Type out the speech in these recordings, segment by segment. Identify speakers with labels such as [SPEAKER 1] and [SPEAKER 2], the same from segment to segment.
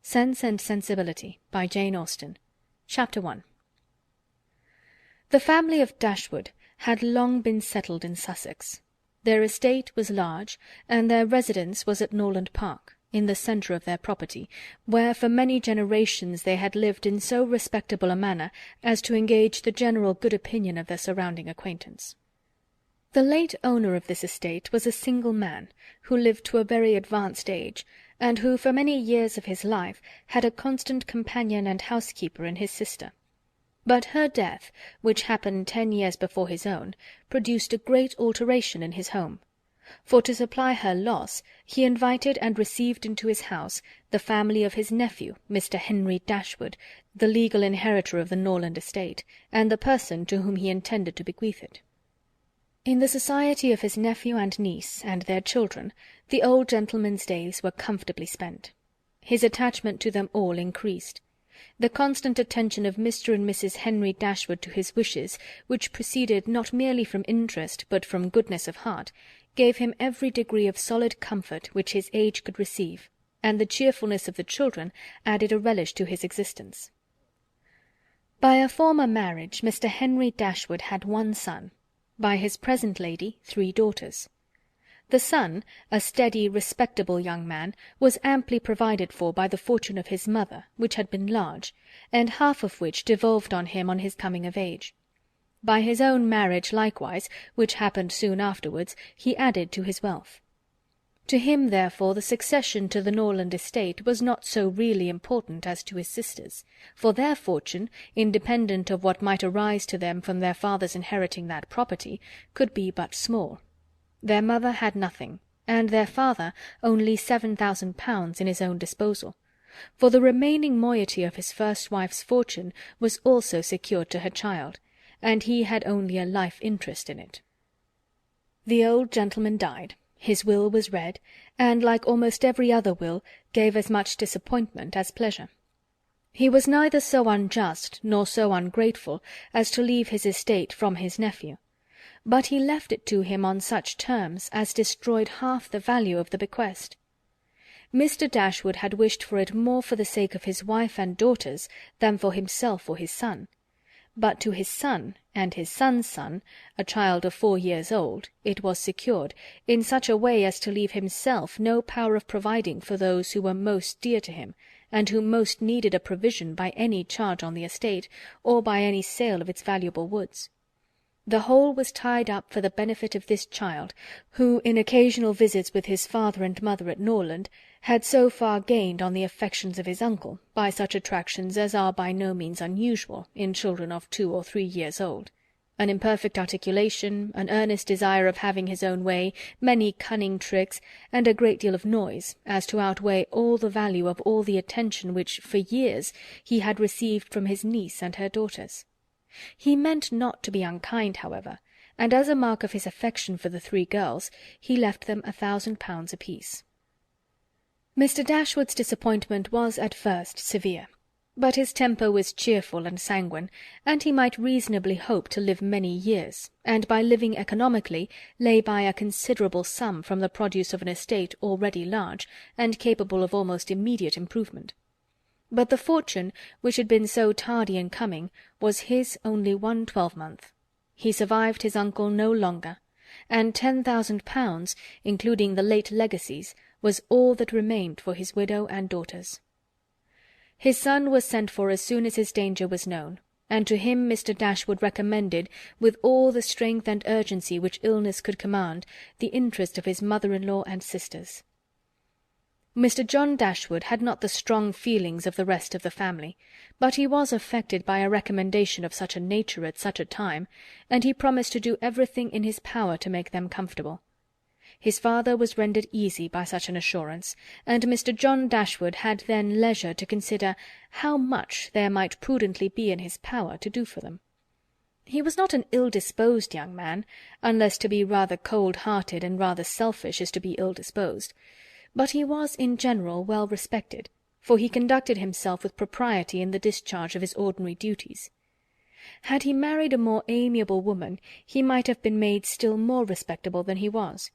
[SPEAKER 1] Sense and Sensibility by Jane Austen. Chapter 1. The family of Dashwood had long been settled in Sussex. Their estate was large, and their residence was at Norland Park, in the centre of their property, where for many generations they had lived in so respectable a manner as to engage the general good opinion of their surrounding acquaintance. The late owner of this estate was a single man, who lived to a very advanced age, and who for many years of his life had a constant companion and housekeeper in his sister. But her death, which happened 10 years before his own, produced a great alteration in his home. For to supply her loss, he invited and received into his house the family of his nephew, Mr. Henry Dashwood, the legal inheritor of the Norland estate, and the person to whom he intended to bequeath it. In the society of his nephew and niece, and their children, the old gentleman's days were comfortably spent. His attachment to them all increased. The constant attention of Mr. and Mrs. Henry Dashwood to his wishes, which proceeded not merely from interest but from goodness of heart, gave him every degree of solid comfort which his age could receive, and the cheerfulness of the children added a relish to his existence. By a former marriage Mr. Henry Dashwood had 1 son. By his present lady 3 daughters. The son, a steady, respectable young man, was amply provided for by the fortune of his mother, which had been large, and half of which devolved on him on his coming of age. By his own marriage likewise, which happened soon afterwards, he added to his wealth. To him, therefore, the succession to the Norland estate was not so really important as to his sisters, for their fortune, independent of what might arise to them from their father's inheriting that property, could be but small. Their mother had nothing, and their father only £7,000 in his own disposal, for the remaining moiety of his first wife's fortune was also secured to her child, and he had only a life interest in it. The old gentleman died. His will was read, and, like almost every other will, gave as much disappointment as pleasure. He was neither so unjust nor so ungrateful as to leave his estate from his nephew, but he left it to him on such terms as destroyed half the value of the bequest. Mr. Dashwood had wished for it more for the sake of his wife and daughters than for himself or his son. But to his son, and his son's son, a child of 4 years old, it was secured, in such a way as to leave himself no power of providing for those who were most dear to him, and who most needed a provision by any charge on the estate, or by any sale of its valuable woods. The whole was tied up for the benefit of this child, who, in occasional visits with his father and mother at Norland, had so far gained on the affections of his uncle, by such attractions as are by no means unusual in children of 2 or 3 years old. An imperfect articulation, an earnest desire of having his own way, many cunning tricks, and a great deal of noise, as to outweigh all the value of all the attention which, for years, he had received from his niece and her daughters. He meant not to be unkind, however, and as a mark of his affection for the 3 girls, he left them £1,000 apiece. Mr. Dashwood's disappointment was at first severe, but his temper was cheerful and sanguine, and he might reasonably hope to live many years, and by living economically lay by a considerable sum from the produce of an estate already large, and capable of almost immediate improvement. But the fortune, which had been so tardy in coming, was his only 1 12-month. He survived his uncle no longer, and £10,000, including the late legacies, was all that remained for his widow and daughters. His son was sent for as soon as his danger was known, and to him Mr. Dashwood recommended, with all the strength and urgency which illness could command, the interest of his mother-in-law and sisters. Mr. John Dashwood had not the strong feelings of the rest of the family, but he was affected by a recommendation of such a nature at such a time, and he promised to do everything in his power to make them comfortable. His father was rendered easy by such an assurance, and Mr. John Dashwood had then leisure to consider how much there might prudently be in his power to do for them. He was not an ill-disposed young man, unless to be rather cold-hearted and rather selfish is to be ill-disposed, but he was in general well respected, for he conducted himself with propriety in the discharge of his ordinary duties. Had he married a more amiable woman, he might have been made still more respectable than he was.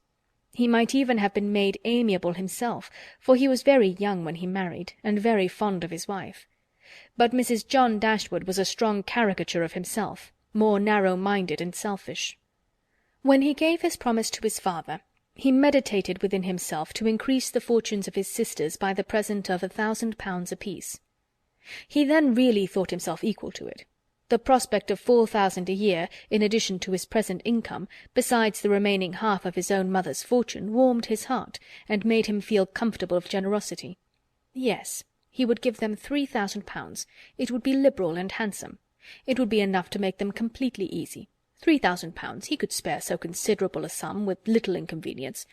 [SPEAKER 1] He might even have been made amiable himself, for he was very young when he married, and very fond of his wife. But Mrs. John Dashwood was a strong caricature of himself, more narrow-minded and selfish. When he gave his promise to his father, he meditated within himself to increase the fortunes of his sisters by the present of £1,000 apiece. He then really thought himself equal to it. The prospect of 4,000 a year, in addition to his present income, besides the remaining half of his own mother's fortune, warmed his heart, and made him feel comfortable of generosity. Yes, he would give them £3,000. It would be liberal and handsome. It would be enough to make them completely easy. £3,000, he could spare so considerable a sum, with little inconvenience.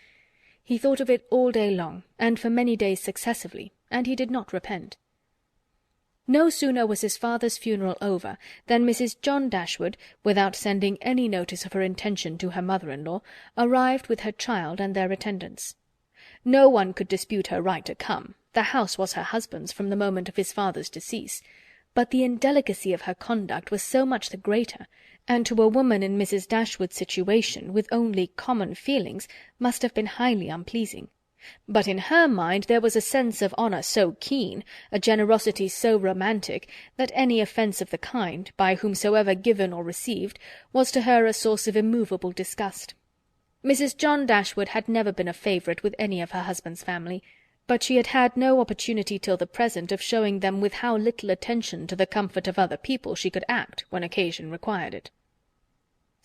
[SPEAKER 1] He thought of it all day long, and for many days successively, and he did not repent. No sooner was his father's funeral over than Mrs. John Dashwood, without sending any notice of her intention to her mother-in-law, arrived with her child and their attendants. No one could dispute her right to come. The house was her husband's from the moment of his father's decease, but the indelicacy of her conduct was so much the greater, and to a woman in Mrs. Dashwood's situation, with only common feelings, must have been highly unpleasing. But in her mind there was a sense of honour so keen, a generosity so romantic, that any offence of the kind, by whomsoever given or received, was to her a source of immovable disgust. Mrs. John Dashwood had never been a favourite with any of her husband's family, but she had had no opportunity till the present of showing them with how little attention to the comfort of other people she could act when occasion required it.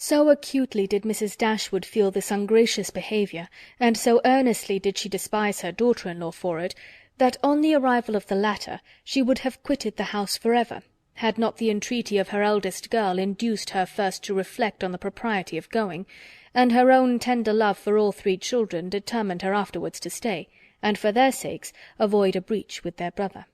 [SPEAKER 1] So acutely did Mrs. Dashwood feel this ungracious behaviour, and so earnestly did she despise her daughter-in-law for it, that on the arrival of the latter she would have quitted the house for ever, had not the entreaty of her eldest girl induced her first to reflect on the propriety of going, and her own tender love for all three children determined her afterwards to stay, and for their sakes avoid a breach with their brother.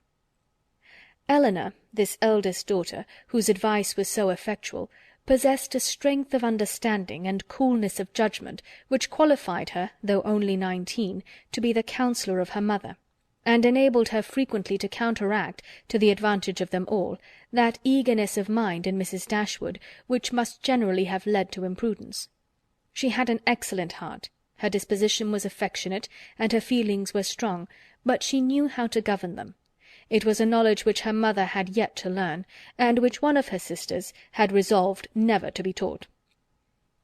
[SPEAKER 1] Elinor, this eldest daughter, whose advice was so effectual, possessed a strength of understanding and coolness of judgment which qualified her, though only 19, to be the counsellor of her mother, and enabled her frequently to counteract, to the advantage of them all, that eagerness of mind in Mrs. Dashwood which must generally have led to imprudence. She had an excellent heart, her disposition was affectionate, and her feelings were strong, but she knew how to govern them. It was a knowledge which her mother had yet to learn, and which one of her sisters had resolved never to be taught.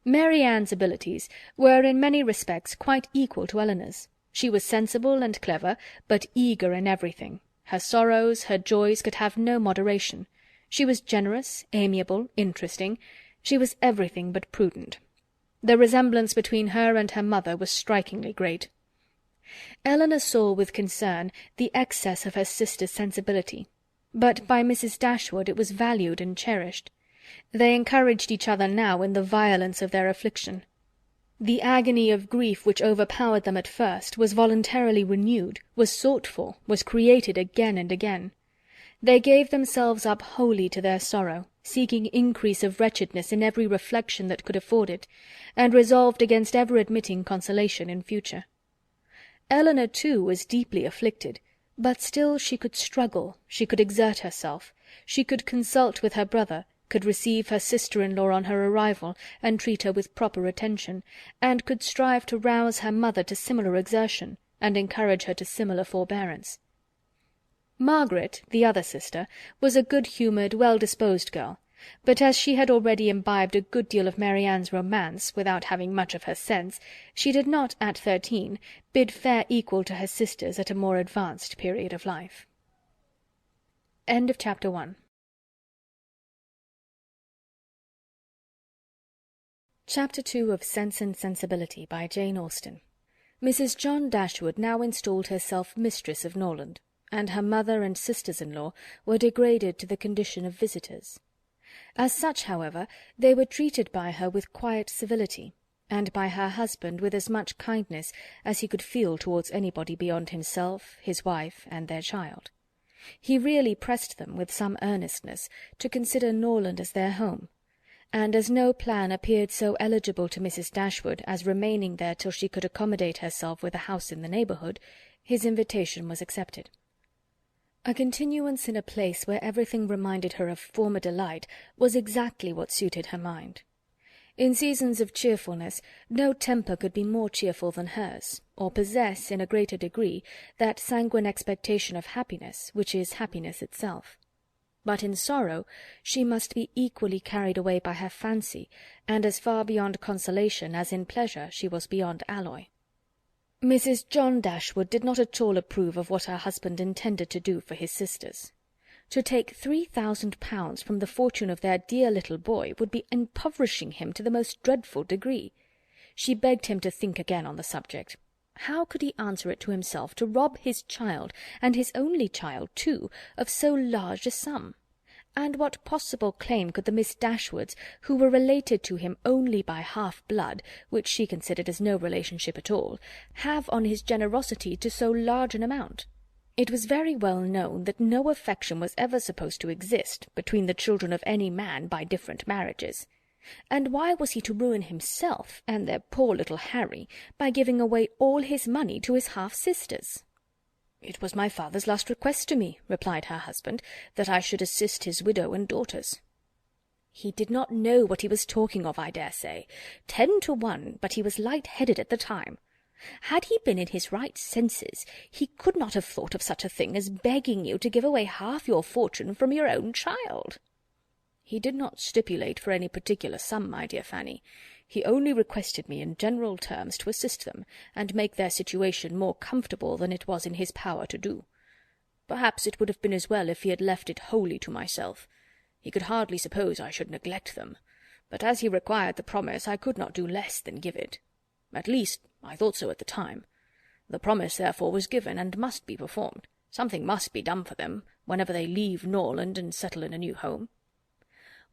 [SPEAKER 1] Mary Ann's abilities were in many respects quite equal to Elinor's. She was sensible and clever, but eager in everything. Her sorrows, her joys could have no moderation. She was generous, amiable, interesting. She was everything but prudent. The resemblance between her and her mother was strikingly great. Elinor saw with concern the excess of her sister's sensibility, but by Mrs. Dashwood it was valued and cherished. They encouraged each other now in the violence of their affliction. The agony of grief which overpowered them at first was voluntarily renewed, was sought for, was created again and again. They gave themselves up wholly to their sorrow, seeking increase of wretchedness in every reflection that could afford it, and resolved against ever admitting consolation in future. Elinor, too, was deeply afflicted, but still she could struggle, she could exert herself, she could consult with her brother, could receive her sister-in-law on her arrival, and treat her with proper attention, and could strive to rouse her mother to similar exertion, and encourage her to similar forbearance. Margaret, the other sister, was a good-humoured, well-disposed girl, but as she had already imbibed a good deal of Mary Ann's romance, without having much of her sense, she did not, at 13, bid fair equal to her sisters at a more advanced period of life. End of Chapter 1. Chapter 2 of Sense and Sensibility by Jane Austen. Mrs. John Dashwood now installed herself mistress of Norland, and her mother and sisters-in-law were degraded to the condition of visitors. As such, however, they were treated by her with quiet civility, and by her husband with as much kindness as he could feel towards anybody beyond himself, his wife, and their child. He really pressed them, with some earnestness, to consider Norland as their home, and as no plan appeared so eligible to Mrs. Dashwood as remaining there till she could accommodate herself with a house in the neighbourhood, his invitation was accepted. A continuance in a place where everything reminded her of former delight was exactly what suited her mind. In seasons of cheerfulness, no temper could be more cheerful than hers, or possess, in a greater degree, that sanguine expectation of happiness, which is happiness itself. But in sorrow she must be equally carried away by her fancy, and as far beyond consolation as in pleasure she was beyond alloy. Mrs. John Dashwood did not at all approve of what her husband intended to do for his sisters. To take £3,000 from the fortune of their dear little boy would be impoverishing him to the most dreadful degree. She begged him to think again on the subject. How could he answer it to himself to rob his child, and his only child too, of so large a sum? And what possible claim could the Miss Dashwoods, who were related to him only by half-blood, which she considered as no relationship at all, have on his generosity to so large an amount? It was very well known that no affection was ever supposed to exist between the children of any man by different marriages. And why was he to ruin himself and their poor little Harry by giving away all his money to his half-sisters? "It was my father's last request to me," replied her husband, "that I should assist his widow and daughters." "He did not know what he was talking of, I dare say. 10 to 1, but he was light-headed at the time. Had he been in his right senses, he could not have thought of such a thing as begging you to give away half your fortune from your own child." "He did not stipulate for any particular sum, my dear Fanny. He only requested me in general terms to assist them, and make their situation more comfortable than it was in his power to do. Perhaps it would have been as well if he had left it wholly to myself. He could hardly suppose I should neglect them, but as he required the promise, I could not do less than give it. At least, I thought so at the time. The promise, therefore, was given, and must be performed. Something must be done for them, whenever they leave Norland and settle in a new home."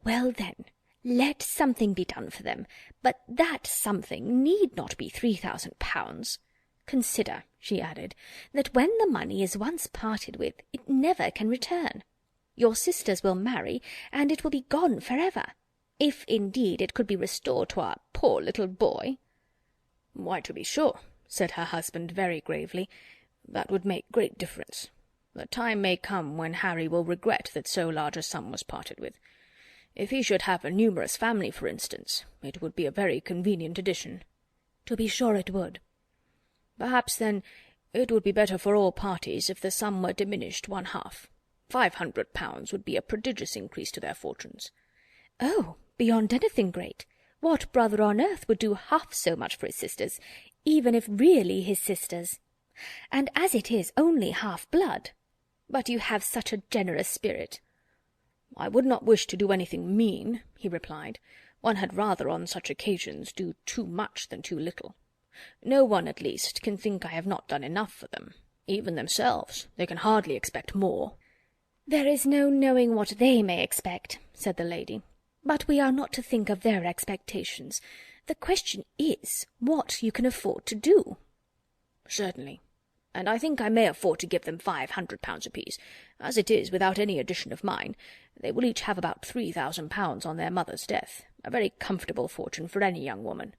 [SPEAKER 1] "Well, then, let something be done for them, but that something need not be £3,000. Consider," she added, "that when the money is once parted with, it never can return. Your sisters will marry, and it will be gone for ever, if indeed it could be restored to our poor little boy." "Why, to be sure," said her husband very gravely, "that would make great difference. The time may come when Harry will regret that so large a sum was parted with. If he should have a numerous family, for instance, it would be a very convenient addition." "To be sure it would." "Perhaps, then, it would be better for all parties if the sum were diminished 1/2. £500 would be a prodigious increase to their fortunes." "Oh, beyond anything great! What brother on earth would do half so much for his sisters, even if really his sisters? And as it is only half-blood. But you have such a generous spirit."
[SPEAKER 2] "I would not wish to do anything mean," he replied. "One had rather on such occasions do too much than too little. No one, at least, can think I have not done enough for them. Even themselves, they can hardly expect more."
[SPEAKER 1] "There is no knowing what they may expect," said the lady. "But we are not to think of their expectations. The question is, what you can afford to do."
[SPEAKER 2] "Certainly. And I think I may afford to give them £500 apiece. As it is, without any addition of mine, they will each have about £3,000 on their mother's death, a very comfortable fortune for any young woman."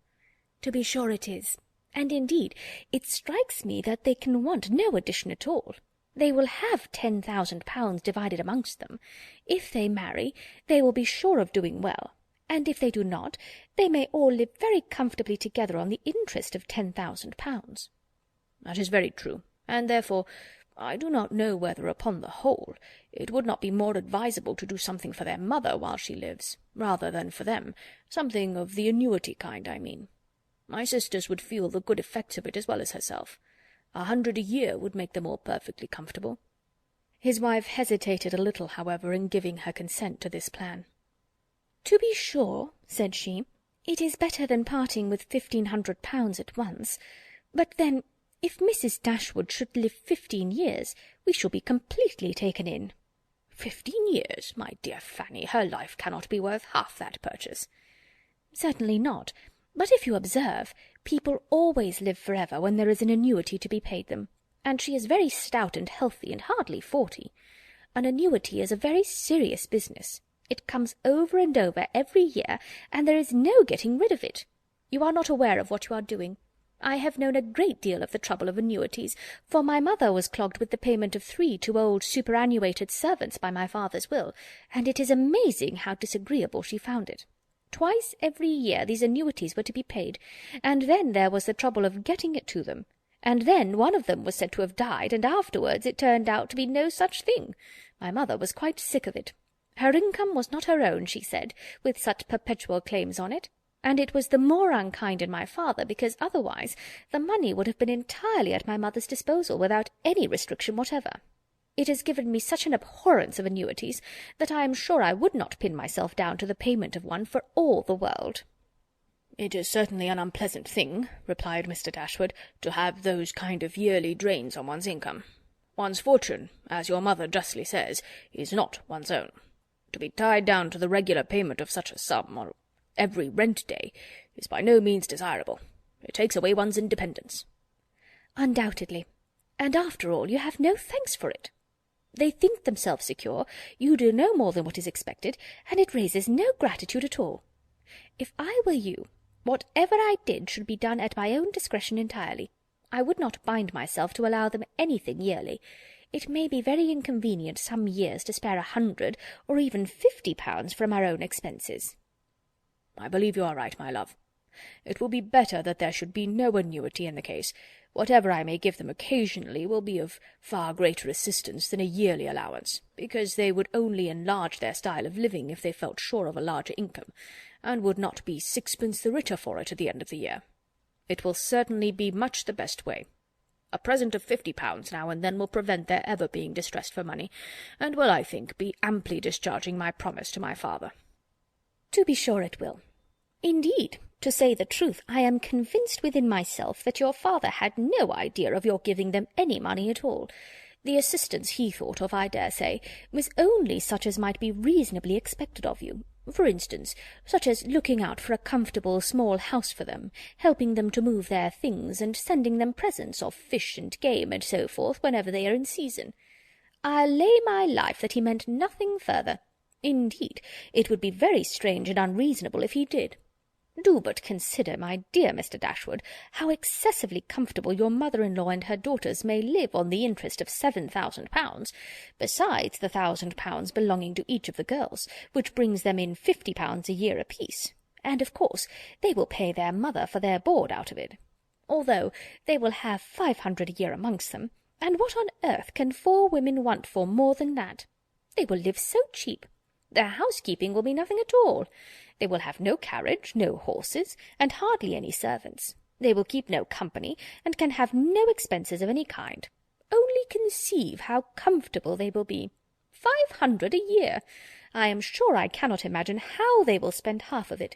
[SPEAKER 1] "To be sure it is. And indeed it strikes me that they can want no addition at all. They will have £10,000 divided amongst them. If they marry, they will be sure of doing well, and if they do not, they may all live very comfortably together on the interest of £10,000.
[SPEAKER 2] "That is very true, and therefore I do not know whether, upon the whole, it would not be more advisable to do something for their mother while she lives, rather than for them, something of the annuity kind, I mean. My sisters would feel the good effects of it as well as herself. 100 a year would make them all perfectly comfortable."
[SPEAKER 1] His wife hesitated a little, however, in giving her consent to this plan. "To be sure," said she, "it is better than parting with £1,500 at once. But then, if Mrs. Dashwood should live 15 years, we shall be completely taken in."
[SPEAKER 2] "15 years, my dear Fanny, her life cannot be worth half that purchase."
[SPEAKER 1] "Certainly not. But if you observe, people always live for ever when there is an annuity to be paid them, and she is very stout and healthy, and hardly 40. An annuity is a very serious business. It comes over and over every year, and there is no getting rid of it. You are not aware of what you are doing. I have known a great deal of the trouble of annuities, for my mother was clogged with the payment of 3 to old superannuated servants by my father's will, and it is amazing how disagreeable she found it.
[SPEAKER 2] Twice every year these annuities were to be paid, and then there was the trouble of getting it to them, and then one of them was said to have died, and afterwards it turned out to be no such thing. My mother was quite sick of it. Her income was not her own, she said, with such perpetual claims on it, and it was the more unkind in my father, because otherwise the money would have been entirely at my mother's disposal, without any restriction whatever. It has given me such an abhorrence of annuities that I am sure I would not pin myself down to the payment of one for all the world."
[SPEAKER 1] "It is certainly an unpleasant thing," replied Mr. Dashwood, "to have those kind of yearly drains on one's income. One's fortune, as your mother justly says, is not one's own. To be tied down to the regular payment of such a sum, or every rent day, is by no means desirable. It takes away one's independence."
[SPEAKER 2] "Undoubtedly. And after all, you have no thanks for it. They think themselves secure, you do no more than what is expected, and it raises no gratitude at all. If I were you, whatever I did should be done at my own discretion entirely. I would not bind myself to allow them anything yearly. It may be very inconvenient some years to spare 100 or even 50 pounds from our own expenses."
[SPEAKER 1] "I believe you are right, my love. It will be better that there should be no annuity in the case. Whatever I may give them occasionally will be of far greater assistance than a yearly allowance, because they would only enlarge their style of living if they felt sure of a larger income, and would not be sixpence the richer for it at the end of the year. It will certainly be much the best way. A present of £50 now and then will prevent their ever being distressed for money, and will, I think, be amply discharging my promise to my father."
[SPEAKER 2] "To be sure it will. Indeed, to say the truth, I am convinced within myself that your father had no idea of your giving them any money at all. The assistance he thought of, I dare say, was only such as might be reasonably expected of you. For instance, such as looking out for a comfortable small house for them, helping them to move their things, and sending them presents of fish and game and so forth whenever they are in season. I'll lay my life that he meant nothing further. Indeed, it would be very strange and unreasonable if he did. Do but consider, my dear Mr. Dashwood, how excessively comfortable your mother-in-law and her daughters may live on the interest of £7,000, besides the £1,000 belonging to each of the girls, which brings them in £50 a year apiece, and of course they will pay their mother for their board out of it, although they will have 500 a year amongst them, and what on earth can 4 women want for more than that? They will live so cheap. Their housekeeping will be nothing at all. They will have no carriage, no horses, and hardly any servants. They will keep no company, and can have no expenses of any kind. Only conceive how comfortable they will be. 500 a year! I am sure I cannot imagine how they will spend half of it.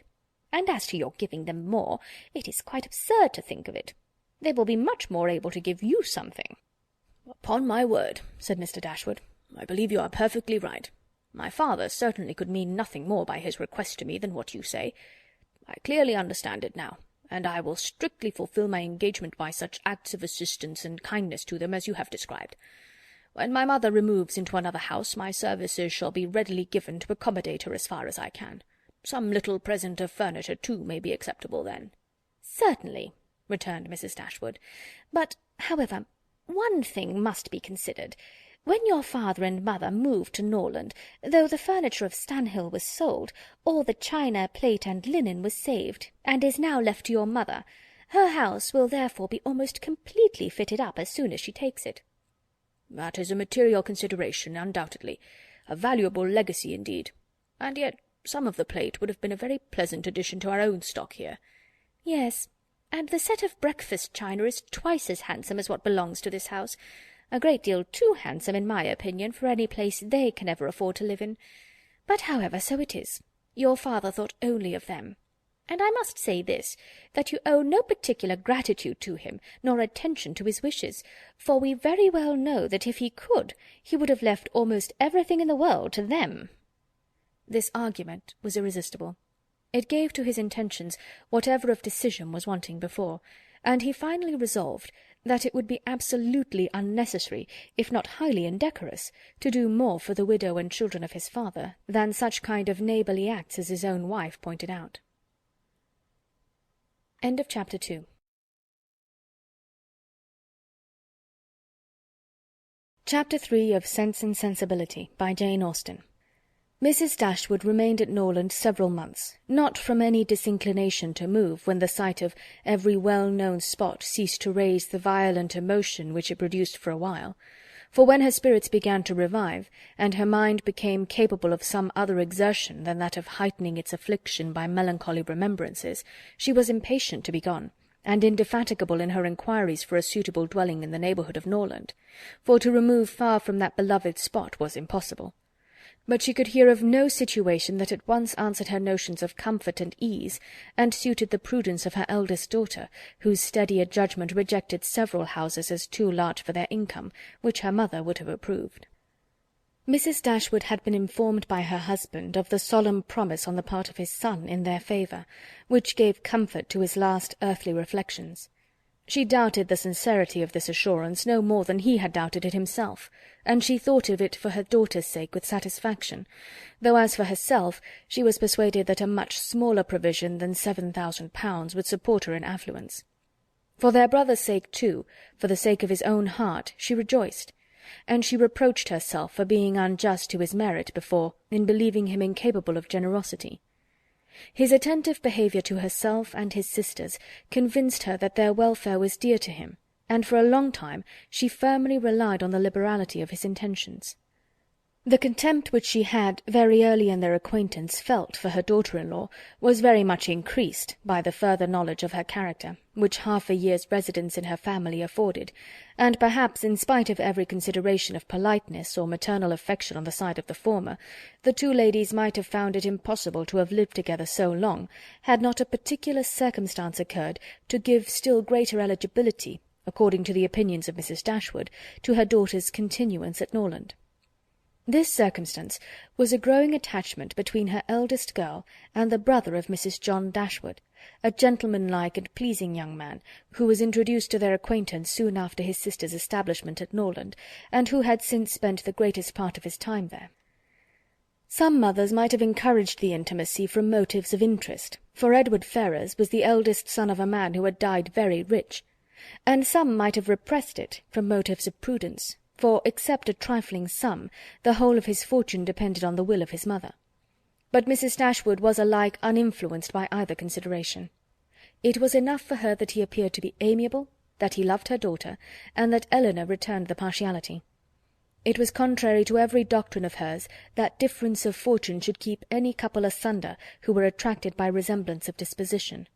[SPEAKER 2] And as to your giving them more, it is quite absurd to think of it. They will be much more able to give you something."
[SPEAKER 1] "Upon my word," said Mr. Dashwood, "I believe you are perfectly right. My father certainly could mean nothing more by his request to me than what you say. I clearly understand it now, and I will strictly fulfil my engagement by such acts of assistance and kindness to them as you have described. When my mother removes into another house, my services shall be readily given to accommodate her as far as I can. Some little present of furniture, too, may be acceptable then."
[SPEAKER 2] "Certainly," returned Mrs. Dashwood. "But, however, one thing must be considered. When your father and mother moved to Norland, though the furniture of Stanhill was sold, all the china, plate, and linen was saved, and is now left to your mother. Her house will therefore be almost completely fitted up as soon as she takes it."
[SPEAKER 1] "That is a material consideration, undoubtedly. A valuable legacy indeed. And yet some of the plate would have been a very pleasant addition to our own stock here."
[SPEAKER 2] "Yes, and the set of breakfast china is twice as handsome as what belongs to this house. A great deal too handsome, in my opinion, for any place they can ever afford to live in. But, however, so it is. Your father thought only of them. And I must say this, that you owe no particular gratitude to him, nor attention to his wishes, for we very well know that if he could, he would have left almost everything in the world to them." This argument was irresistible. It gave to his intentions whatever of decision was wanting before, and he finally resolved that it would be absolutely unnecessary, if not highly indecorous, to do more for the widow and children of his father than such kind of neighbourly acts as his own wife pointed out. End of Chapter 2. Chapter 3 of Sense and Sensibility by Jane Austen.
[SPEAKER 1] Mrs. Dashwood remained at Norland several months, not from any disinclination to move when the sight of every well-known spot ceased to raise the violent emotion which it produced for a while; for when her spirits began to revive, and her mind became capable of some other exertion than that of heightening its affliction by melancholy remembrances, she was impatient to be gone, and indefatigable in her inquiries for a suitable dwelling in the neighbourhood of Norland, for to remove far from that beloved spot was impossible. But she could hear of no situation that at once answered her notions of comfort and ease, and suited the prudence of her eldest daughter, whose steadier judgment rejected several houses as too large for their income, which her mother would have approved. Mrs. Dashwood had been informed by her husband of the solemn promise on the part of his son in their favour, which gave comfort to his last earthly reflections. She doubted the sincerity of this assurance no more than he had doubted it himself, and she thought of it for her daughter's sake with satisfaction, though as for herself she was persuaded that a much smaller provision than £7,000 would support her in affluence. For their brother's sake too, for the sake of his own heart, she rejoiced, and she reproached herself for being unjust to his merit before in believing him incapable of generosity. His attentive behaviour to herself and his sisters convinced her that their welfare was dear to him, and for a long time she firmly relied on the liberality of his intentions. The contempt which she had very early in their acquaintance felt for her daughter-in-law was very much increased by the further knowledge of her character, which half a year's residence in her family afforded, and perhaps in spite of every consideration of politeness or maternal affection on the side of the former, the two ladies might have found it impossible to have lived together so long, had not a particular circumstance occurred to give still greater eligibility, according to the opinions of Mrs. Dashwood, to her daughter's continuance at Norland. This circumstance was a growing attachment between her eldest girl and the brother of Mrs. John Dashwood, a gentlemanlike and pleasing young man, who was introduced to their acquaintance soon after his sister's establishment at Norland, and who had since spent the greatest part of his time there. Some mothers might have encouraged the intimacy from motives of interest, for Edward Ferrars was the eldest son of a man who had died very rich, and some might have repressed it from motives of prudence, for, except a trifling sum, the whole of his fortune depended on the will of his mother. But Mrs. Dashwood was alike uninfluenced by either consideration. It was enough for her that he appeared to be amiable, that he loved her daughter, and that Elinor returned the partiality. It was contrary to every doctrine of hers that difference of fortune should keep any couple asunder who were attracted by resemblance of disposition,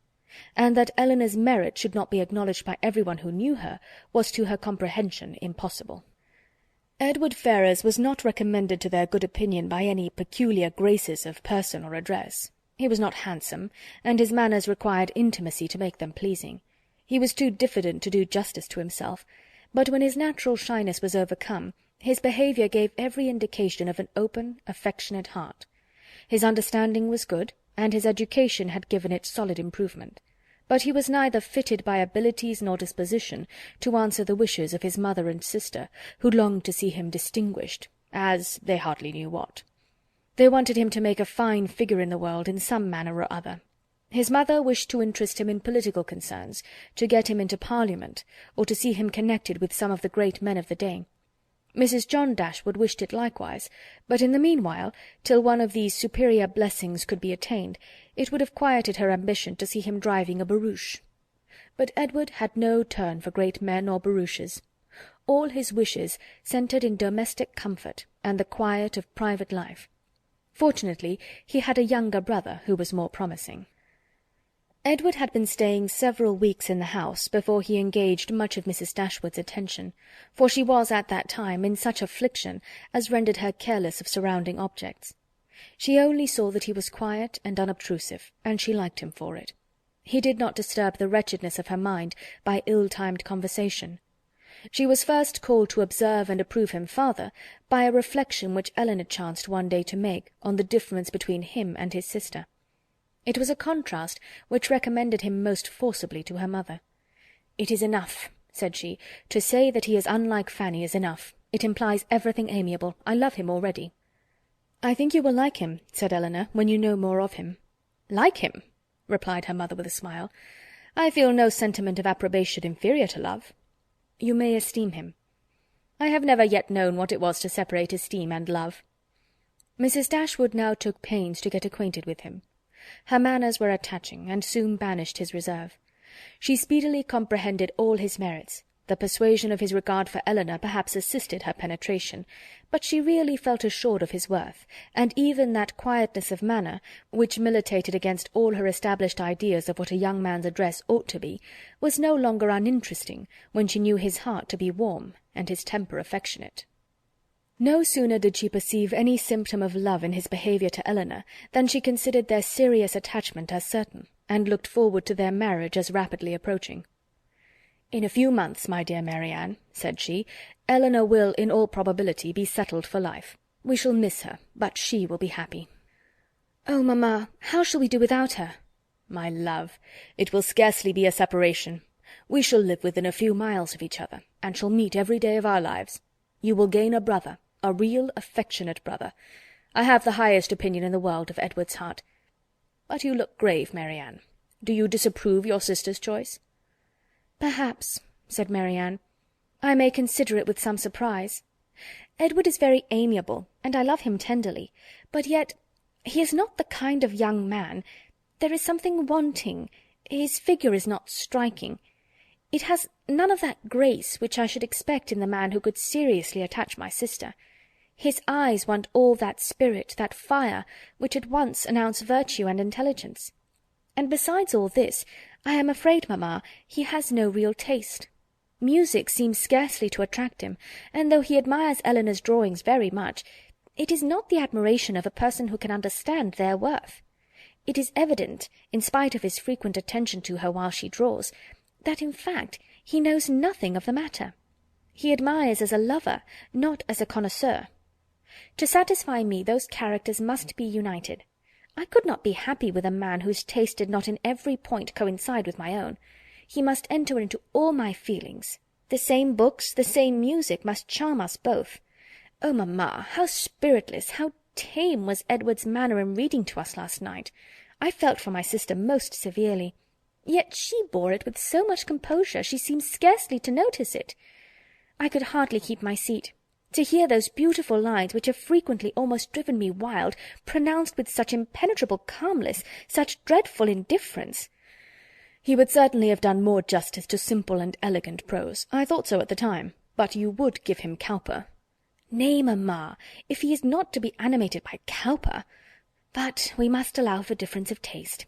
[SPEAKER 1] and that Elinor's merit should not be acknowledged by everyone who knew her was to her comprehension impossible. Edward Ferrars was not recommended to their good opinion by any peculiar graces of person or address. He was not handsome, and his manners required intimacy to make them pleasing. He was too diffident to do justice to himself, but when his natural shyness was overcome, his behaviour gave every indication of an open, affectionate heart. His understanding was good, and his education had given it solid improvement. But he was neither fitted by abilities nor disposition to answer the wishes of his mother and sister, who longed to see him distinguished, as they hardly knew what. They wanted him to make a fine figure in the world in some manner or other. His mother wished to interest him in political concerns, to get him into Parliament, or to see him connected with some of the great men of the day. Mrs. John Dashwood wished it likewise, but in the meanwhile, till one of these superior blessings could be attained, it would have quieted her ambition to see him driving a barouche. But Edward had no turn for great men or barouches. All his wishes centred in domestic comfort and the quiet of private life. Fortunately, he had a younger brother who was more promising. Edward had been staying several weeks in the house before he engaged much of Mrs. Dashwood's attention, for she was at that time in such affliction as rendered her careless of surrounding objects. She only saw that he was quiet and unobtrusive, and she liked him for it. He did not disturb the wretchedness of her mind by ill-timed conversation. She was first called to observe and approve him farther by a reflection which Elinor chanced one day to make on the difference between him and his sister. It was a contrast which recommended him most forcibly to her mother. "It is enough," said she, "to say that he is unlike Fanny is enough. It implies everything amiable. I love him already." "I think you will like him," said Elinor, "when you know more of him." "Like him?" replied her mother with a smile. "I feel no sentiment of approbation inferior to love." "You may esteem him." "I have never yet known what it was to separate esteem and love." Mrs. Dashwood now took pains to get acquainted with him. Her manners were attaching, and soon banished his reserve. She speedily comprehended all his merits. The persuasion of his regard for Elinor perhaps assisted her penetration, but she really felt assured of his worth, and even that quietness of manner, which militated against all her established ideas of what a young man's address ought to be, was no longer uninteresting when she knew his heart to be warm and his temper affectionate. No sooner did she perceive any symptom of love in his behaviour to Elinor than she considered their serious attachment as certain, and looked forward to their marriage as rapidly approaching. "In a few months, my dear Marianne," said she, "Elinor will, in all probability, be settled for life. We shall miss her, but she will be happy." "Oh, mamma, how shall we do without her?" "My love, it will scarcely be a separation. We shall live within a few miles of each other, and shall meet every day of our lives. You will gain a brother, a real affectionate brother. I have the highest opinion in the world of Edward's heart. But you look grave, Marianne. Do you disapprove your sister's choice?" "Perhaps," said Marianne, "I may consider it with some surprise. Edward is very amiable, and I love him tenderly, but yet he is not the kind of young man. There is something wanting. His figure is not striking. It has none of that grace which I should expect in the man who could seriously attach my sister. His eyes want all that spirit, that fire, which at once announce virtue and intelligence. And besides all this, I am afraid, mamma, he has no real taste. Music seems scarcely to attract him, and though he admires Elinor's drawings very much, it is not the admiration of a person who can understand their worth. It is evident, in spite of his frequent attention to her while she draws, that in fact he knows nothing of the matter. He admires as a lover, not as a connoisseur. To satisfy me, those characters must be united. I could not be happy with a man whose taste did not in every point coincide with my own. He must enter into all my feelings. The same books, the same music, must charm us both. Oh, mamma, how spiritless, how tame was Edward's manner in reading to us last night! I felt for my sister most severely. Yet she bore it with so much composure, she seemed scarcely to notice it. I could hardly keep my seat. To hear those beautiful lines, which have frequently almost driven me wild, pronounced with such impenetrable calmness, such dreadful indifference! He would certainly have done more justice to simple and elegant prose. I thought so at the time, but you would give him Cowper. Nay, mamma, if he is not to be animated by Cowper. But we must allow for difference of taste.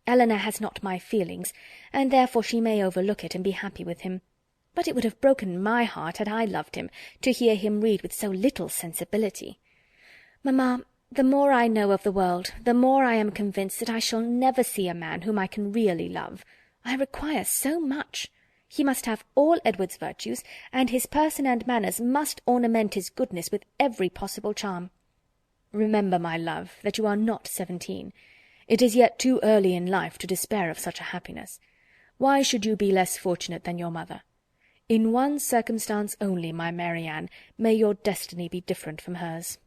[SPEAKER 1] Elinor has not my feelings, and therefore she may overlook it and be happy with him. But it would have broken my heart, had I loved him, to hear him read with so little sensibility. Mamma, the more I know of the world, the more I am convinced that I shall never see a man whom I can really love. I require so much. He must have all Edward's virtues, and his person and manners must ornament his goodness with every possible charm. Remember, my love, that you are not 17. It is yet too early in life to despair of such a happiness. Why should you be less fortunate than your mother? In one circumstance only, my Marianne, may your destiny be different from hers.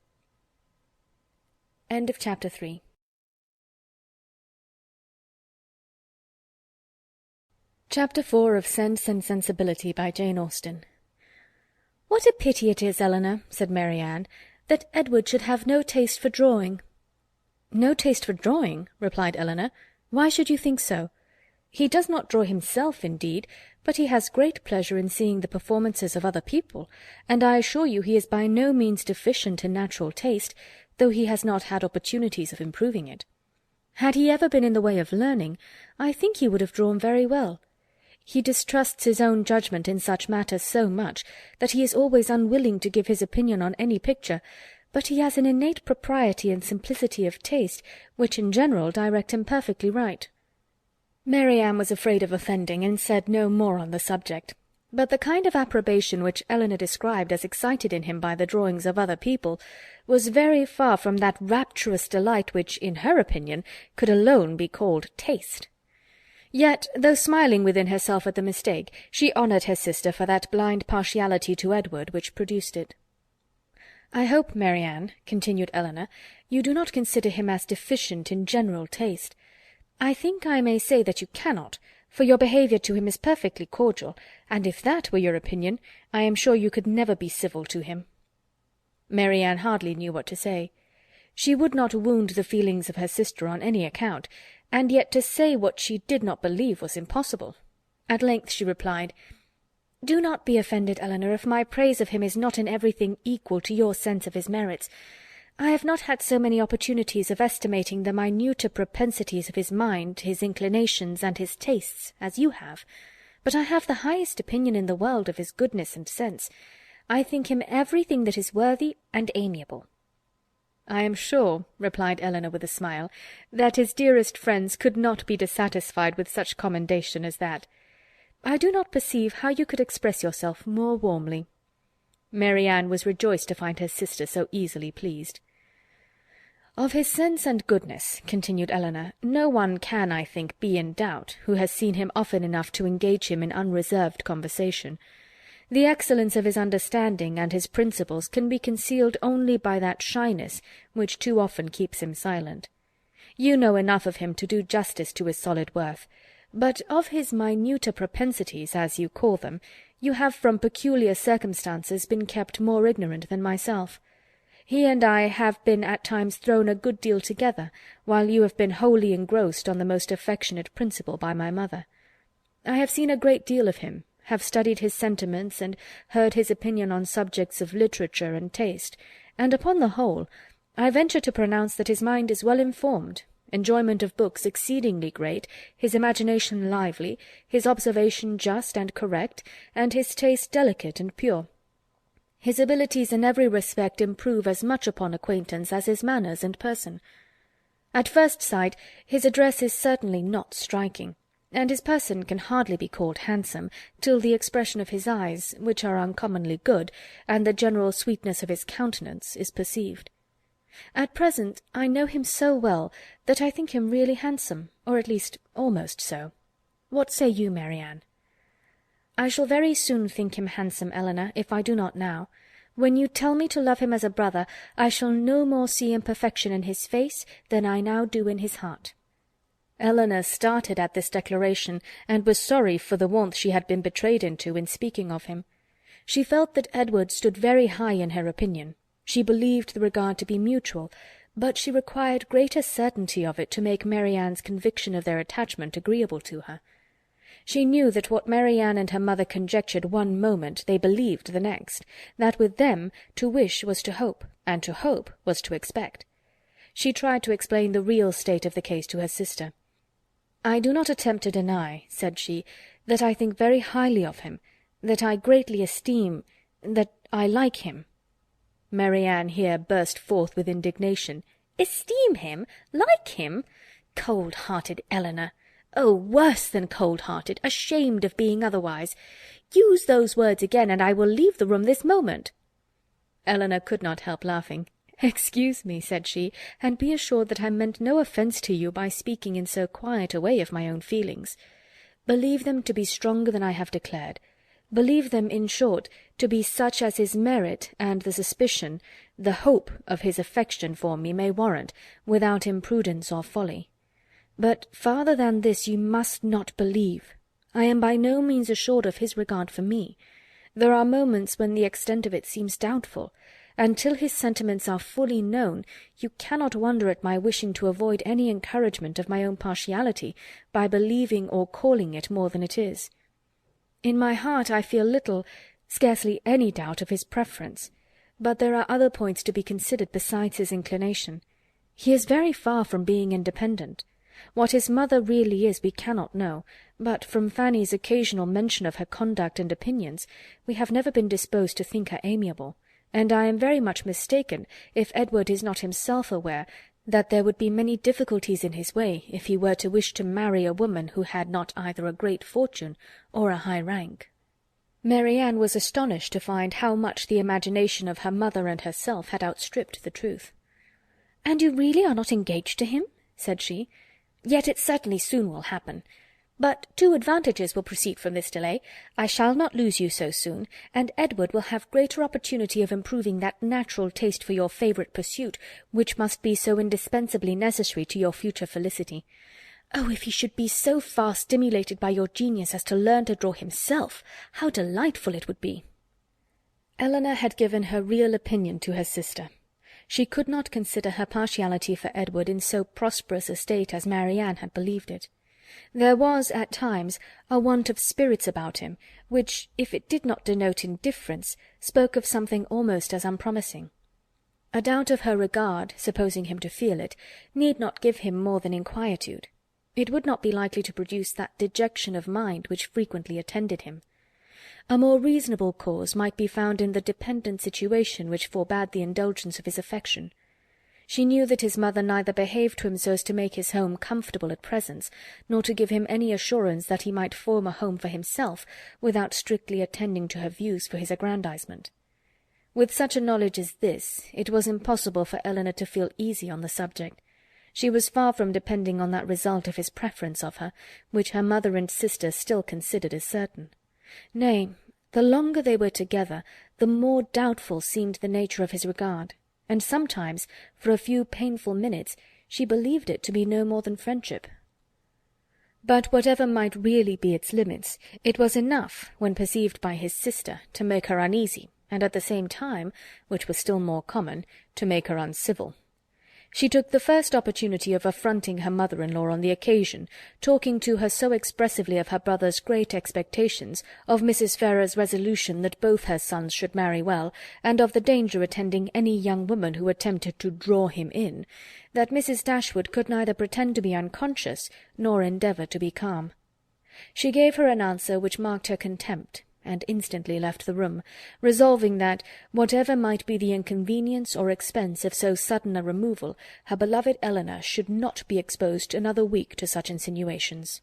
[SPEAKER 1] End of Chapter 3. Chapter 4 of Sense and Sensibility by Jane Austen. "What a pity it is, Elinor," said Marianne, "that Edward should have no taste for drawing." "No taste for drawing?" replied Elinor. "Why should you think so? He does not draw himself, indeed, but he has great pleasure in seeing the performances of other people, and I assure you he is by no means deficient in natural taste, though he has not had opportunities of improving it. Had he ever been in the way of learning, I think he would have drawn very well. He distrusts his own judgment in such matters so much, that he is always unwilling to give his opinion on any picture, but he has an innate propriety and simplicity of taste, which in general direct him perfectly right." Marianne was afraid of offending, and said no more on the subject. But the kind of approbation which Elinor described as excited in him by the drawings of other people was very far from that rapturous delight which, in her opinion, could alone be called taste. Yet, though smiling within herself at the mistake, she honoured her sister for that blind partiality to Edward which produced it. "I hope, Marianne," continued Elinor, "you do not consider him as deficient in general taste. I think I may say that you cannot, for your behaviour to him is perfectly cordial, and if that were your opinion, I am sure you could never be civil to him." Marianne hardly knew what to say. She would not wound the feelings of her sister on any account, and yet to say what she did not believe was impossible. At length she replied, "Do not be offended, Elinor, if my praise of him is not in everything equal to your sense of his merits. I have not had so many opportunities of estimating the minuter propensities of his mind, his inclinations, and his tastes, as you have, but I have the highest opinion in the world of his goodness and sense. I think him everything that is worthy and amiable." "I am sure," replied Elinor with a smile, "that his dearest friends could not be dissatisfied with such commendation as that. I do not perceive how you could express yourself more warmly." Marianne was rejoiced to find her sister so easily pleased. "Of his sense and goodness," continued Elinor, "no one can, I think, be in doubt, who has seen him often enough to engage him in unreserved conversation. The excellence of his understanding and his principles can be concealed only by that shyness which too often keeps him silent. You know enough of him to do justice to his solid worth, but of his minuter propensities, as you call them, you have from peculiar circumstances been kept more ignorant than myself. He and I have been at times thrown a good deal together, while you have been wholly engrossed on the most affectionate principle by my mother. I have seen a great deal of him, have studied his sentiments, and heard his opinion on subjects of literature and taste, and upon the whole, I venture to pronounce that his mind is well informed, enjoyment of books exceedingly great, his imagination lively, his observation just and correct, and his taste delicate and pure. His abilities in every respect improve as much upon acquaintance as his manners and person. At first sight his address is certainly not striking, and his person can hardly be called handsome, till the expression of his eyes, which are uncommonly good, and the general sweetness of his countenance, is perceived. At present I know him so well that I think him really handsome, or at least almost so. What say you, Marianne? I shall very soon think him handsome, Elinor, if I do not now. When you tell me to love him as a brother, I shall no more see imperfection in his face than I now do in his heart." Elinor started at this declaration, and was sorry for the warmth she had been betrayed into in speaking of him. She felt that Edward stood very high in her opinion. She believed the regard to be mutual, but she required greater certainty of it to make Marianne's conviction of their attachment agreeable to her. She knew that what Marianne and her mother conjectured one moment they believed the next, that with them to wish was to hope, and to hope was to expect. She tried to explain the real state of the case to her sister. "I do not attempt to deny," said she, "that I think very highly of him, that I greatly esteem, that I like him." Marianne here burst forth with indignation. "Esteem him? Like him? Cold-hearted Elinor! Oh, worse than cold-hearted, ashamed of being otherwise! Use those words again, and I will leave the room this moment." Elinor could not help laughing. "Excuse me," said she, "and be assured that I meant no offence to you by speaking in so quiet a way of my own feelings. Believe them to be stronger than I have declared. Believe them, in short, to be such as his merit and the suspicion, the hope of his affection for me may warrant, without imprudence or folly. But farther than this you must not believe. I am by no means assured of his regard for me. There are moments when the extent of it seems doubtful, and till his sentiments are fully known, you cannot wonder at my wishing to avoid any encouragement of my own partiality by believing or calling it more than it is. In my heart I feel little, scarcely any doubt of his preference, but there are other points to be considered besides his inclination. He is very far from being independent. What his mother really is we cannot know, but from Fanny's occasional mention of her conduct and opinions, we have never been disposed to think her amiable, and I am very much mistaken if Edward is not himself aware that there would be many difficulties in his way if he were to wish to marry a woman who had not either a great fortune or a high rank. Marianne was astonished to find how much the imagination of her mother and herself had outstripped the truth. "And you really are not engaged to him?" said she. "Yet it certainly soon will happen. But two advantages will proceed from this delay. I shall not lose you so soon, and Edward will have greater opportunity of improving that natural taste for your favourite pursuit, which must be so indispensably necessary to your future felicity. Oh, if he should be so far stimulated by your genius as to learn to draw himself, how delightful it would be!" Elinor had given her real opinion to her sister. She could not consider her partiality for Edward in so prosperous a state as Marianne had believed it. There was, at times, a want of spirits about him, which, if it did not denote indifference, spoke of something almost as unpromising. A doubt of her regard, supposing him to feel it, need not give him more than inquietude. It would not be likely to produce that dejection of mind which frequently attended him. A more reasonable cause might be found in the dependent situation which forbade the indulgence of his affection. She knew that his mother neither behaved to him so as to make his home comfortable at present, nor to give him any assurance that he might form a home for himself without strictly attending to her views for his aggrandizement. With such a knowledge as this, it was impossible for Elinor to feel easy on the subject. She was far from depending on that result of his preference of her, which her mother and sister still considered as certain. Nay, the longer they were together, the more doubtful seemed the nature of his regard, and sometimes, for a few painful minutes, she believed it to be no more than friendship. But whatever might really be its limits, it was enough, when perceived by his sister, to make her uneasy, and at the same time, which was still more common, to make her uncivil. She took the first opportunity of affronting her mother-in-law on the occasion, talking to her so expressively of her brother's great expectations, of Mrs. Ferrars's resolution that both her sons should marry well, and of the danger attending any young woman who attempted to draw him in, that Mrs. Dashwood could neither pretend to be unconscious nor endeavour to be calm. She gave her an answer which marked her contempt, and instantly left the room, resolving that, whatever might be the inconvenience or expense of so sudden a removal, her beloved Elinor should not be exposed another week to such insinuations.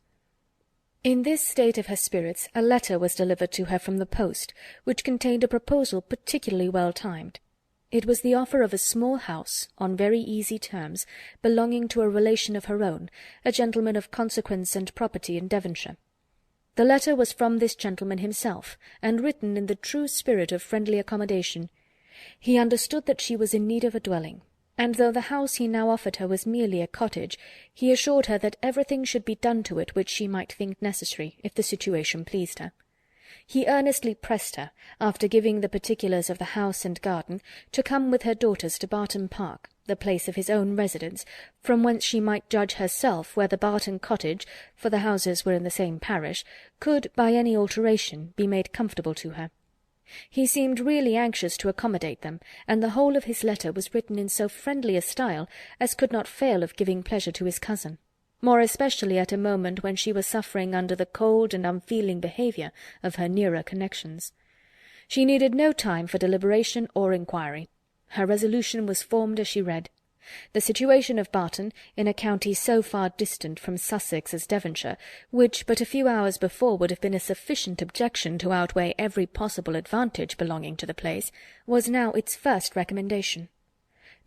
[SPEAKER 1] In this state of her spirits a letter was delivered to her from the post, which contained a proposal particularly well timed. It was the offer of a small house, on very easy terms, belonging to a relation of her own, a gentleman of consequence and property in Devonshire. The letter was from this gentleman himself, and written in the true spirit of friendly accommodation. He understood that she was in need of a dwelling, and though the house he now offered her was merely a cottage, he assured her that everything should be done to it which she might think necessary, if the situation pleased her. He earnestly pressed her, after giving the particulars of the house and garden, to come with her daughters to Barton Park, the place of his own residence, from whence she might judge herself whether Barton Cottage, for the houses were in the same parish, could, by any alteration, be made comfortable to her. He seemed really anxious to accommodate them, and the whole of his letter was written in so friendly a style as could not fail of giving pleasure to his cousin, more especially at a moment when she was suffering under the cold and unfeeling behaviour of her nearer connections. She needed no time for deliberation or inquiry. Her resolution was formed as she read. The situation of Barton, in a county so far distant from Sussex as Devonshire, which but a few hours before would have been a sufficient objection to outweigh every possible advantage belonging to the place, was now its first recommendation.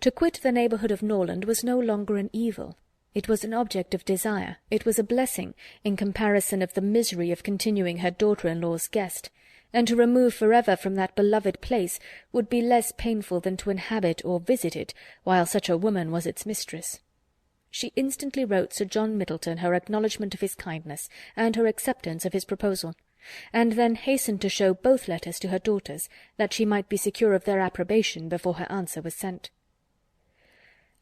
[SPEAKER 1] To quit the neighbourhood of Norland was no longer an evil. It was an object of desire, it was a blessing, in comparison of the misery of continuing her daughter-in-law's guest, and to remove for ever from that beloved place would be less painful than to inhabit or visit it while such a woman was its mistress. She instantly wrote Sir John Middleton her acknowledgment of his kindness, and her acceptance of his proposal, and then hastened to show both letters to her daughters, that she might be secure of their approbation before her answer was sent.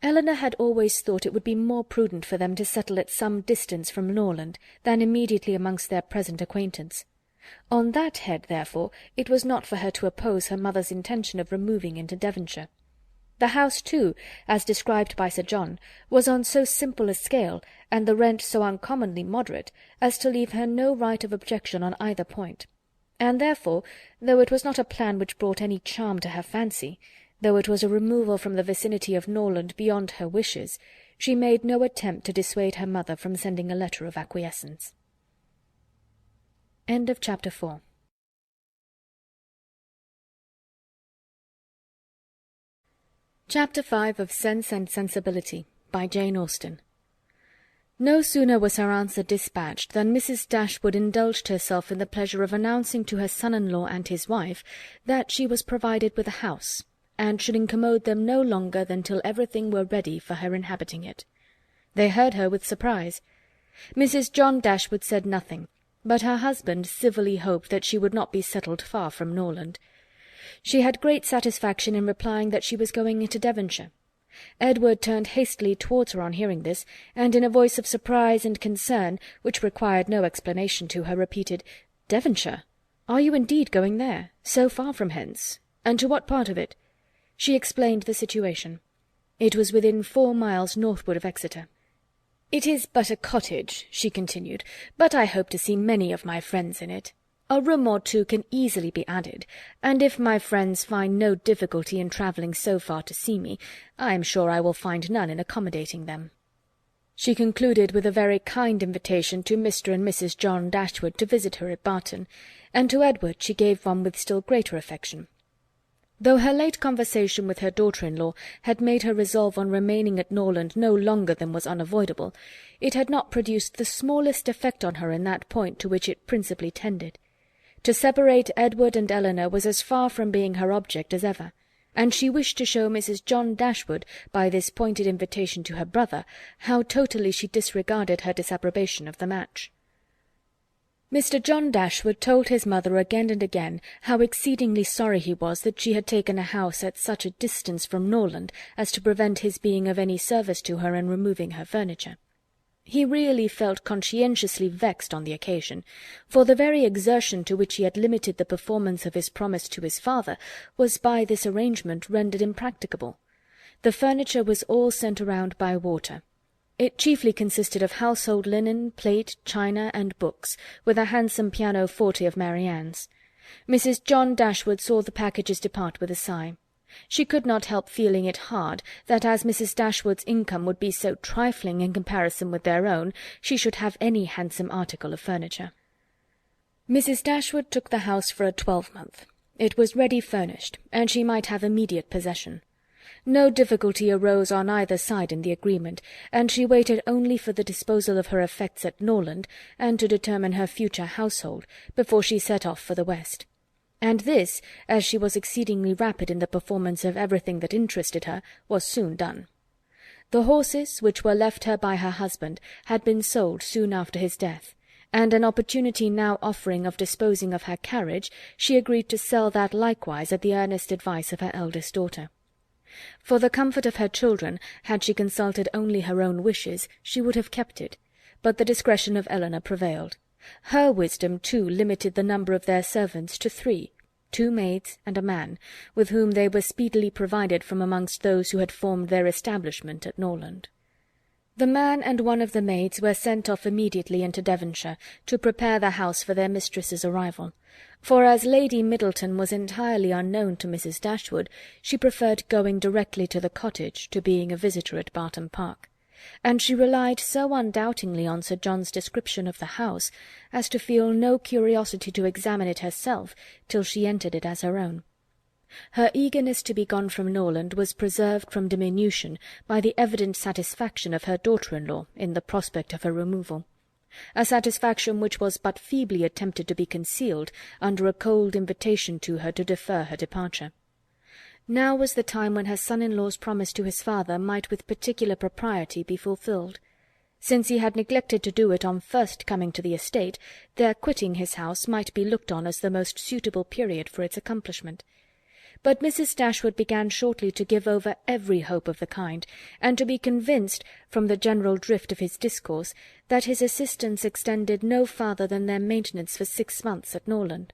[SPEAKER 1] Elinor had always thought it would be more prudent for them to settle at some distance from Norland than immediately amongst their present acquaintance. On that head, therefore, it was not for her to oppose her mother's intention of removing into Devonshire. The house, too, as described by Sir John, was on so simple a scale, and the rent so uncommonly moderate, as to leave her no right of objection on either point; and therefore, though it was not a plan which brought any charm to her fancy, though it was a removal from the vicinity of Norland beyond her wishes, she made no attempt to dissuade her mother from sending a letter of acquiescence. End of Chapter 4. Chapter 5 of Sense and Sensibility, by Jane Austen. No sooner was her answer dispatched than Mrs. Dashwood indulged herself in the pleasure of announcing to her son-in-law and his wife that she was provided with a house, and should incommode them no longer than till everything were ready for her inhabiting it. They heard her with surprise. Mrs. John Dashwood said nothing, but her husband civilly hoped that she would not be settled far from Norland. She had great satisfaction in replying that she was going into Devonshire. Edward turned hastily towards her on hearing this, and in a voice of surprise and concern, which required no explanation to her, repeated, "Devonshire? Are you indeed going there? So far from hence? And to what part of it?" She explained the situation. It was within 4 miles northward of Exeter. "It is but a cottage," she continued, "but I hope to see many of my friends in it. A room or two can easily be added, and if my friends find no difficulty in travelling so far to see me, I am sure I will find none in accommodating them." She concluded with a very kind invitation to Mr. and Mrs. John Dashwood to visit her at Barton, and to Edward she gave one with still greater affection. Though her late conversation with her daughter-in-law had made her resolve on remaining at Norland no longer than was unavoidable, it had not produced the smallest effect on her in that point to which it principally tended. To separate Edward and Elinor was as far from being her object as ever, and she wished to show Mrs. John Dashwood, by this pointed invitation to her brother, how totally she disregarded her disapprobation of the match. Mr. John Dashwood told his mother again and again how exceedingly sorry he was that she had taken a house at such a distance from Norland as to prevent his being of any service to her in removing her furniture. He really felt conscientiously vexed on the occasion, for the very exertion to which he had limited the performance of his promise to his father was by this arrangement rendered impracticable. The furniture was all sent around by water. It chiefly consisted of household linen, plate, china, and books, with a handsome pianoforte of Marianne's. Mrs. John Dashwood saw the packages depart with a sigh. She could not help feeling it hard that as Mrs. Dashwood's income would be so trifling in comparison with their own, she should have any handsome article of furniture. Mrs. Dashwood took the house for a 12-month. It was ready furnished, and she might have immediate possession. No difficulty arose on either side in the agreement, and she waited only for the disposal of her effects at Norland, and to determine her future household, before she set off for the west. And this, as she was exceedingly rapid in the performance of everything that interested her, was soon done. The horses, which were left her by her husband, had been sold soon after his death, and an opportunity now offering of disposing of her carriage, she agreed to sell that likewise at the earnest advice of her eldest daughter. For the comfort of her children, had she consulted only her own wishes, she would have kept it, but the discretion of Elinor prevailed. Her wisdom, too, limited the number of their servants to 3, 2 maids and a man, with whom they were speedily provided from amongst those who had formed their establishment at Norland. The man and one of the maids were sent off immediately into Devonshire, to prepare the house for their mistress's arrival, for as Lady Middleton was entirely unknown to Mrs. Dashwood, she preferred going directly to the cottage to being a visitor at Barton Park, and she relied so undoubtingly on Sir John's description of the house as to feel no curiosity to examine it herself till she entered it as her own. Her eagerness to be gone from Norland was preserved from diminution by the evident satisfaction of her daughter-in-law in the prospect of her removal, a satisfaction which was but feebly attempted to be concealed under a cold invitation to her to defer her departure. Now was the time when her son-in-law's promise to his father might with particular propriety be fulfilled. Since he had neglected to do it on first coming to the estate, their quitting his house might be looked on as the most suitable period for its accomplishment. But Mrs. Dashwood began shortly to give over every hope of the kind, and to be convinced, from the general drift of his discourse, that his assistance extended no farther than their maintenance for 6 months at Norland.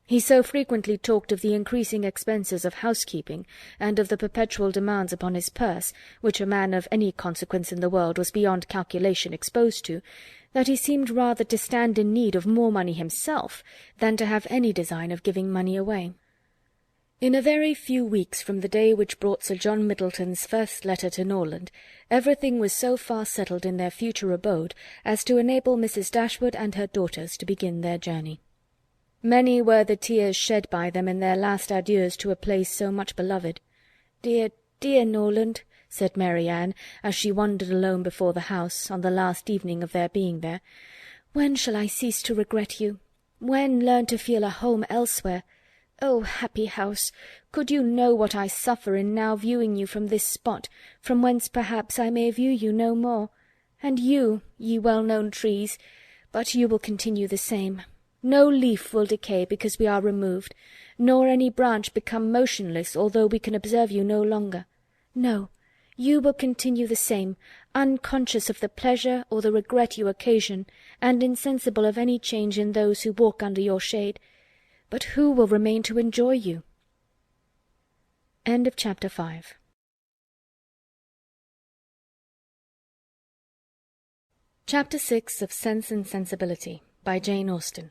[SPEAKER 1] He so frequently talked of the increasing expenses of housekeeping, and of the perpetual demands upon his purse, which a man of any consequence in the world was beyond calculation exposed to, that he seemed rather to stand in need of more money himself than to have any design of giving money away. In a very few weeks from the day which brought Sir John Middleton's first letter to Norland, everything was so far settled in their future abode as to enable Mrs. Dashwood and her daughters to begin their journey. Many were the tears shed by them in their last adieus to a place so much beloved. "Dear, dear Norland," said Marianne, as she wandered alone before the house, on the last evening of their being there, "when shall I cease to regret you? When learn to feel a home elsewhere? Oh, happy house! Could you know what I suffer in now viewing you from this spot, from whence perhaps I may view you no more. And you, ye well-known trees, but you will continue the same. No leaf will decay because we are removed, nor any branch become motionless although we can observe you no longer. No, you will continue the same, unconscious of the pleasure or the regret you occasion, and insensible of any change in those who walk under your shade. But who will remain to enjoy you? End of Chapter 5. Chapter 6 of Sense and Sensibility, by Jane Austen.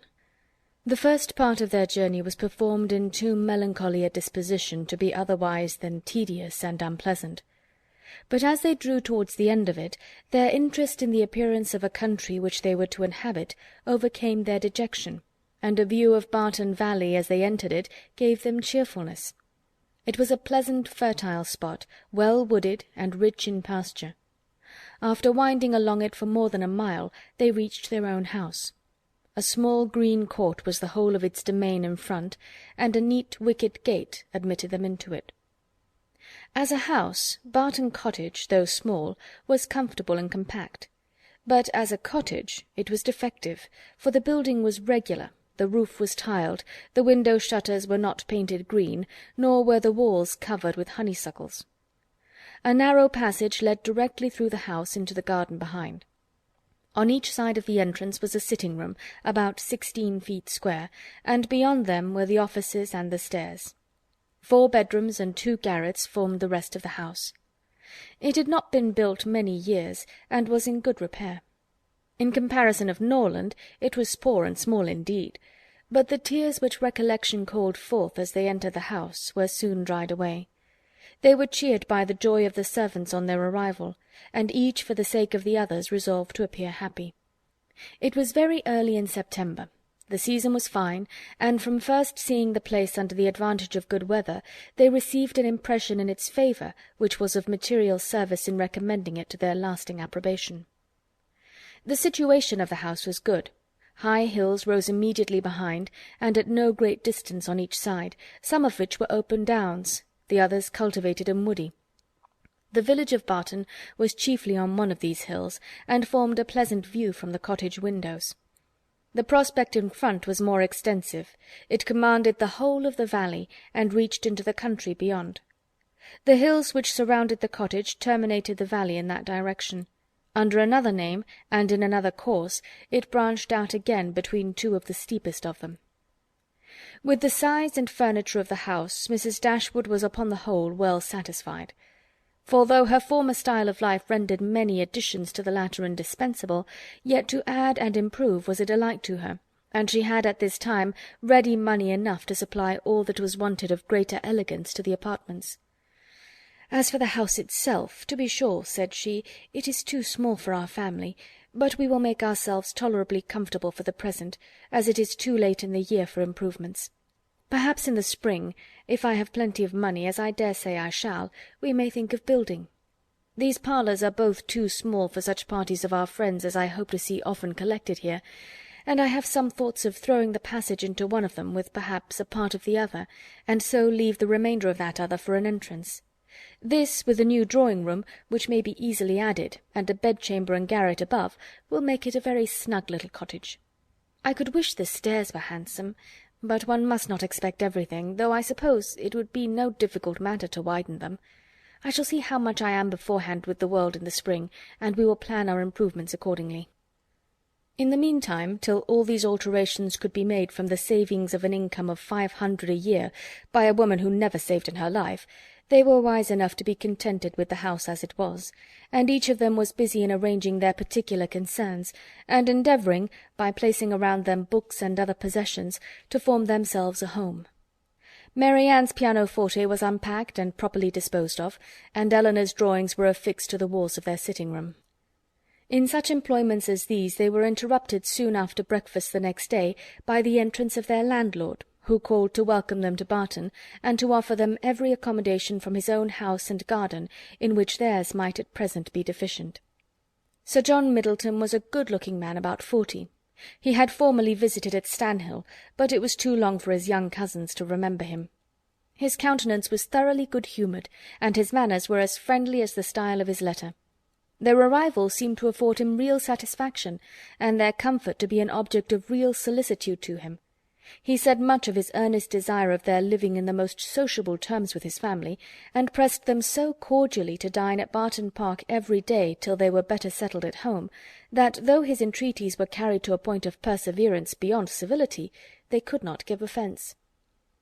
[SPEAKER 1] The first part of their journey was performed in too melancholy a disposition to be otherwise than tedious and unpleasant. But as they drew towards the end of it, their interest in the appearance of a country which they were to inhabit overcame their dejection, and a view of Barton Valley as they entered it gave them cheerfulness. It was a pleasant fertile spot, well wooded and rich in pasture. After winding along it for more than a mile, they reached their own house. A small green court was the whole of its domain in front, and a neat wicket gate admitted them into it. As a house, Barton Cottage, though small, was comfortable and compact. But as a cottage it was defective, for the building was regular, the roof was tiled, the window-shutters were not painted green, nor were the walls covered with honeysuckles. A narrow passage led directly through the house into the garden behind. On each side of the entrance was a sitting-room, about 16 feet square, and beyond them were the offices and the stairs. 4 bedrooms and 2 garrets formed the rest of the house. It had not been built many years, and was in good repair. In comparison of Norland, it was poor and small indeed, but the tears which recollection called forth as they entered the house were soon dried away. They were cheered by the joy of the servants on their arrival, and each for the sake of the others resolved to appear happy. It was very early in September. The season was fine, and from first seeing the place under the advantage of good weather, they received an impression in its favour which was of material service in recommending it to their lasting approbation. The situation of the house was good. High hills rose immediately behind, and at no great distance on each side, some of which were open downs, the others cultivated and woody. The village of Barton was chiefly on one of these hills, and formed a pleasant view from the cottage windows. The prospect in front was more extensive. It commanded the whole of the valley, and reached into the country beyond. The hills which surrounded the cottage terminated the valley in that direction. Under another name, and in another course, it branched out again between 2 of the steepest of them. With the size and furniture of the house, Mrs. Dashwood was upon the whole well satisfied. For though her former style of life rendered many additions to the latter indispensable, yet to add and improve was a delight to her, and she had at this time ready money enough to supply all that was wanted of greater elegance to the apartments. "As for the house itself, to be sure," said she, "it is too small for our family, but we will make ourselves tolerably comfortable for the present, as it is too late in the year for improvements. Perhaps in the spring, if I have plenty of money, as I dare say I shall, we may think of building. These parlours are both too small for such parties of our friends as I hope to see often collected here, and I have some thoughts of throwing the passage into one of them with perhaps a part of the other, and so leave the remainder of that other for an entrance. This, with a new drawing-room, which may be easily added, and a bedchamber and garret above, will make it a very snug little cottage. I could wish the stairs were handsome, but one must not expect everything, though I suppose it would be no difficult matter to widen them. I shall see how much I am beforehand with the world in the spring, and we will plan our improvements accordingly." In the meantime, till all these alterations could be made from the savings of an income of 500 a year by a woman who never saved in her life, they were wise enough to be contented with the house as it was, and each of them was busy in arranging their particular concerns, and endeavouring, by placing around them books and other possessions, to form themselves a home. Mary Ann's pianoforte was unpacked and properly disposed of, and Elinor's drawings were affixed to the walls of their sitting-room. In such employments as these they were interrupted soon after breakfast the next day by the entrance of their landlord, who called to welcome them to Barton, and to offer them every accommodation from his own house and garden, in which theirs might at present be deficient. Sir John Middleton was a good-looking man about 40. He had formerly visited at Stanhill, but it was too long for his young cousins to remember him. His countenance was thoroughly good-humoured, and his manners were as friendly as the style of his letter. Their arrival seemed to afford him real satisfaction, and their comfort to be an object of real solicitude to him. He said much of his earnest desire of their living in the most sociable terms with his family, and pressed them so cordially to dine at Barton Park every day till they were better settled at home, that, though his entreaties were carried to a point of perseverance beyond civility, they could not give offence.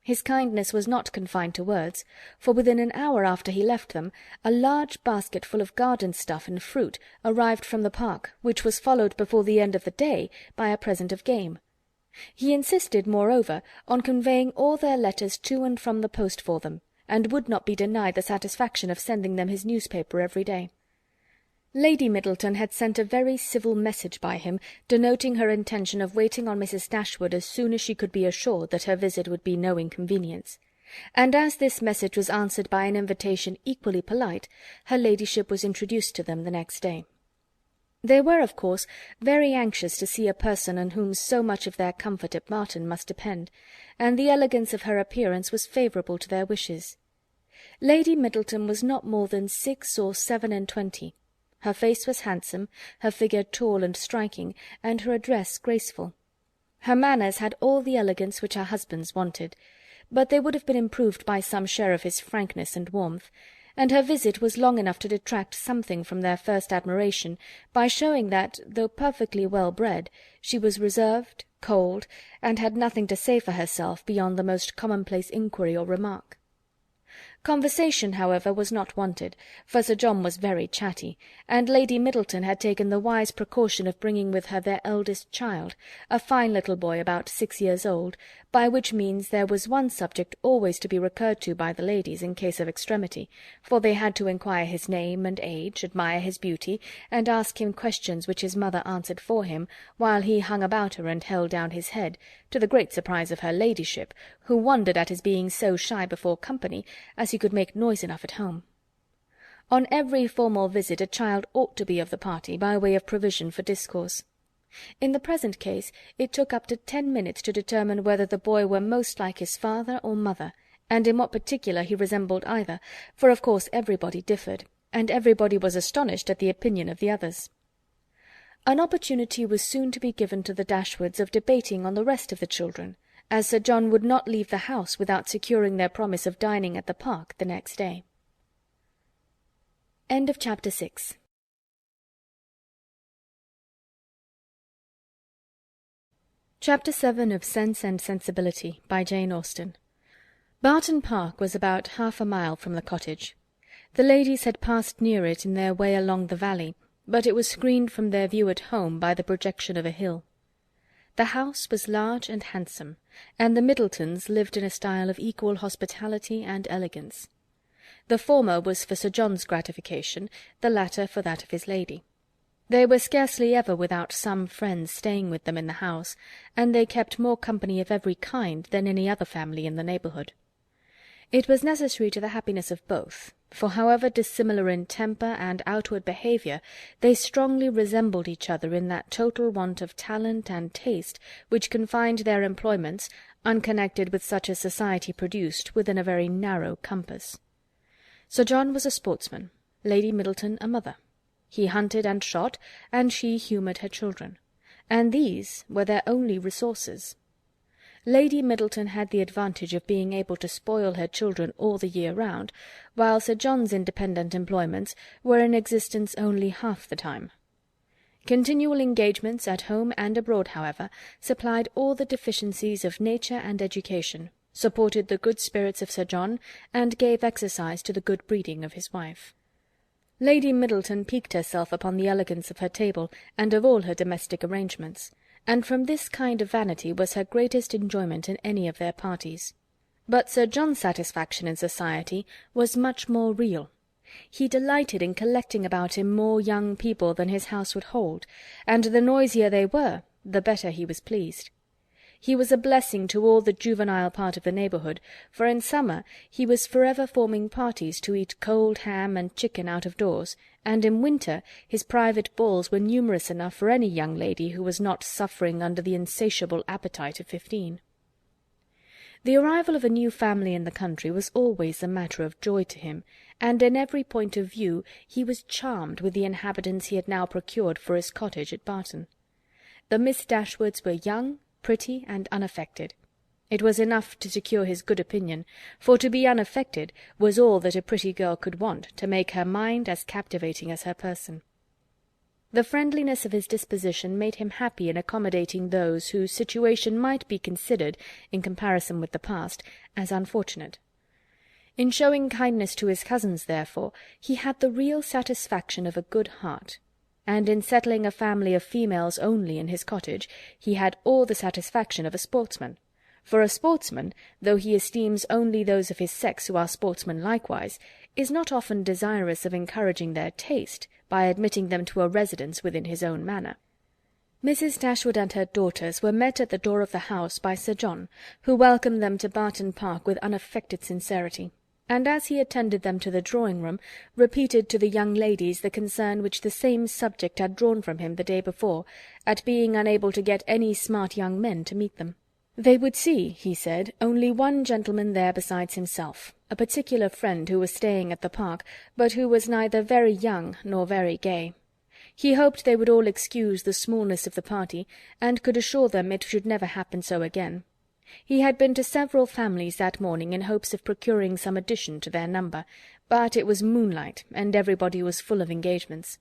[SPEAKER 1] His kindness was not confined to words, for within an hour after he left them, a large basket full of garden stuff and fruit arrived from the park, which was followed before the end of the day by a present of game. He insisted, moreover, on conveying all their letters to and from the post for them, and would not be denied the satisfaction of sending them his newspaper every day. Lady Middleton had sent a very civil message by him, denoting her intention of waiting on Mrs. Dashwood as soon as she could be assured that her visit would be no inconvenience; and as this message was answered by an invitation equally polite, her ladyship was introduced to them the next day. They were, of course, very anxious to see a person on whom so much of their comfort at Barton must depend, and the elegance of her appearance was favourable to their wishes. Lady Middleton was not more than 6 or 27. Her face was handsome, her figure tall and striking, and her address graceful. Her manners had all the elegance which her husband's wanted, but they would have been improved by some share of his frankness and warmth, and her visit was long enough to detract something from their first admiration by showing that, though perfectly well bred, she was reserved, cold, and had nothing to say for herself beyond the most commonplace inquiry or remark. Conversation, however, was not wanted, for Sir John was very chatty, and Lady Middleton had taken the wise precaution of bringing with her their eldest child, a fine little boy about 6 years old, by which means there was one subject always to be recurred to by the ladies in case of extremity, for they had to inquire his name and age, admire his beauty, and ask him questions which his mother answered for him, while he hung about her and held down his head, to the great surprise of her ladyship, who wondered at his being so shy before company, as he could make noise enough at home. On every formal visit a child ought to be of the party, by way of provision for discourse. In the present case it took up to 10 minutes to determine whether the boy were most like his father or mother, and in what particular he resembled either, for of course everybody differed, and everybody was astonished at the opinion of the others. An opportunity was soon to be given to the Dashwoods of debating on the rest of the children, as Sir John would not leave the house without securing their promise of dining at the park the next day. Chapter 6. Chapter 7 of Sense and Sensibility, by Jane Austen. Barton Park was about half a mile from the cottage. The ladies had passed near it in their way along the valley, but it was screened from their view at home by the projection of a hill. The house was large and handsome, and the Middletons lived in a style of equal hospitality and elegance. The former was for Sir John's gratification, the latter for that of his lady. They were scarcely ever without some friends staying with them in the house, and they kept more company of every kind than any other family in the neighbourhood. It was necessary to the happiness of both, for however dissimilar in temper and outward behaviour, they strongly resembled each other in that total want of talent and taste which confined their employments, unconnected with such as society produced, within a very narrow compass. Sir John was a sportsman, Lady Middleton a mother. He hunted and shot, and she humoured her children, and these were their only resources. Lady Middleton had the advantage of being able to spoil her children all the year round, while Sir John's independent employments were in existence only half the time. Continual engagements at home and abroad, however, supplied all the deficiencies of nature and education, supported the good spirits of Sir John, and gave exercise to the good breeding of his wife. Lady Middleton piqued herself upon the elegance of her table and of all her domestic arrangements, and from this kind of vanity was her greatest enjoyment in any of their parties. But Sir John's satisfaction in society was much more real. He delighted in collecting about him more young people than his house would hold, and the noisier they were, the better he was pleased. He was a blessing to all the juvenile part of the neighbourhood, for in summer he was forever forming parties to eat cold ham and chicken out of doors, and in winter his private balls were numerous enough for any young lady who was not suffering under the insatiable appetite of 15. The arrival of a new family in the country was always a matter of joy to him, and in every point of view he was charmed with the inhabitants he had now procured for his cottage at Barton. The Miss Dashwoods were young, pretty, and unaffected. It was enough to secure his good opinion, for to be unaffected was all that a pretty girl could want to make her mind as captivating as her person. The friendliness of his disposition made him happy in accommodating those whose situation might be considered, in comparison with the past, as unfortunate. In showing kindness to his cousins, therefore, he had the real satisfaction of a good heart, and in settling a family of females only in his cottage, he had all the satisfaction of a sportsman. For a sportsman, though he esteems only those of his sex who are sportsmen likewise, is not often desirous of encouraging their taste by admitting them to a residence within his own manor. Mrs. Dashwood and her daughters were met at the door of the house by Sir John, who welcomed them to Barton Park with unaffected sincerity, and as he attended them to the drawing-room, repeated to the young ladies the concern which the same subject had drawn from him the day before, at being unable to get any smart young men to meet them. They would see, he said, only one gentleman there besides himself, a particular friend who was staying at the Park, but who was neither very young nor very gay. He hoped they would all excuse the smallness of the party, and could assure them it should never happen so again. He had been to several families that morning in hopes of procuring some addition to their number, but it was moonlight, and everybody was full of engagements.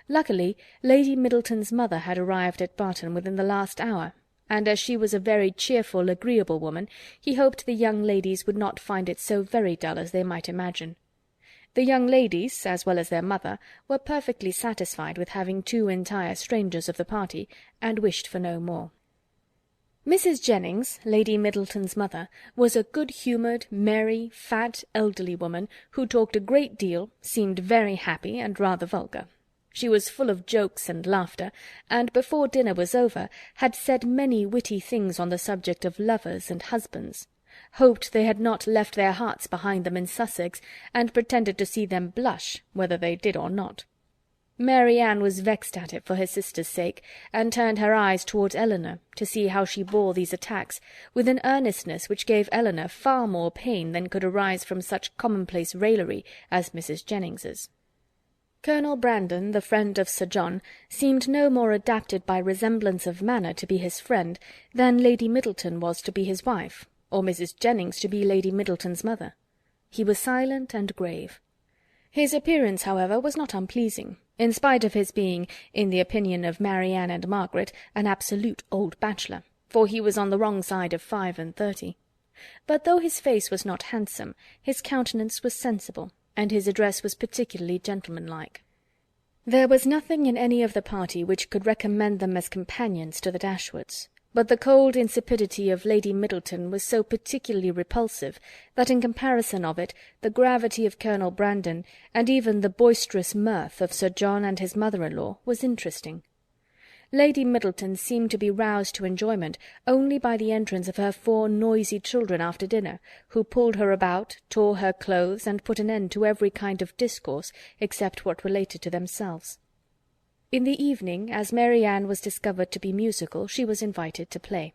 [SPEAKER 1] Luckily, Lady Middleton's mother had arrived at Barton within the last hour, and as she was a very cheerful, agreeable woman, he hoped the young ladies would not find it so very dull as they might imagine. The young ladies, as well as their mother, were perfectly satisfied with having two entire strangers of the party, and wished for no more. Mrs. Jennings, Lady Middleton's mother, was a good-humoured, merry, fat, elderly woman, who talked a great deal, seemed very happy, and rather vulgar. She was full of jokes and laughter, and before dinner was over had said many witty things on the subject of lovers and husbands, hoped they had not left their hearts behind them in Sussex, and pretended to see them blush, whether they did or not. Mary Ann was vexed at it for her sister's sake, and turned her eyes towards Elinor, to see how she bore these attacks, with an earnestness which gave Elinor far more pain than could arise from such commonplace raillery as Mrs. Jennings's. Colonel Brandon, the friend of Sir John, seemed no more adapted by resemblance of manner to be his friend than Lady Middleton was to be his wife, or Mrs. Jennings to be Lady Middleton's mother. He was silent and grave. His appearance, however, was not unpleasing, in spite of his being, in the opinion of Marianne and Margaret, an absolute old bachelor, for he was on the wrong side of 35. But though his face was not handsome, his countenance was sensible, and his address was particularly gentlemanlike. There was nothing in any of the party which could recommend them as companions to the Dashwoods, but the cold insipidity of Lady Middleton was so particularly repulsive that in comparison of it the gravity of Colonel Brandon, and even the boisterous mirth of Sir John and his mother-in-law, was interesting. Lady Middleton seemed to be roused to enjoyment only by the entrance of her 4 noisy children after dinner, who pulled her about, tore her clothes, and put an end to every kind of discourse except what related to themselves. In the evening, as Mary Ann was discovered to be musical, she was invited to play.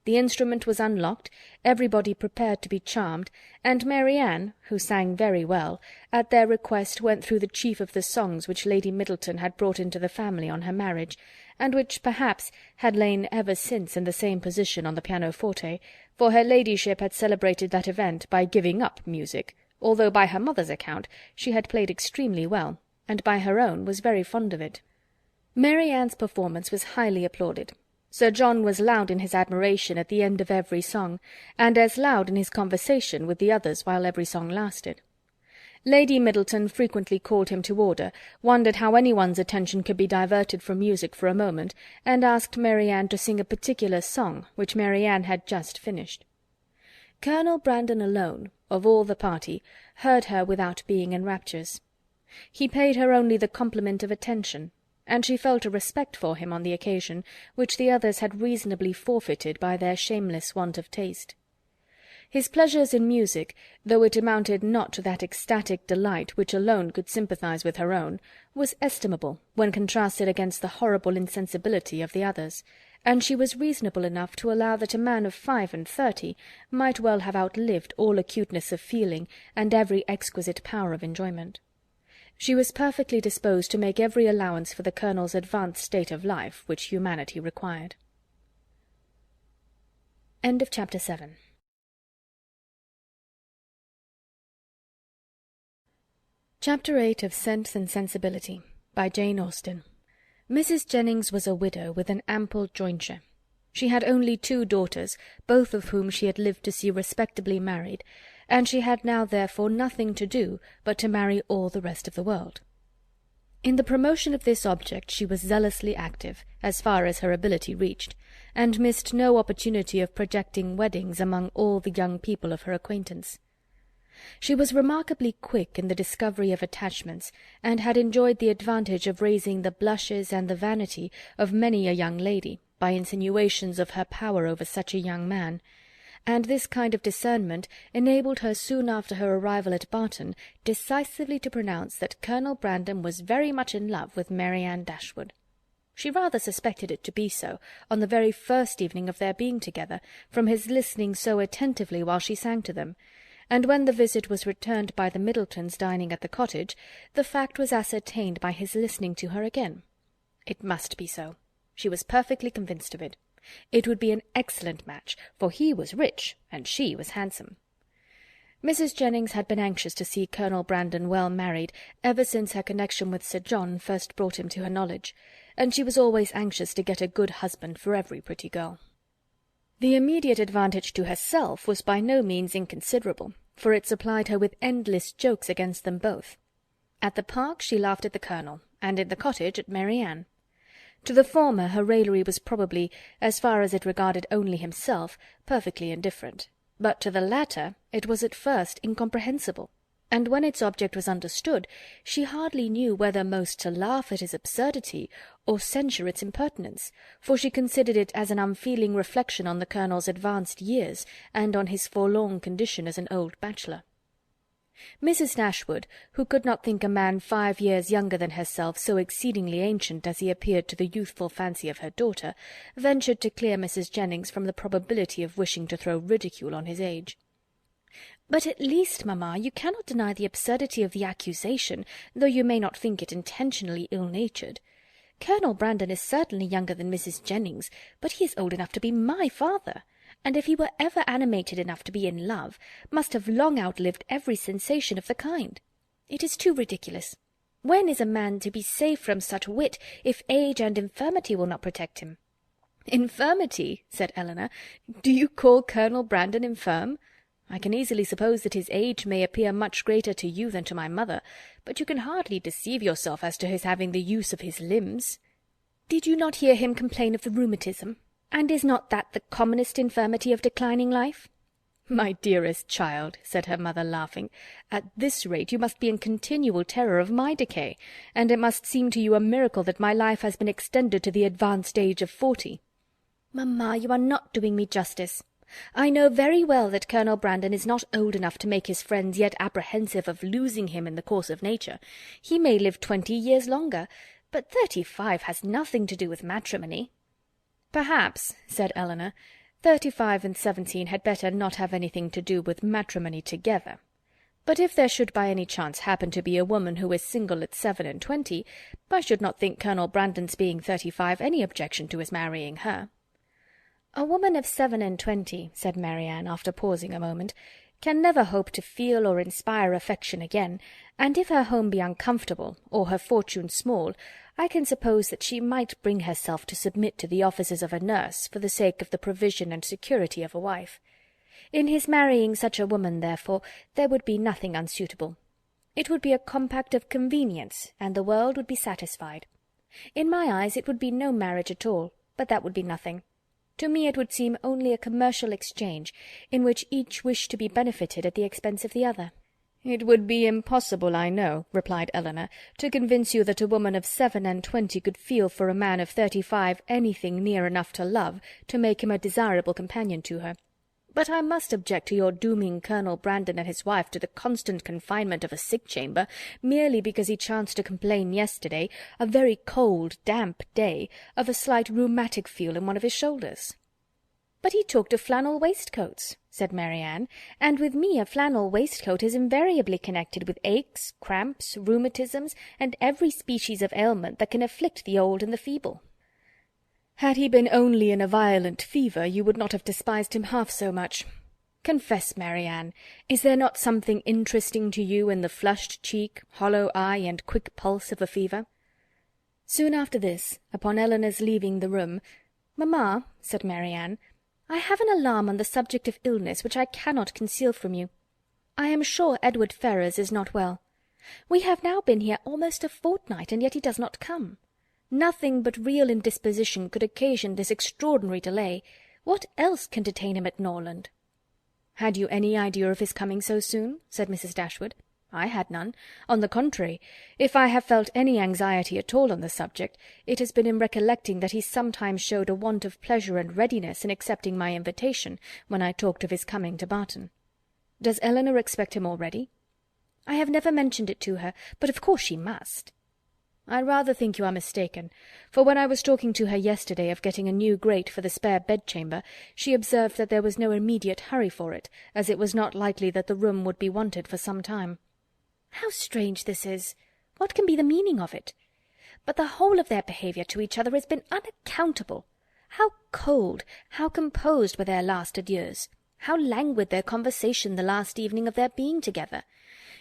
[SPEAKER 1] The instrument was unlocked, everybody prepared to be charmed, and Mary Ann, who sang very well, at their request went through the chief of the songs which Lady Middleton had brought into the family on her marriage, and which, perhaps, had lain ever since in the same position on the pianoforte, for her ladyship had celebrated that event by giving up music, although by her mother's account she had played extremely well, and by her own was very fond of it. Mary Ann's performance was highly applauded. Sir John was loud in his admiration at the end of every song, and as loud in his conversation with the others while every song lasted. Lady Middleton frequently called him to order, wondered how anyone's attention could be diverted from music for a moment, and asked Mary Ann to sing a particular song, which Mary Ann had just finished. Colonel Brandon alone, of all the party, heard her without being in raptures. He paid her only the compliment of attention, and she felt a respect for him on the occasion, which the others had reasonably forfeited by their shameless want of taste. His pleasures in music, though it amounted not to that ecstatic delight which alone could sympathize with her own, was estimable when contrasted against the horrible insensibility of the others, and she was reasonable enough to allow that a man of 35 might well have outlived all acuteness of feeling and every exquisite power of enjoyment. She was perfectly disposed to make every allowance for the Colonel's advanced state of life which humanity required. End of Chapter 7. Chapter 8 of Sense and Sensibility, by Jane Austen. Mrs. Jennings was a widow with an ample jointure. She had only 2 daughters, both of whom she had lived to see respectably married, and she had now therefore nothing to do but to marry all the rest of the world. In the promotion of this object she was zealously active, as far as her ability reached, and missed no opportunity of projecting weddings among all the young people of her acquaintance. She was remarkably quick in the discovery of attachments, and had enjoyed the advantage of raising the blushes and the vanity of many a young lady, by insinuations of her power over such a young man, and this kind of discernment enabled her soon after her arrival at Barton decisively to pronounce that Colonel Brandon was very much in love with Mary Anne Dashwood. She rather suspected it to be so, on the very first evening of their being together, from his listening so attentively while she sang to them, and when the visit was returned by the Middletons dining at the cottage, the fact was ascertained by his listening to her again. It must be so. She was perfectly convinced of it. It would be an excellent match, for he was rich, and she was handsome. Mrs. Jennings had been anxious to see Colonel Brandon well married ever since her connection with Sir John first brought him to her knowledge, and she was always anxious to get a good husband for every pretty girl. The immediate advantage to herself was by no means inconsiderable, for it supplied her with endless jokes against them both. At the park she laughed at the Colonel, and in the cottage at Mary Anne. To the former her raillery was probably, as far as it regarded only himself, perfectly indifferent, but to the latter it was at first incomprehensible, and when its object was understood, she hardly knew whether most to laugh at his absurdity or censure its impertinence, for she considered it as an unfeeling reflection on the Colonel's advanced years, and on his forlorn condition as an old bachelor. Mrs. Dashwood, who could not think a man 5 years younger than herself so exceedingly ancient as he appeared to the youthful fancy of her daughter, ventured to clear Mrs. Jennings from the probability of wishing to throw ridicule on his age. "But at least, mamma, you cannot deny the absurdity of the accusation, though you may not think it intentionally ill-natured. Colonel Brandon is certainly younger than Mrs. Jennings, but he is old enough to be my father, and if he were ever animated enough to be in love, must have long outlived every sensation of the kind. It is too ridiculous. When is a man to be safe from such wit, if age and infirmity will not protect him?" "Infirmity!" said Elinor. "Do you call Colonel Brandon infirm? I can easily suppose that his age may appear much greater to you than to my mother, but you can hardly deceive yourself as to his having the use of his limbs." "Did you not hear him complain of the rheumatism? And is not that the commonest infirmity of declining life?" "My dearest child," said her mother, laughing, "at this rate you must be in continual terror of my decay, and it must seem to you a miracle that my life has been extended to the advanced age of 40. "Mamma, you are not doing me justice. I know very well that Colonel Brandon is not old enough to make his friends yet apprehensive of losing him in the course of nature. He may live 20 years longer, but 35 has nothing to do with matrimony." "Perhaps," said Elinor, 35 and 17 had better not have anything to do with matrimony together. But if there should by any chance happen to be a woman who is single at 27, I should not think Colonel Brandon's being 35 any objection to his marrying her." "A woman of 27, said Marianne, after pausing a moment, "can never hope to feel or inspire affection again, and if her home be uncomfortable, or her fortune small, I can suppose that she might bring herself to submit to the offices of a nurse for the sake of the provision and security of a wife. In his marrying such a woman, therefore, there would be nothing unsuitable. It would be a compact of convenience, and the world would be satisfied. In my eyes it would be no marriage at all, but that would be nothing. To me it would seem only a commercial exchange, in which each wished to be benefited at the expense of the other." "It would be impossible, I know," replied Elinor, "to convince you that a woman of 27 could feel for a man of 35 anything near enough to love to make him a desirable companion to her.
[SPEAKER 2] But I must object to your dooming Colonel Brandon and his wife to the constant confinement of a sick-chamber, merely because he chanced to complain yesterday, a very cold, damp day, of a slight rheumatic feel in one of his shoulders." "But he talked of flannel waistcoats," said Marianne, "and with me a flannel waistcoat is invariably connected with aches, cramps, rheumatisms, and every species of ailment that can afflict the old and the feeble." "Had he been only in a violent fever, you would not have despised him half so much. Confess, Marianne, is there not something interesting to you in the flushed cheek, hollow eye, and quick pulse of a fever?" Soon after this, upon Elinor's leaving the room, "Mamma," said Marianne, "I have an alarm on the subject of illness which I cannot conceal from you. I am sure Edward Ferrars is not well. We have now been here almost a fortnight, and yet he does not come. Nothing but real indisposition could occasion this extraordinary delay. What else can detain him at Norland?" "Had you any idea of his coming so soon?" said Mrs. Dashwood. "I had none. On the contrary, if I have felt any anxiety at all on the subject, it has been in recollecting that he sometimes showed a want of pleasure and readiness in accepting my invitation, when I talked of his coming to Barton. Does Elinor expect him already?" "I have never mentioned it to her, but of course she must." "I rather think you are mistaken, for when I was talking to her yesterday of getting a new grate for the spare bedchamber, she observed that there was no immediate hurry for it, as it was not likely that the room would be wanted for some time." "How strange this is! What can be the meaning of it? But the whole of their behaviour to each other has been unaccountable. How cold, how composed were their last adieus! How languid their conversation the last evening of their being together!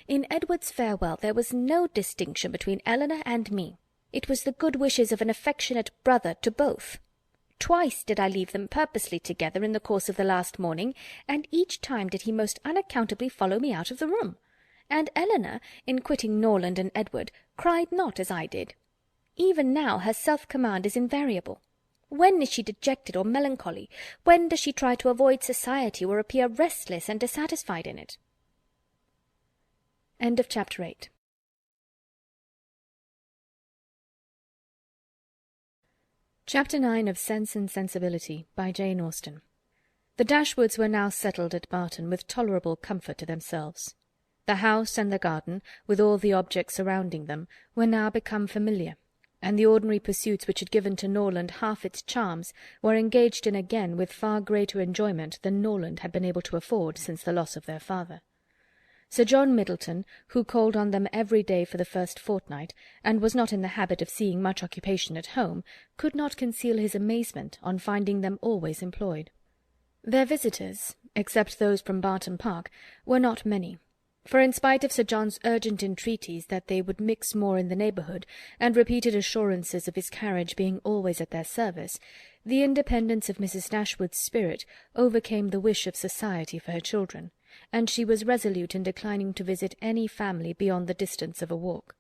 [SPEAKER 2] In Edward's farewell there was no distinction between Elinor and me. It was the good wishes of an affectionate brother to both. Twice did I leave them purposely together in the course of the last morning, and each time did he most unaccountably follow me out of the room. And Elinor, in quitting Norland and Edward, cried not as I did. Even now her self-command is invariable. When is she dejected or melancholy? When does she try to avoid society, or appear restless and dissatisfied in it? End of chapter 8. Chapter 9 of Sense and Sensibility, by Jane Austen. The Dashwoods were now settled at Barton with tolerable comfort to themselves. The house and the garden, with all the objects surrounding them, were now become familiar, and the ordinary pursuits which had given to Norland half its charms were engaged in again with far greater enjoyment than Norland had been able to afford since the loss of their father. Sir John Middleton, who called on them every day for the first fortnight, and was not in the habit of seeing much occupation at home, could not conceal his amazement on finding them always employed. Their visitors, except those from Barton Park, were not many, for in spite of Sir John's urgent entreaties that they would mix more in the neighbourhood, and repeated assurances of his carriage being always at their service, the independence of Mrs. Dashwood's spirit overcame the wish of society for her children, and she was resolute in declining to visit any family beyond the distance of a walk.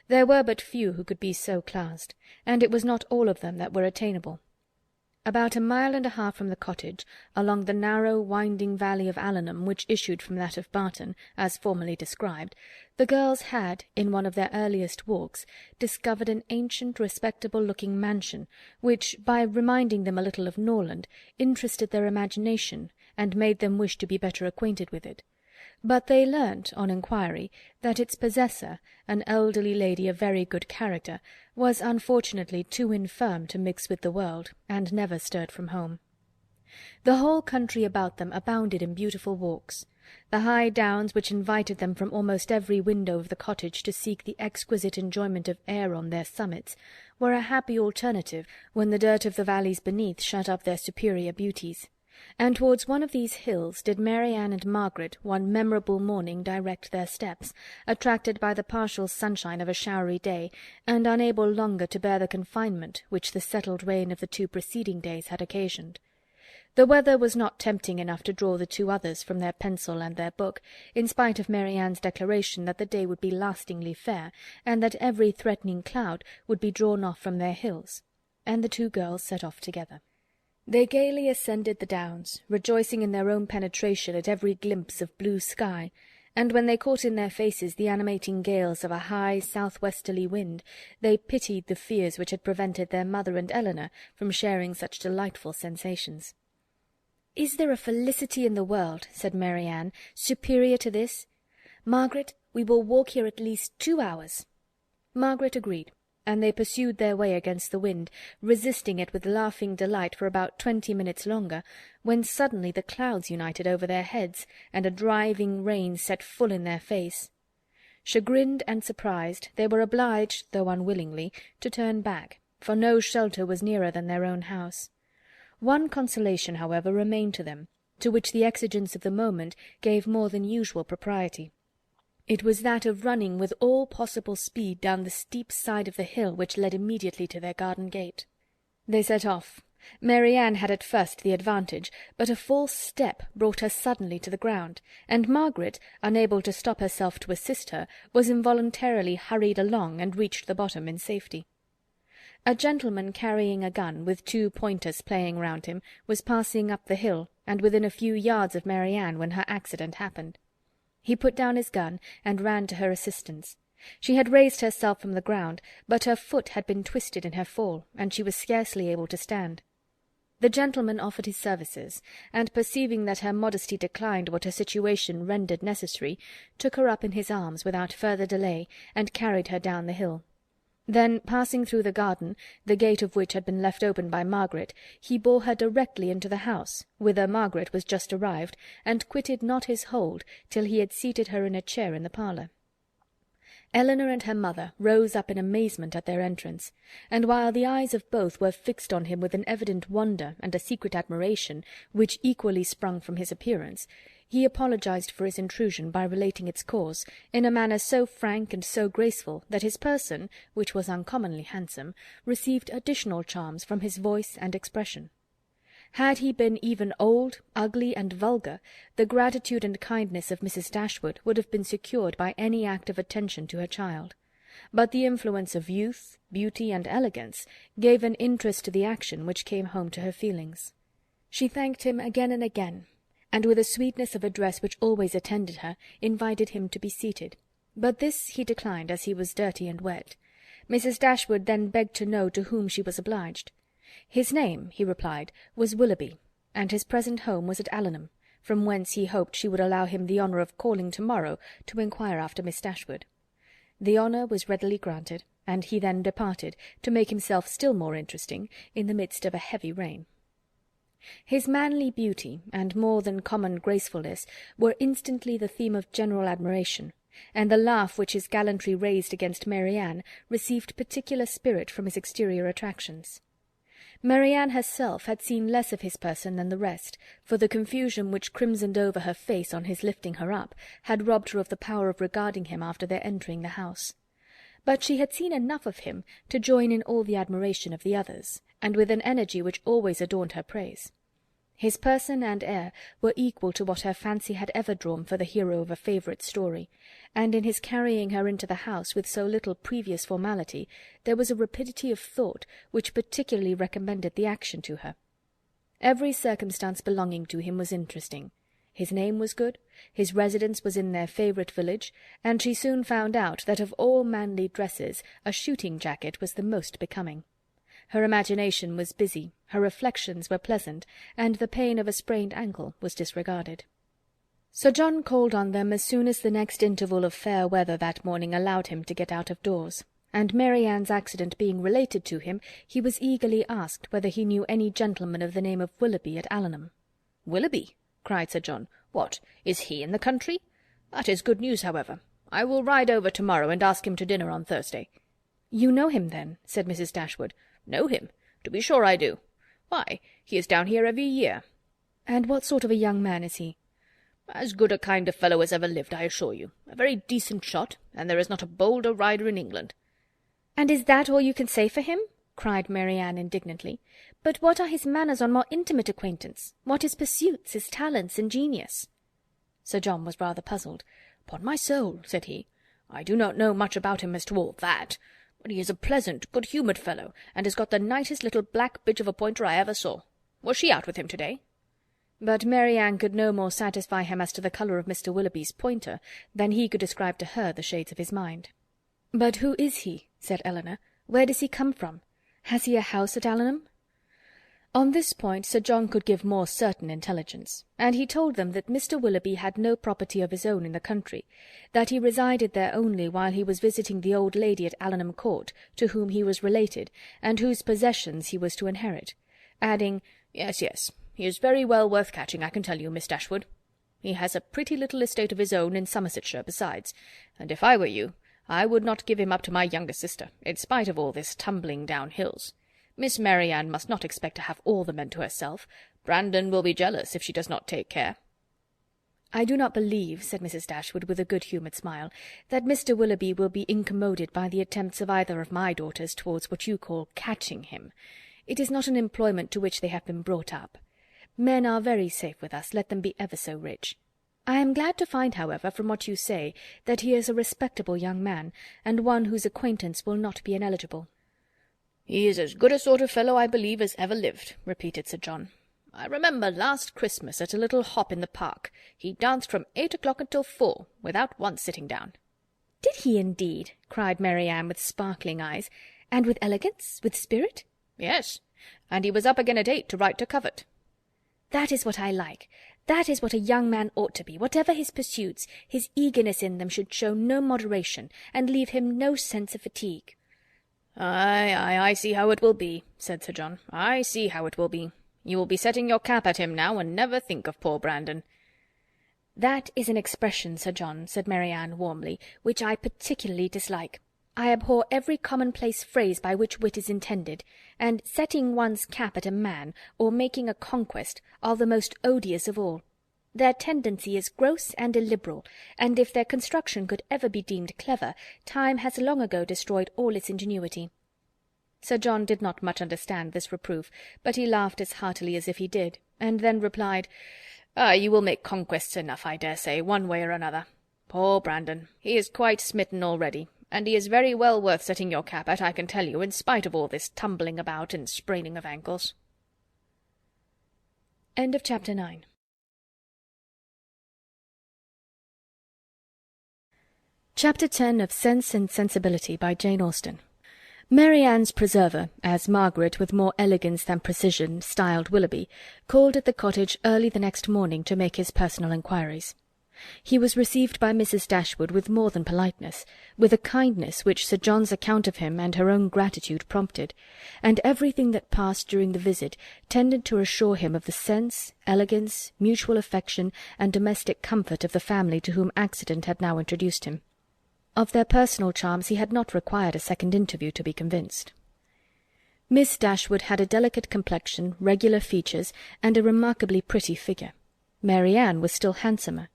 [SPEAKER 2] There were but few who could be so classed, and it was not all of them that were attainable. About 1.5 miles from the cottage, along the narrow winding valley of Allenham which issued from that of Barton, as formerly described, the girls had, in one of their earliest walks, discovered an ancient respectable-looking mansion, which, by reminding them a little of Norland, interested their imagination, and made them wish to be better acquainted with it. But they learnt, on inquiry, that its possessor, an elderly lady of very good character, was unfortunately too infirm to mix with the world, and never stirred from home. The whole country about them abounded in beautiful walks. The high downs which invited them from almost every window of the cottage to seek the exquisite enjoyment of air on their summits, were a happy alternative when the dirt of the valleys beneath shut up their superior beauties. And towards one of these hills did Marianne and Margaret one memorable morning direct their steps, attracted by the partial sunshine of a showery day, and unable longer to bear the confinement which the settled rain of the 2 preceding days had occasioned. The weather was not tempting enough to draw the 2 others from their pencil and their book, in spite of Marianne's declaration that the day would be lastingly fair, and that every threatening cloud would be drawn off from their hills, and the 2 girls set off together. They gaily ascended the downs, rejoicing in their own penetration at every glimpse of blue sky, and when they caught in their faces the animating gales of a high south-westerly wind, they pitied the fears which had prevented their mother and Elinor from sharing such delightful sensations.
[SPEAKER 1] "Is there a felicity in the world," said Mary Ann, "superior to this? Margaret, we will walk here at least 2 hours." Margaret agreed, and they pursued their way against the wind, resisting it with laughing delight for about 20 minutes longer, when suddenly the clouds united over their heads, and a driving rain set full in their face. Chagrined and surprised, they were obliged, though unwillingly, to turn back, for no shelter was nearer than their own house. One consolation, however, remained to them, to which the exigence of the moment gave more than usual propriety. It was that of running with all possible speed down the steep side of the hill which led immediately to their garden gate. They set off. Mary Ann had at first the advantage, but a false step brought her suddenly to the ground, and Margaret, unable to stop herself to assist her, was involuntarily hurried along and reached the bottom in safety. A gentleman carrying a gun, with 2 pointers playing round him, was passing up the hill, and within a few yards of Mary Ann when her accident happened. He put down his gun, and ran to her assistance. She had raised herself from the ground, but her foot had been twisted in her fall, and she was scarcely able to stand. The gentleman offered his services, and perceiving that her modesty declined what her situation rendered necessary, took her up in his arms without further delay, and carried her down the hill. Then, passing through the garden, the gate of which had been left open by Margaret, he bore her directly into the house, whither Margaret was just arrived, and quitted not his hold till he had seated her in a chair in the parlour. Elinor and her mother rose up in amazement at their entrance, and while the eyes of both were fixed on him with an evident wonder and a secret admiration, which equally sprung from his appearance, he apologized for his intrusion by relating its cause, in a manner so frank and so graceful that his person, which was uncommonly handsome, received additional charms from his voice and expression. Had he been even old, ugly, and vulgar, the gratitude and kindness of Mrs. Dashwood would have been secured by any act of attention to her child. But the influence of youth, beauty, and elegance gave an interest to the action which came home to her feelings. She thanked him again and again, and with a sweetness of address which always attended her, invited him to be seated. But this he declined, as he was dirty and wet. Mrs. Dashwood then begged to know to whom she was obliged. His name, he replied, was Willoughby, and his present home was at Allenham, from whence he hoped she would allow him the honour of calling to-morrow to inquire after Miss Dashwood. The honour was readily granted, and he then departed, to make himself still more interesting, in the midst of a heavy rain. His manly beauty and more than common gracefulness were instantly the theme of general admiration, and the laugh which his gallantry raised against Mary Ann received particular spirit from his exterior attractions. Mary Ann herself had seen less of his person than the rest, for the confusion which crimsoned over her face on his lifting her up had robbed her of the power of regarding him after their entering the house. But she had seen enough of him to join in all the admiration of the others, and with an energy which always adorned her praise. His person and air were equal to what her fancy had ever drawn for the hero of a favourite story, and in his carrying her into the house with so little previous formality, there was a rapidity of thought which particularly recommended the action to her. Every circumstance belonging to him was interesting. His name was good, his residence was in their favourite village, and she soon found out that of all manly dresses a shooting jacket was the most becoming. Her imagination was busy, her reflections were pleasant, and the pain of a sprained ankle was disregarded. Sir John called on them as soon as the next interval of fair weather that morning allowed him to get out of doors, and Mary Ann's accident being related to him, he was eagerly asked whether he knew any gentleman of the name of Willoughby at Allenham.
[SPEAKER 2] "Willoughby!" cried Sir John. "What, is he in the country? That is good news, however. I will ride over to-morrow and ask him to dinner on Thursday."
[SPEAKER 1] "You know him, then?" said Mrs. Dashwood.
[SPEAKER 2] "Know him? To be sure I do. Why, he is down here every year."
[SPEAKER 1] "And what sort of a young man is he?"
[SPEAKER 2] "As good a kind of fellow as ever lived, I assure you. A very decent shot, and there is not a bolder rider in England."
[SPEAKER 1] "And is that all you can say for him?" cried Mary Ann indignantly. "But what are his manners on more intimate acquaintance? What his pursuits, his talents and genius?" Sir John was rather puzzled.
[SPEAKER 2] "Upon my soul," said he, "I do not know much about him as to all that, but he is a pleasant, good-humoured fellow, and has got the nicest little black bitch of a pointer I ever saw. Was she out with him to-day?"
[SPEAKER 1] But Mary Ann could no more satisfy him as to the colour of Mr. Willoughby's pointer than he could describe to her the shades of his mind. "But who is he?" said Elinor. "Where does he come from? Has he a house at Allenham?" On this point Sir John could give more certain intelligence, and he told them that Mr. Willoughby had no property of his own in the country, that he resided there only while he was visiting the old lady at Allenham Court, to whom he was related, and whose possessions he was to inherit, adding, "Yes, yes, he is very well worth catching, I can tell you, Miss Dashwood. He has a pretty little estate of his own in Somersetshire besides, and if I were you, I would not give him up to my younger sister, in spite of all this tumbling down hills. Miss Marianne must not expect to have all the men to herself. Brandon will be jealous if she does not take care." "I do not believe," said Mrs. Dashwood, with a good-humoured smile, "that Mr. Willoughby will be incommoded by the attempts of either of my daughters towards what you call catching him. It is not an employment to which they have been brought up. Men are very safe with us, let them be ever so rich. I am glad to find, however, from what you say, that he is a respectable young man, and one whose acquaintance will not be ineligible."
[SPEAKER 2] "He is as good a sort of fellow, I believe, as ever lived," repeated Sir John. "I remember last Christmas at a little hop in the park, he danced from 8 o'clock until 4, without once sitting down."
[SPEAKER 1] "Did he indeed?" cried Marianne, with sparkling eyes. "And with elegance, with spirit?"
[SPEAKER 2] "Yes, and he was up again at 8 to write to Covert."
[SPEAKER 1] "That is what I like. That is what a young man ought to be. Whatever his pursuits, his eagerness in them should show no moderation, and leave him no sense of fatigue."
[SPEAKER 2] "Ay, I see how it will be," said Sir John. "I see how it will be. You will be setting your cap at him now, and never think of poor Brandon."
[SPEAKER 1] "That is an expression, Sir John," said Marianne warmly, "which I particularly dislike. I abhor every commonplace phrase by which wit is intended, and setting one's cap at a man, or making a conquest, are the most odious of all. Their tendency is gross and illiberal, and if their construction could ever be deemed clever, time has long ago destroyed all its ingenuity." Sir John did not much understand this reproof, but he laughed as heartily as if he did, and then replied, "You will make conquests enough, I dare say, one way or another. Poor Brandon! He is quite smitten already, and he is very well worth setting your cap at, I can tell you, in spite of all this tumbling about and spraining of ankles." End of Chapter 9. Chapter 10 of Sense and Sensibility by Jane Austen. Marianne's preserver, as Margaret, with more elegance than precision, styled Willoughby, called at the cottage early the next morning to make his personal inquiries. He was received by Mrs. Dashwood with more than politeness, with a kindness which Sir John's account of him and her own gratitude prompted, and everything that passed during the visit tended to assure him of the sense, elegance, mutual affection, and domestic comfort of the family to whom accident had now introduced him. Of their personal charms he had not required a second interview to be convinced. Miss Dashwood had a delicate complexion, regular features, and a remarkably pretty figure. Marianne was still handsomer.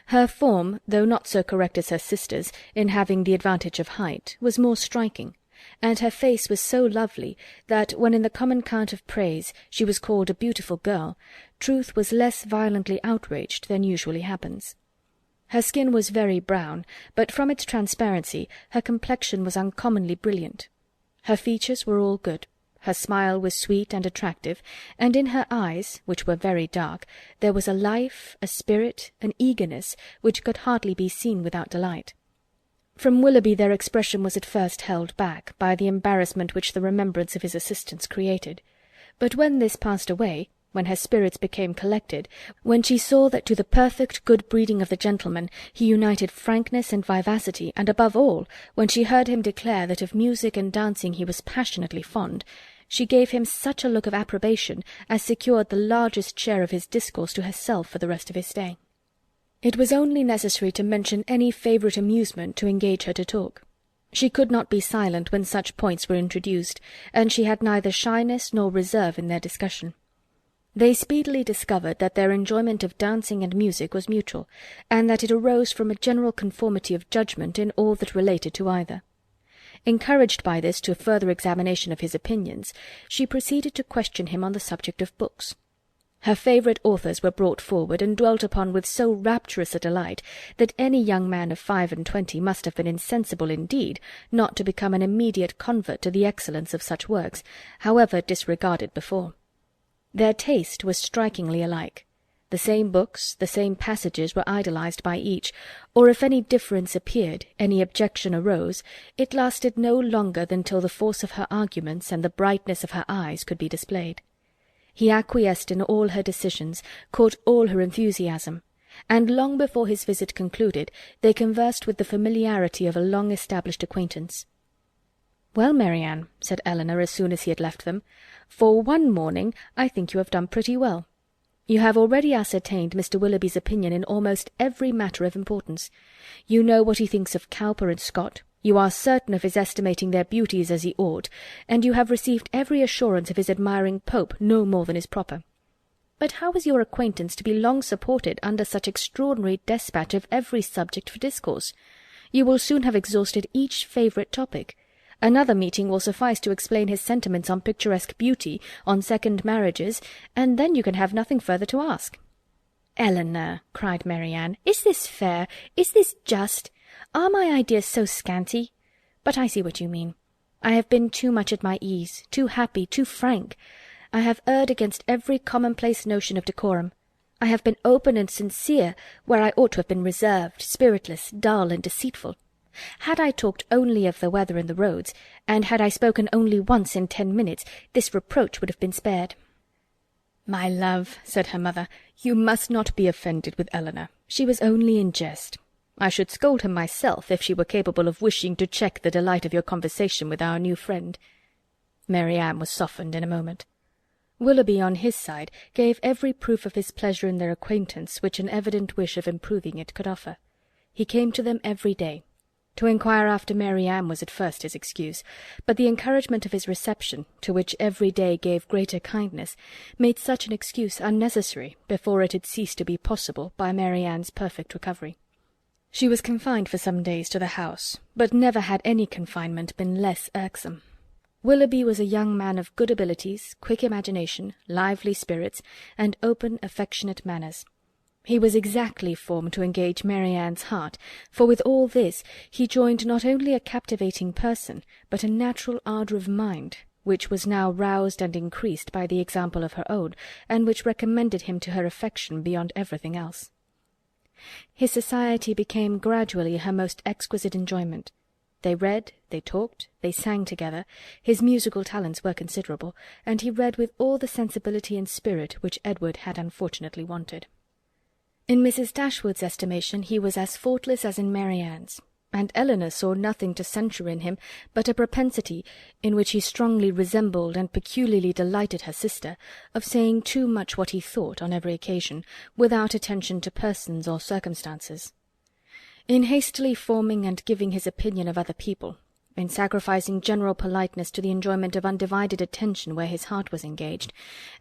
[SPEAKER 1] Her form, though not so correct as her sister's, in having the advantage of height, was more striking, and her face was so lovely that, when in the common cant of praise she was called a beautiful girl, truth was less violently outraged than usually happens. Her skin was very brown, but from its transparency her complexion was uncommonly brilliant. Her features were all good. Her smile was sweet and attractive, and in her eyes, which were very dark, there was a life, a spirit, an eagerness, which could hardly be seen without delight. From Willoughby their expression was at first held back, by the embarrassment which the remembrance of his assistance created. But when this passed away, when her spirits became collected, when she saw that to the perfect good breeding of the gentleman he united frankness and vivacity, and above all, when she heard him declare that of music and dancing he was passionately fond, she gave him such a look of approbation as secured the largest share of his discourse to herself for the rest of his stay. It was only necessary to mention any favourite amusement to engage her to talk. She could not be silent when such points were introduced, and she had neither shyness nor reserve in their discussion. They speedily discovered that their enjoyment of dancing and music was mutual, and that it arose from a general conformity of judgment in all that related to either. Encouraged by this to a further examination of his opinions, she proceeded to question him on the subject of books. Her favourite authors were brought forward and dwelt upon with so rapturous a delight that any young man of 25 must have been insensible indeed not to become an immediate convert to the excellence of such works, however disregarded before. Their taste was strikingly alike. The same books, the same passages were idolized by each, or if any difference appeared, any objection arose, it lasted no longer than till the force of her arguments and the brightness of her eyes could be displayed. He acquiesced in all her decisions, caught all her enthusiasm, and long before his visit concluded, they conversed with the familiarity of a long-established acquaintance. "Well, Marianne," said Elinor as soon as he had left them, "for one morning I think you have done pretty well. You have already ascertained Mr. Willoughby's opinion in almost every matter of importance. You know what he thinks of Cowper and Scott, you are certain of his estimating their beauties as he ought, and you have received every assurance of his admiring Pope no more than is proper. But how is your acquaintance to be long supported under such extraordinary despatch of every subject for discourse? You will soon have exhausted each favourite topic. Another meeting will suffice to explain his sentiments on picturesque beauty, on second marriages, and then you can have nothing further to ask." "Elinor," cried Marianne, "is this fair? Is this just? Are my ideas so scanty? But I see what you mean. I have been too much at my ease, too happy, too frank. I have erred against every commonplace notion of decorum. I have been open and sincere where I ought to have been reserved, spiritless, dull, and deceitful. Had I talked only of the weather and the roads, and had I spoken only once in 10 minutes, this reproach would have been spared." "My love," said her mother, "you must not be offended with Elinor. She was only in jest. I should scold her myself if she were capable of wishing to check the delight of your conversation with our new friend." Marianne was softened in a moment. Willoughby, on his side, gave every proof of his pleasure in their acquaintance which an evident wish of improving it could offer. He came to them every day. To inquire after Marianne was at first his excuse, but the encouragement of his reception, to which every day gave greater kindness, made such an excuse unnecessary before it had ceased to be possible by Marianne's perfect recovery. She was confined for some days to the house, but never had any confinement been less irksome. Willoughby was a young man of good abilities, quick imagination, lively spirits, and open, affectionate manners. He was exactly formed to engage Marianne's heart, for with all this he joined not only a captivating person, but a natural ardour of mind, which was now roused and increased by the example of her own, and which recommended him to her affection beyond everything else. His society became gradually her most exquisite enjoyment. They read, they talked, they sang together. His musical talents were considerable, and he read with all the sensibility and spirit which Edward had unfortunately wanted. In Mrs. Dashwood's estimation he was as faultless as in Marianne's, and Elinor saw nothing to censure in him but a propensity, in which he strongly resembled and peculiarly delighted her sister, of saying too much what he thought on every occasion, without attention to persons or circumstances. In hastily forming and giving his opinion of other people, in sacrificing general politeness to the enjoyment of undivided attention where his heart was engaged,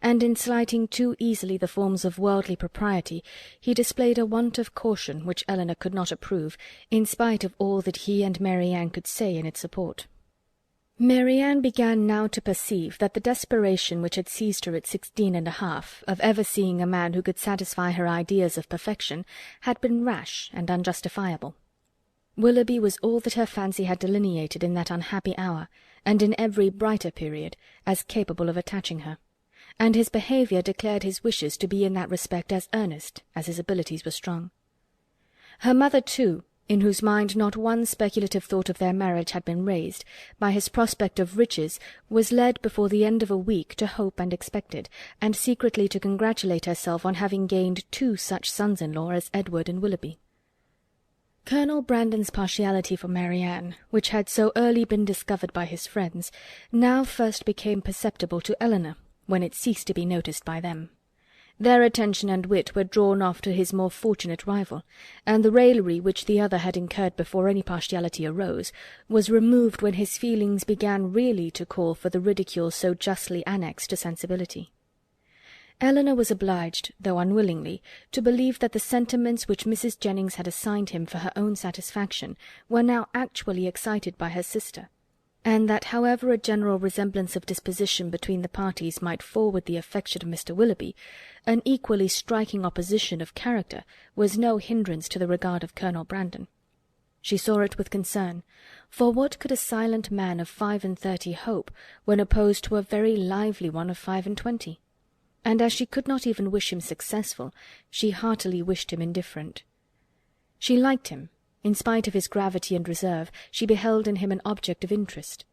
[SPEAKER 1] and in slighting too easily the forms of worldly propriety, he displayed a want of caution which Elinor could not approve, in spite of all that he and Marianne could say in its support. Marianne began now to perceive that the desperation which had seized her at 16½ of ever seeing a man who could satisfy her ideas of perfection had been rash and unjustifiable. Willoughby was all that her fancy had delineated in that unhappy hour, and in every brighter period, as capable of attaching her, and his behaviour declared his wishes to be in that respect as earnest as his abilities were strong. Her mother, too, in whose mind not one speculative thought of their marriage had been raised, by his prospect of riches, was led before the end of a week to hope and expect it, and secretly to congratulate herself on having gained 2 such sons-in-law as Edward and Willoughby. Colonel Brandon's partiality for Marianne, which had so early been discovered by his friends, now first became perceptible to Elinor, when it ceased to be noticed by them. Their attention and wit were drawn off to his more fortunate rival, and the raillery which the other had incurred before any partiality arose, was removed when his feelings began really to call for the ridicule so justly annexed to sensibility. Elinor was obliged, though unwillingly, to believe that the sentiments which Mrs. Jennings had assigned him for her own satisfaction were now actually excited by her sister, and that however a general resemblance of disposition between the parties might forward the affection of Mr. Willoughby, an equally striking opposition of character was no hindrance to the regard of Colonel Brandon. She saw it with concern, for what could a silent man of 35 hope when opposed to a very lively one of 25? And as she could not even wish him successful, she heartily wished him indifferent. She liked him. In spite of his gravity and reserve, she beheld in him an object of interest.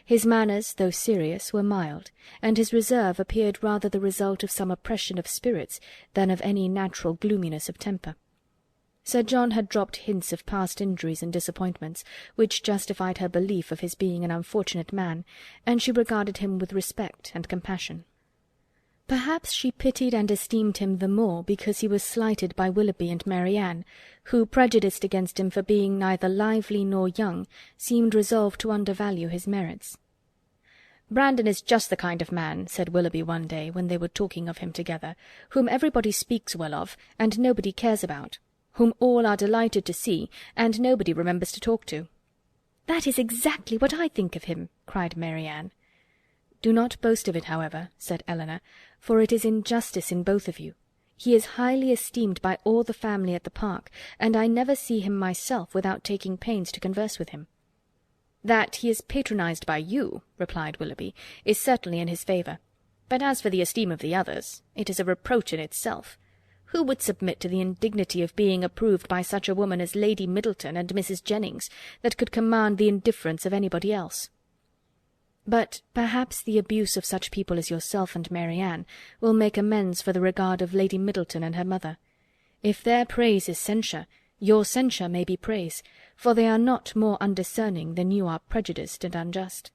[SPEAKER 1] His manners, though serious, were mild, and his reserve appeared rather the result of some oppression of spirits than of any natural gloominess of temper. Sir John had dropped hints of past injuries and disappointments, which justified her belief of his being an unfortunate man, and she regarded him with respect and compassion. Perhaps she pitied and esteemed him the more because he was slighted by Willoughby and Marianne, who, prejudiced against him for being neither lively nor young, seemed resolved to undervalue his merits.
[SPEAKER 2] "Brandon is just the kind of man," said Willoughby one day, when they were talking of him together, "whom everybody speaks well of, and nobody cares about, whom all are delighted to see, and nobody remembers to talk to."
[SPEAKER 1] "That is exactly what I think of him," cried Marianne. "Do not boast of it, however," said Elinor, "for it is injustice in both of you. He is highly esteemed by all the family at the Park, and I never see him myself without taking pains to converse with him."
[SPEAKER 2] "That he is patronized by you," replied Willoughby, "is certainly in his favour. But as for the esteem of the others, it is a reproach in itself. Who would submit to the indignity of being approved by such a woman as Lady Middleton and Mrs. Jennings, that could command the indifference of anybody else?"
[SPEAKER 1] "But perhaps the abuse of such people as yourself and Marianne will make amends for the regard of Lady Middleton and her mother. If their praise is censure, your censure may be praise, for they are not more undiscerning than you are prejudiced and unjust."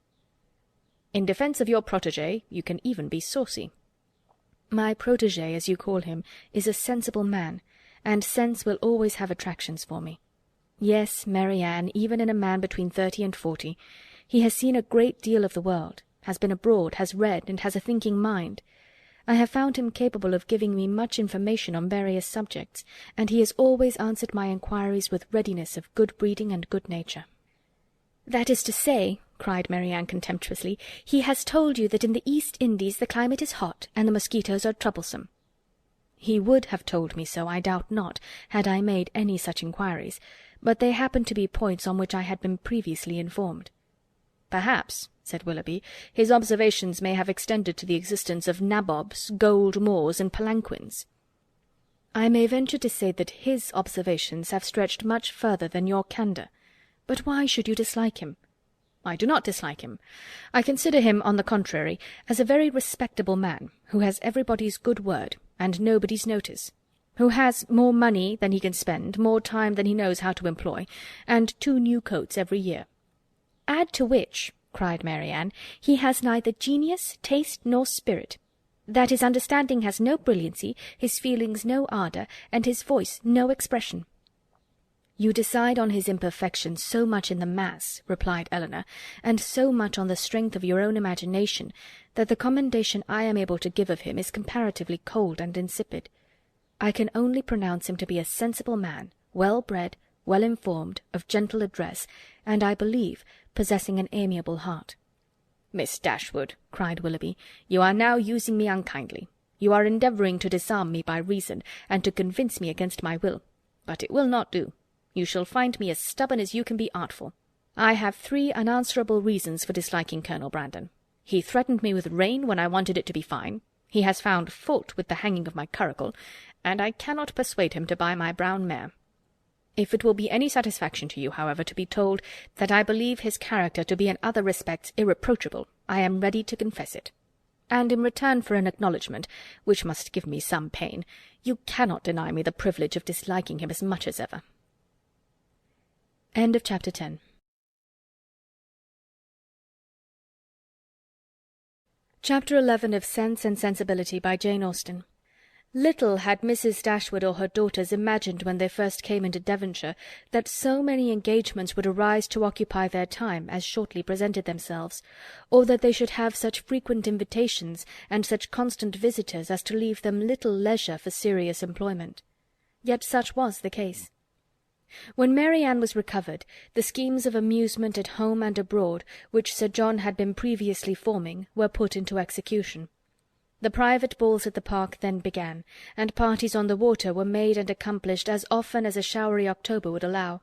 [SPEAKER 2] "In defence of your protégé, you can even be saucy."
[SPEAKER 1] "My protégé, as you call him, is a sensible man, and sense will always have attractions for me. Yes, Marianne, even in a man between 30 and 40, he has seen a great deal of the world, has been abroad, has read, and has a thinking mind. I have found him capable of giving me much information on various subjects, and he has always answered my inquiries with readiness of good breeding and good nature." "That is to say," cried Marianne contemptuously, "he has told you that in the East Indies the climate is hot, and the mosquitoes are troublesome." "He would have told me so, I doubt not, had I made any such inquiries, but they happened to be points on which I had been previously informed."
[SPEAKER 2] "Perhaps," said Willoughby, "his observations may have extended to the existence of nabobs, gold moors, and palanquins."
[SPEAKER 1] "I may venture to say that his observations have stretched much further than your candour. But why should you dislike him?"
[SPEAKER 2] "I do not dislike him. I consider him, on the contrary, as a very respectable man, who has everybody's good word, and nobody's notice, who has more money than he can spend, more time than he knows how to employ, and 2 new coats every year."
[SPEAKER 1] "Add to which," cried Marianne, "he has neither genius, taste, nor spirit; that his understanding has no brilliancy, his feelings no ardour, and his voice no expression." "You decide on his imperfections so much in the mass," replied Elinor, "and so much on the strength of your own imagination, that the commendation I am able to give of him is comparatively cold and insipid. I can only pronounce him to be a sensible man, well bred, well informed, of gentle address, and, I believe, possessing an amiable heart."
[SPEAKER 2] "Miss Dashwood," cried Willoughby, "you are now using me unkindly. You are endeavouring to disarm me by reason, and to convince me against my will. But it will not do. You shall find me as stubborn as you can be artful. I have 3 unanswerable reasons for disliking Colonel Brandon. He threatened me with rain when I wanted it to be fine. He has found fault with the hanging of my curricle, and I cannot persuade him to buy my brown mare. If it will be any satisfaction to you, however, to be told that I believe his character to be in other respects irreproachable, I am ready to confess it. And in return for an acknowledgment, which must give me some pain, you cannot deny me the privilege of disliking him as much as ever."
[SPEAKER 1] End of Chapter 10. Chapter 11 of Sense and Sensibility by Jane Austen. Little had Mrs. Dashwood or her daughters imagined when they first came into Devonshire that so many engagements would arise to occupy their time as shortly presented themselves, or that they should have such frequent invitations and such constant visitors as to leave them little leisure for serious employment. Yet such was the case. When Marianne was recovered, the schemes of amusement at home and abroad, which Sir John had been previously forming, were put into execution. The private balls at the Park then began, and parties on the water were made and accomplished as often as a showery October would allow.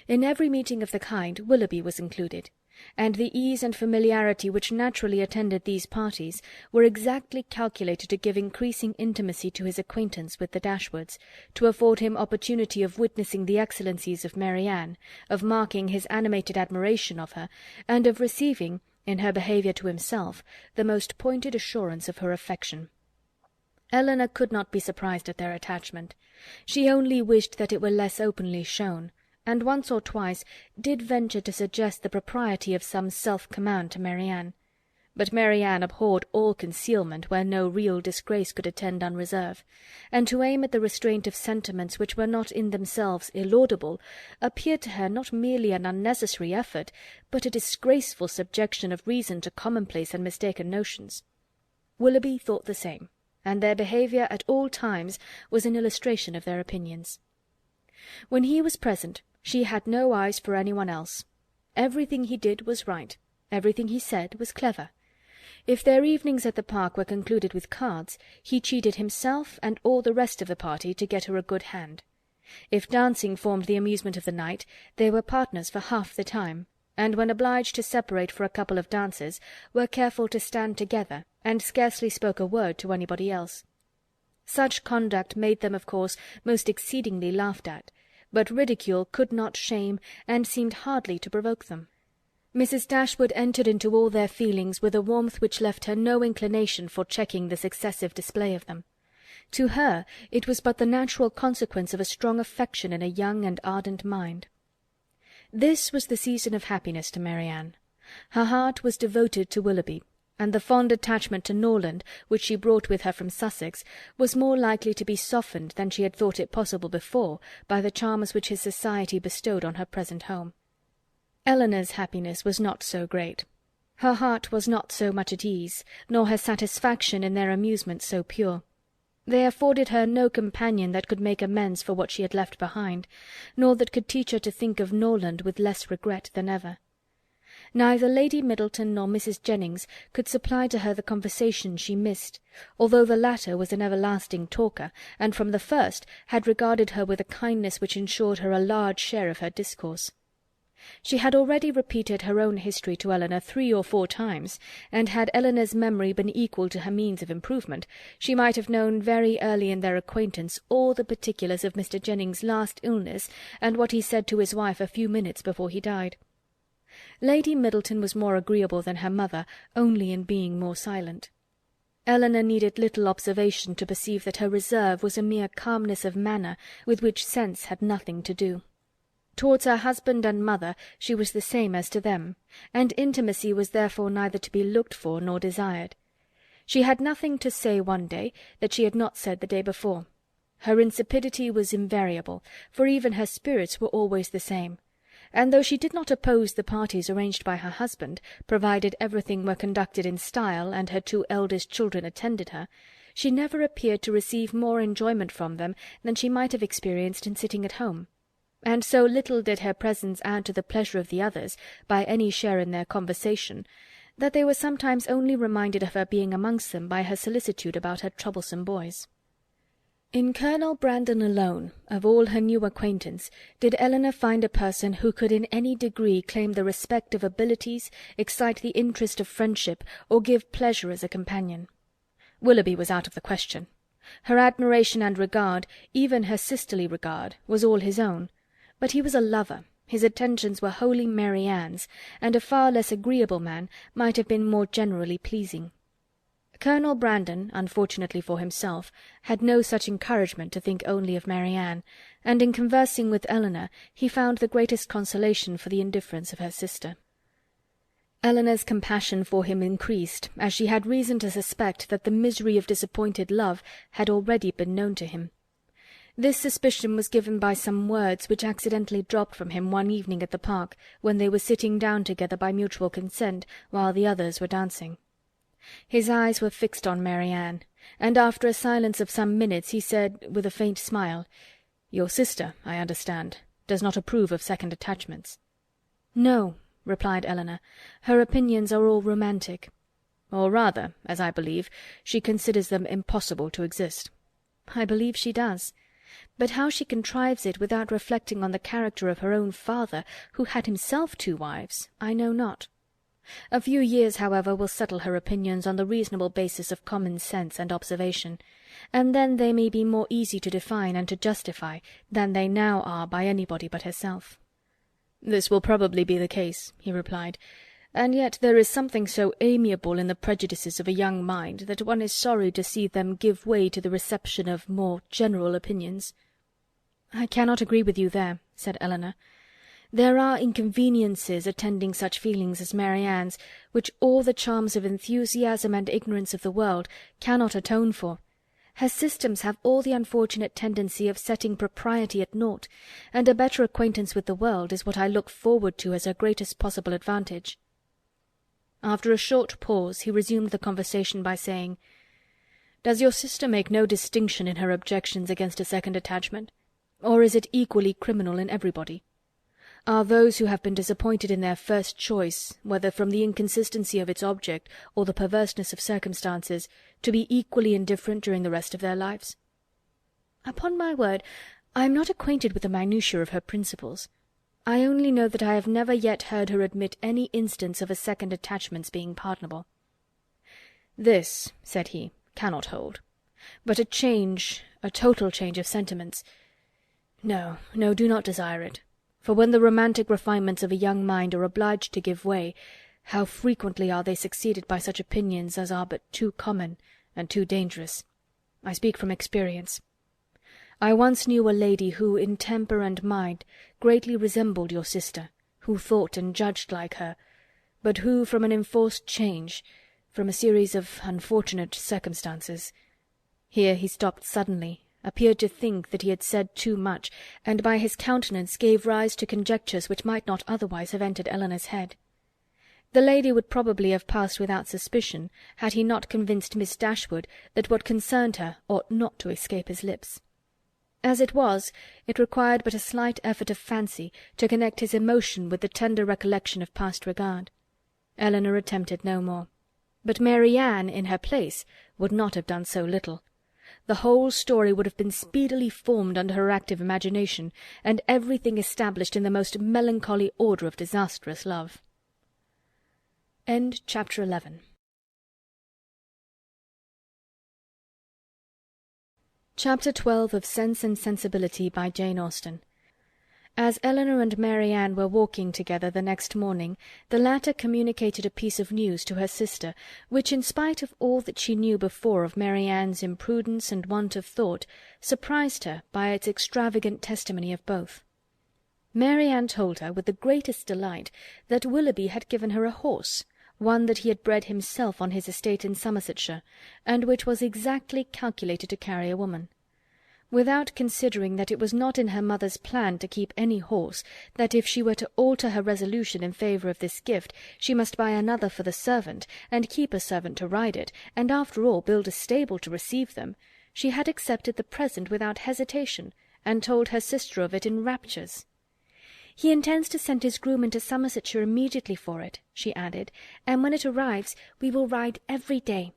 [SPEAKER 1] In every meeting of the kind Willoughby was included, and the ease and familiarity which naturally attended these parties were exactly calculated to give increasing intimacy to his acquaintance with the Dashwoods, to afford him opportunity of witnessing the excellencies of Marianne, of marking his animated admiration of her, and of receiving, in her behaviour to himself, the most pointed assurance of her affection. Elinor could not be surprised at their attachment. She only wished that it were less openly shown, and once or twice did venture to suggest the propriety of some self-command to Marianne. But Marianne abhorred all concealment where no real disgrace could attend unreserve, and to aim at the restraint of sentiments which were not in themselves illaudable appeared to her not merely an unnecessary effort, but a disgraceful subjection of reason to commonplace and mistaken notions. Willoughby thought the same, and their behaviour at all times was an illustration of their opinions. When he was present, she had no eyes for anyone else. Everything he did was right, everything he said was clever. If their evenings at the park were concluded with cards, he cheated himself and all the rest of the party to get her a good hand. If dancing formed the amusement of the night, they were partners for half the time, and when obliged to separate for a couple of dances, were careful to stand together, and scarcely spoke a word to anybody else. Such conduct made them, of course, most exceedingly laughed at, but ridicule could not shame, and seemed hardly to provoke them. Mrs. Dashwood entered into all their feelings with a warmth which left her no inclination for checking this excessive display of them. To her it was but the natural consequence of a strong affection in a young and ardent mind. This was the season of happiness to Marianne. Her heart was devoted to Willoughby, and the fond attachment to Norland, which she brought with her from Sussex, was more likely to be softened than she had thought it possible before by the charms which his society bestowed on her present home. Elinor's happiness was not so great. Her heart was not so much at ease, nor her satisfaction in their amusement so pure. They afforded her no companion that could make amends for what she had left behind, nor that could teach her to think of Norland with less regret than ever. Neither Lady Middleton nor Mrs. Jennings could supply to her the conversation she missed, although the latter was an everlasting talker, and from the first had regarded her with a kindness which ensured her a large share of her discourse. She had already repeated her own history to Elinor 3 or 4 times, and had Elinor's memory been equal to her means of improvement, she might have known very early in their acquaintance all the particulars of Mr. Jennings' last illness, and what he said to his wife a few minutes before he died. Lady Middleton was more agreeable than her mother, only in being more silent. Elinor needed little observation to perceive that her reserve was a mere calmness of manner with which sense had nothing to do. Towards her husband and mother she was the same as to them, and intimacy was therefore neither to be looked for nor desired. She had nothing to say one day that she had not said the day before. Her insipidity was invariable, for even her spirits were always the same, and though she did not oppose the parties arranged by her husband, provided everything were conducted in style and her 2 eldest children attended her, she never appeared to receive more enjoyment from them than she might have experienced in sitting at home, and so little did her presence add to the pleasure of the others by any share in their conversation, that they were sometimes only reminded of her being amongst them by her solicitude about her troublesome boys. In Colonel Brandon alone, of all her new acquaintance, did Elinor find a person who could in any degree claim the respect of abilities, excite the interest of friendship, or give pleasure as a companion. Willoughby was out of the question. Her admiration and regard, even her sisterly regard, was all his own, but he was a lover, his attentions were wholly Marianne's, and a far less agreeable man might have been more generally pleasing. Colonel Brandon, unfortunately for himself, had no such encouragement to think only of Marianne, and in conversing with Elinor he found the greatest consolation for the indifference of her sister. Elinor's compassion for him increased, as she had reason to suspect that the misery of disappointed love had already been known to him. This suspicion was given by some words which accidentally dropped from him one evening at the park, when they were sitting down together by mutual consent, while the others were dancing. His eyes were fixed on Marianne, and after a silence of some minutes he said, with a faint smile, "Your sister, I understand, does not approve of second attachments." "No," replied Elinor, "her opinions are all romantic." "Or rather, as I believe, she considers them impossible to exist." "I believe she does. But how she contrives it without reflecting on the character of her own father, who had himself 2 wives, I know not. A few years, however, will settle her opinions on the reasonable basis of common sense and observation, and then they may be more easy to define and to justify than they now are by anybody but herself.
[SPEAKER 2] "This will probably be the case," he replied, "and yet there is something so amiable in the prejudices of a young mind that one is sorry to see them give way to the reception of more general opinions."
[SPEAKER 1] "I cannot agree with you there," said Elinor. "There are inconveniences attending such feelings as Marianne's, which all the charms of enthusiasm and ignorance of the world cannot atone for. Her systems have all the unfortunate tendency of setting propriety at naught, and a better acquaintance with the world is what I look forward to as her greatest possible advantage." After a short pause he resumed the conversation by saying, "Does your sister make no distinction in her objections against a second attachment? Or is it equally criminal in everybody? Are those who have been disappointed in their first choice, whether from the inconsistency of its object or the perverseness of circumstances, to be equally indifferent during the rest of their lives?" "Upon my word, I am not acquainted with the minutiae of her principles. I only know that I have never yet heard her admit any instance of a second attachment's being pardonable."
[SPEAKER 2] "This," said he, "cannot hold. But a total change of sentiments— No, no, do not desire it. For when the romantic refinements of a young mind are obliged to give way, how frequently are they succeeded by such opinions as are but too common and too dangerous. I speak from experience. I once knew a lady who, in temper and mind, greatly resembled your sister, who thought and judged like her, but who, from an enforced change, from a series of unfortunate circumstances—" Here he stopped suddenly, appeared to think that he had said too much, and by his countenance gave rise to conjectures which might not otherwise have entered Elinor's head. The lady would probably have passed without suspicion, had he not convinced Miss Dashwood that what concerned her ought not to escape his lips. As it was, it required but a slight effort of fancy to connect his emotion with the tender recollection of past regard. Elinor attempted no more. But Marianne, in her place, would not have done so little. The whole story would have been speedily formed under her active imagination, and everything established in the most melancholy order of disastrous love. Chapter 11. Chapter 12 of Sense and Sensibility by Jane Austen. As Elinor and Marianne were walking together the next morning, the latter communicated a piece of news to her sister, which, in spite of all that she knew before of Marianne's imprudence and want of thought, surprised her by its extravagant testimony of both. Marianne told her, with the greatest delight, that Willoughby had given her a horse, one that he had bred himself on his estate in Somersetshire, and which was exactly calculated to carry a woman. Without considering that it was not in her mother's plan to keep any horse, that if she were to alter her resolution in favour of this gift, she must buy another for the servant, and keep a servant to ride it, and after all build a stable to receive them, she had accepted the present without hesitation, and told her sister of it in raptures. "He intends to send his groom into Somersetshire immediately for it," she added, "and when it arrives we will ride every day.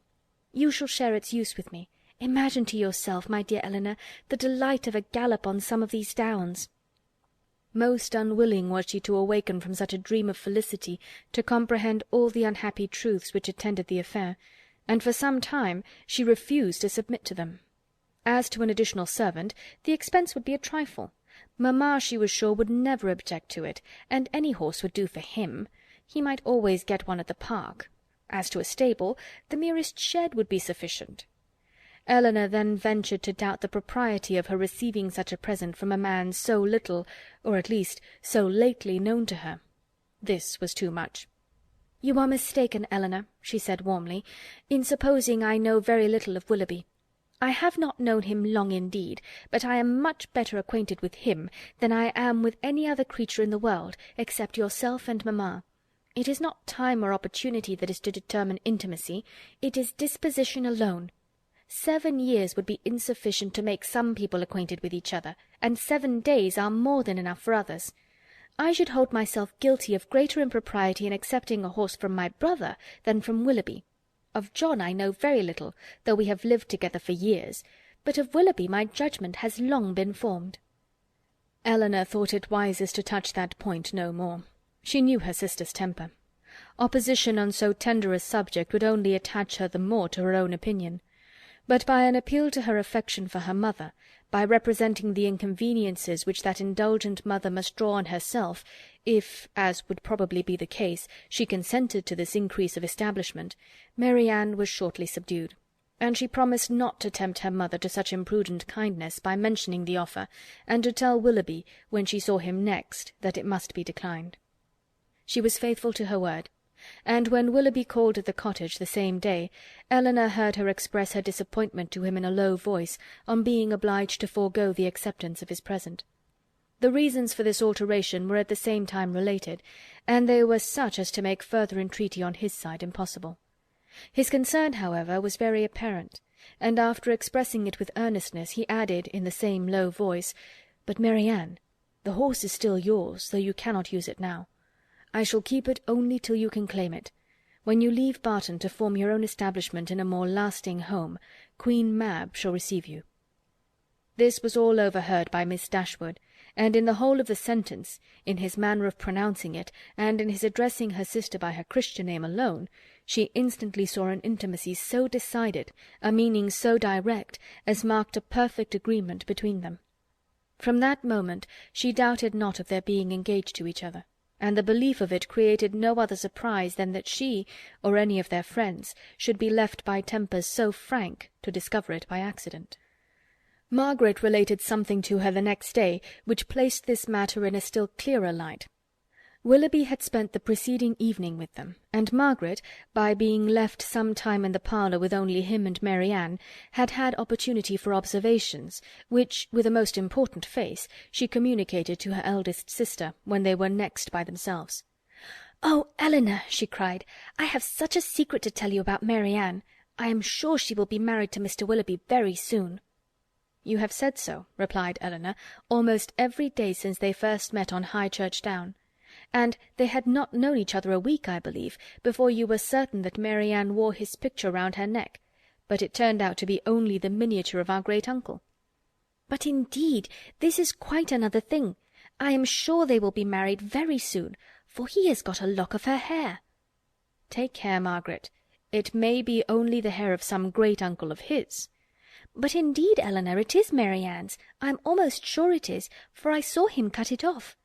[SPEAKER 2] You shall share its use with me. Imagine to yourself, my dear Elinor, the delight of a gallop on some of these downs." Most unwilling was she to awaken from such a dream of felicity to comprehend all the unhappy truths which attended the affair, and for some time she refused to submit to them. As to an additional servant, the expense would be a trifle. Mamma, she was sure, would never object to it, and any horse would do for him. He might always get one at the park. As to a stable, the merest shed would be sufficient. Elinor then ventured to doubt the propriety of her receiving such a present from a man so little, or at least so lately, known to her. This was too much. "You are mistaken, Elinor," she said warmly, "in supposing I know very little of Willoughby. I have not known him long indeed, but I am much better acquainted with him than I am with any other creature in the world, except yourself and mamma. It is not time or opportunity that is to determine intimacy, it is disposition alone. 7 years would be insufficient to make some people acquainted with each other, and 7 days are more than enough for others. I should hold myself guilty of greater impropriety in accepting a horse from my brother than from Willoughby. Of John I know very little, though we have lived together for years,
[SPEAKER 1] but of Willoughby my judgment has long been formed."
[SPEAKER 2] Elinor thought it wisest to touch that point no more. She knew her sister's temper. Opposition on so tender a subject would only attach her the more to her own opinion. But by an appeal to her affection for her mother, by representing the inconveniences which that indulgent mother must draw on herself, if, as would probably be the case, she consented to this increase of establishment, Mary Ann was shortly subdued, and she promised not to tempt her mother to such imprudent kindness by mentioning the offer, and to tell Willoughby, when she saw him next, that it must be declined. She was faithful to her word, and when Willoughby called at the cottage the same day, Elinor heard her express her disappointment to him in a low voice on being obliged to forego the acceptance of his present. The reasons for this alteration were at the same time related, and they were such as to make further entreaty on his side impossible. His concern, however, was very apparent, and after expressing it with earnestness, he added, in the same low voice, "But, Mary Ann, the horse is still yours, though you cannot use it now. I shall keep it only till you can claim it. When you leave Barton to form your own establishment in a more lasting home, Queen Mab shall receive you." This was all overheard by Miss Dashwood, and in the whole of the sentence, in his manner of pronouncing it, and in his addressing her sister by her Christian name alone, she instantly saw an intimacy so decided, a meaning so direct, as marked a perfect agreement between them. From that moment she doubted not of their being engaged to each other, and the belief of it created no other surprise than that she, or any of their friends, should be left by tempers so frank to discover it by accident. Margaret related something to her the next day which placed this matter in a still clearer light. Willoughby had spent the preceding evening with them, and Margaret, by being left some time in the parlour with only him and Mary Ann, had had opportunity for observations, which, with a most important face, she communicated to her eldest sister, when they were next by themselves.
[SPEAKER 1] "Oh, Elinor," she cried, "I have such a secret to tell you about Mary Ann. I am sure she will be married to Mr. Willoughby very soon."
[SPEAKER 2] "You have said so," replied Elinor, "almost every day since they first met on Highchurch Down. And they had not known each other a week, I believe, before you were certain that Mary Ann wore his picture round her neck, but it turned out to be only the miniature of our great-uncle."
[SPEAKER 1] "But indeed this is quite another thing. I am sure they will be married very soon, for he has got a lock of her hair."
[SPEAKER 2] "Take care, Margaret. It may be only the hair of some great-uncle of his."
[SPEAKER 1] "But indeed, Elinor, it is Mary Ann's. I am almost sure it is, for I saw him cut it off.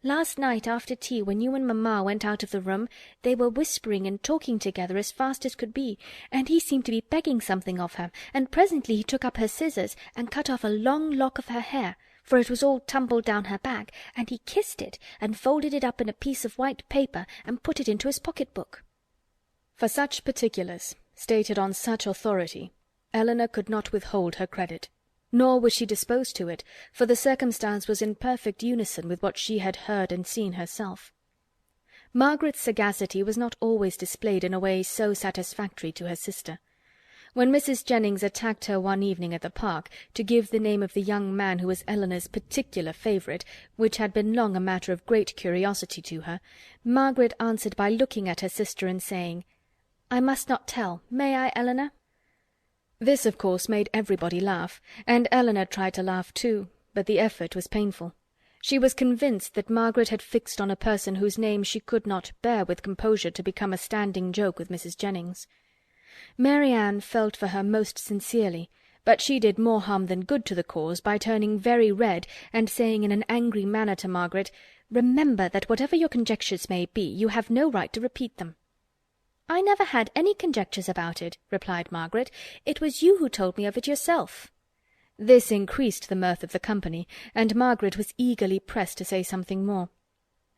[SPEAKER 1] Last night after tea, when you and mamma went out of the room, they were whispering and talking together as fast as could be, and he seemed to be begging something of her, and presently he took up her scissors and cut off a long lock of her hair, for it was all tumbled down her back, and he kissed it and folded it up in a piece of white paper and put it into his pocket-book."
[SPEAKER 2] For such particulars, stated on such authority, Elinor could not withhold her credit. Nor was she disposed to it, for the circumstance was in perfect unison with what she had heard and seen herself. Margaret's sagacity was not always displayed in a way so satisfactory to her sister. When Mrs. Jennings attacked her one evening at the park, to give the name of the young man who was Elinor's particular favourite, which had been long a matter of great curiosity to her, Margaret answered by looking at her sister and saying, "I must not tell, may I, Elinor?" This, of course, made everybody laugh, and Elinor tried to laugh too, but the effort was painful. She was convinced that Margaret had fixed on a person whose name she could not bear with composure to become a standing joke with Mrs. Jennings. Mary Ann felt for her most sincerely, but she did more harm than good to the cause by turning very red and saying in an angry manner to Margaret, "Remember that whatever your conjectures may be, you have no right to repeat them." "I never had any conjectures about it," replied Margaret. "It was you who told me of it yourself." This increased the mirth of the company, and Margaret was eagerly pressed to say something more.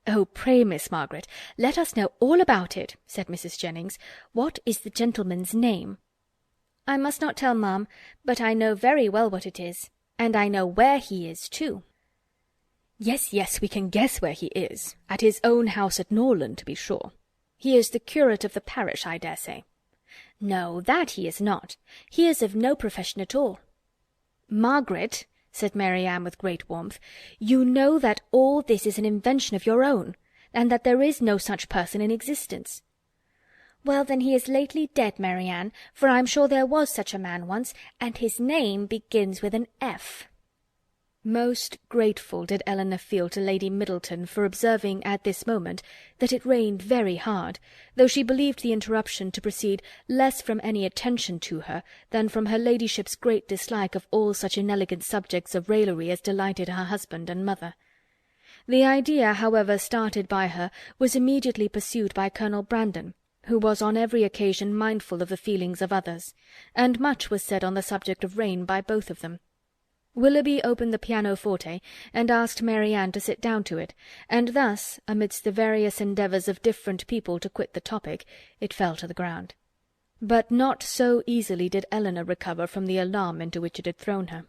[SPEAKER 2] "Oh, pray, Miss Margaret, let us know all about it," said Mrs. Jennings. "What is the gentleman's name?" "I must not tell, ma'am, but I know very well what it is, and I know where he is too." "Yes, yes, we can guess where he is. At his own house at Norland, to be sure. He is the curate of the parish, I dare say." "No, that he is not. He is of no profession at all." "Margaret," said Mary Ann with great warmth, "you know that all this is an invention of your own, and that there is no such person in existence."
[SPEAKER 1] "Well, then he is lately dead, Marianne, for I am sure there was such a man once, and his name begins with an F." Most grateful did Elinor feel to Lady Middleton for observing at this moment that it rained very hard, though she believed the interruption to proceed less from any attention to her than from her ladyship's great dislike of all such inelegant subjects of raillery as delighted her husband and mother. The idea, however, started by her, was immediately pursued by Colonel Brandon, who was on every occasion mindful of the feelings of others, and much was said on the subject of rain by both of them. Willoughby opened the pianoforte, and asked Marianne to sit down to it, and thus, amidst the various endeavours of different people to quit the topic, it fell to the ground. But not so easily did Elinor recover from the alarm into which it had thrown her.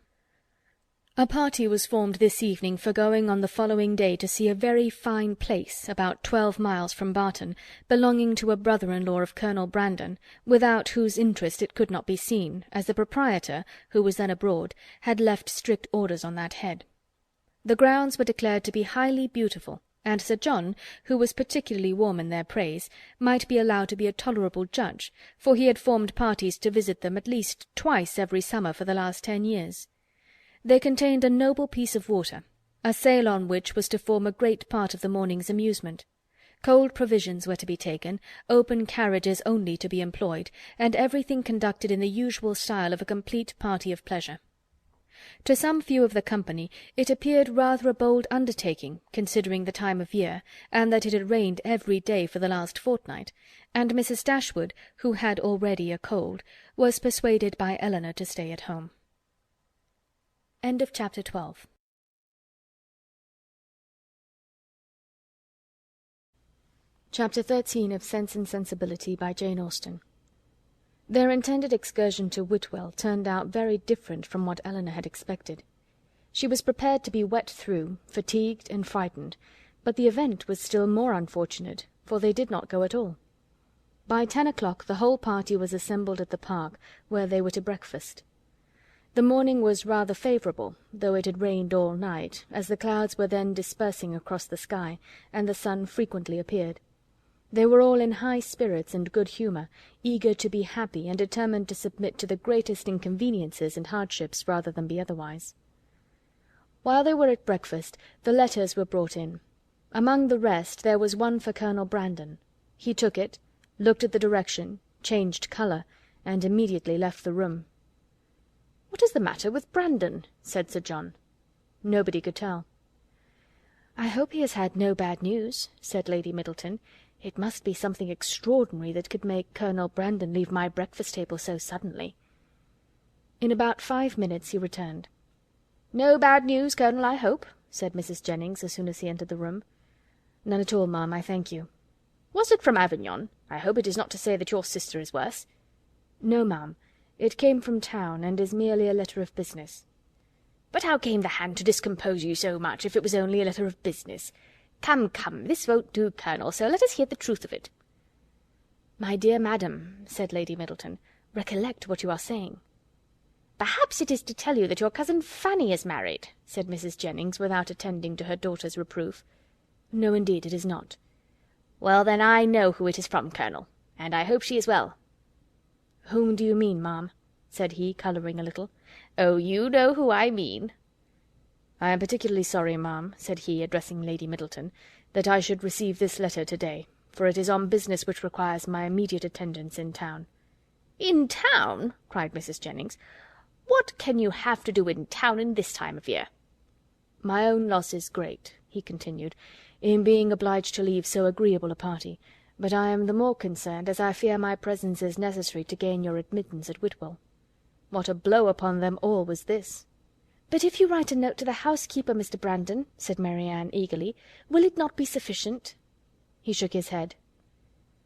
[SPEAKER 1] A party was formed this evening for going on the following day to see a very fine place, about 12 miles from Barton, belonging to a brother-in-law of Colonel Brandon, without whose interest it could not be seen, as the proprietor, who was then abroad, had left strict orders on that head. The grounds were declared to be highly beautiful, and Sir John, who was particularly warm in their praise, might be allowed to be a tolerable judge, for he had formed parties to visit them at least twice every summer for the last 10 years. They contained a noble piece of water, a sail on which was to form a great part of the morning's amusement. Cold provisions were to be taken, open carriages only to be employed, and everything conducted in the usual style of a complete party of pleasure. To some few of the company it appeared rather a bold undertaking, considering the time of year, and that it had rained every day for the last fortnight, and Mrs. Dashwood, who had already a cold, was persuaded by Elinor to stay at home. End of chapter 12. Chapter 13 of Sense and Sensibility by Jane Austen. Their intended excursion to Whitwell turned out very different from what Elinor had expected. She was prepared to be wet through, fatigued and frightened, but the event was still more unfortunate, for they did not go at all. By 10 o'clock the whole party was assembled at the park, where they were to breakfast. The morning was rather favourable, though it had rained all night, as the clouds were then dispersing across the sky, and the sun frequently appeared. They were all in high spirits and good humour, eager to be happy, and determined to submit to the greatest inconveniences and hardships rather than be otherwise. While they were at breakfast, the letters were brought in. Among the rest there was one for Colonel Brandon. He took it, looked at the direction, changed colour, and immediately left the room. "What is the matter with Brandon?" said Sir John. Nobody could tell. "I hope he has had no bad news," said Lady Middleton. "It must be something extraordinary that could make Colonel Brandon leave my breakfast-table so suddenly." In about 5 minutes he returned. "No bad news, Colonel, I hope?" said Mrs. Jennings, as soon as he entered the room. "None at all, ma'am, I thank you." "Was it from Avignon? I hope it is not to say that your sister is worse." "No, ma'am. It came from town, and is merely a letter of business." "But how came the hand to discompose you so much, if it was only a letter of business? Come, come, this won't do, Colonel, so let us hear the truth of it." "My dear madam," said Lady Middleton, "recollect what you are saying." "Perhaps it is to tell you that your cousin Fanny is married," said Mrs. Jennings, without attending to her daughter's reproof. "No, indeed, it is not." "Well, then I know who it is from, Colonel, and I hope she is well." "Whom do you mean, ma'am?" said he, colouring a little. "Oh, you know who I mean." "I am particularly sorry, ma'am," said he, addressing Lady Middleton, "that I should receive this letter to-day, for it is on business which requires my immediate attendance in town." "In town!" cried Mrs. Jennings. "What can you have to do in town in this time of year?" "My own loss is great," he continued, "in being obliged to leave so agreeable a party, but I am the more concerned, as I fear my presence is necessary to gain your admittance at Whitwell." What a blow upon them all was this! "But if you write a note to the housekeeper, Mr. Brandon," said Marianne eagerly, "will it not be sufficient?" He shook his head.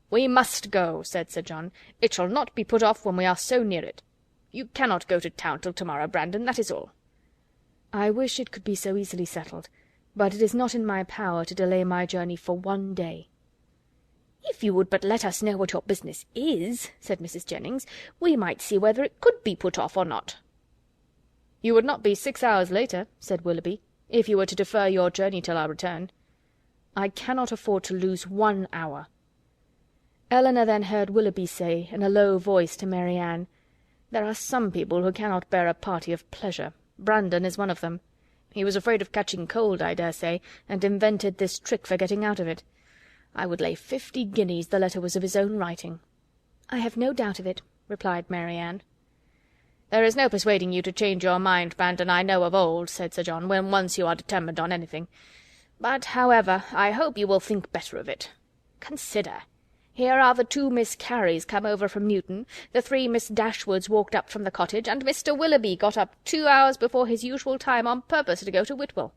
[SPEAKER 1] "We must go," said Sir John. "It shall not be put off when we are so near it. You cannot go to town till to-morrow, Brandon, that is all." "I wish it could be so easily settled, but it is not in my power to delay my journey for 1 day." "If you would but let us know what your business is," said Mrs. Jennings, "we might see whether it could be put off or not." "You would not be 6 hours later," said Willoughby, "if you were to defer your journey till our return." "I cannot afford to lose 1 hour."
[SPEAKER 2] Elinor then heard Willoughby say in a low voice to Mary Ann, "There are some people who cannot bear a party of pleasure. Brandon is one of them. He was afraid of catching cold, I dare say, and invented this trick for getting out of it. I would lay 50 guineas the letter was of his own writing." "I have no doubt of it," replied Mary Ann. "There is no persuading you to change your mind, Brandon, I know of old," said Sir John, "when once you are determined on anything. But, however, I hope you will think better of it. Consider! Here are the 2 Miss Careys come over from Newton, the 3 Miss Dashwoods walked up from the cottage, and Mr. Willoughby got up 2 hours before his usual time on purpose to go to Whitwell."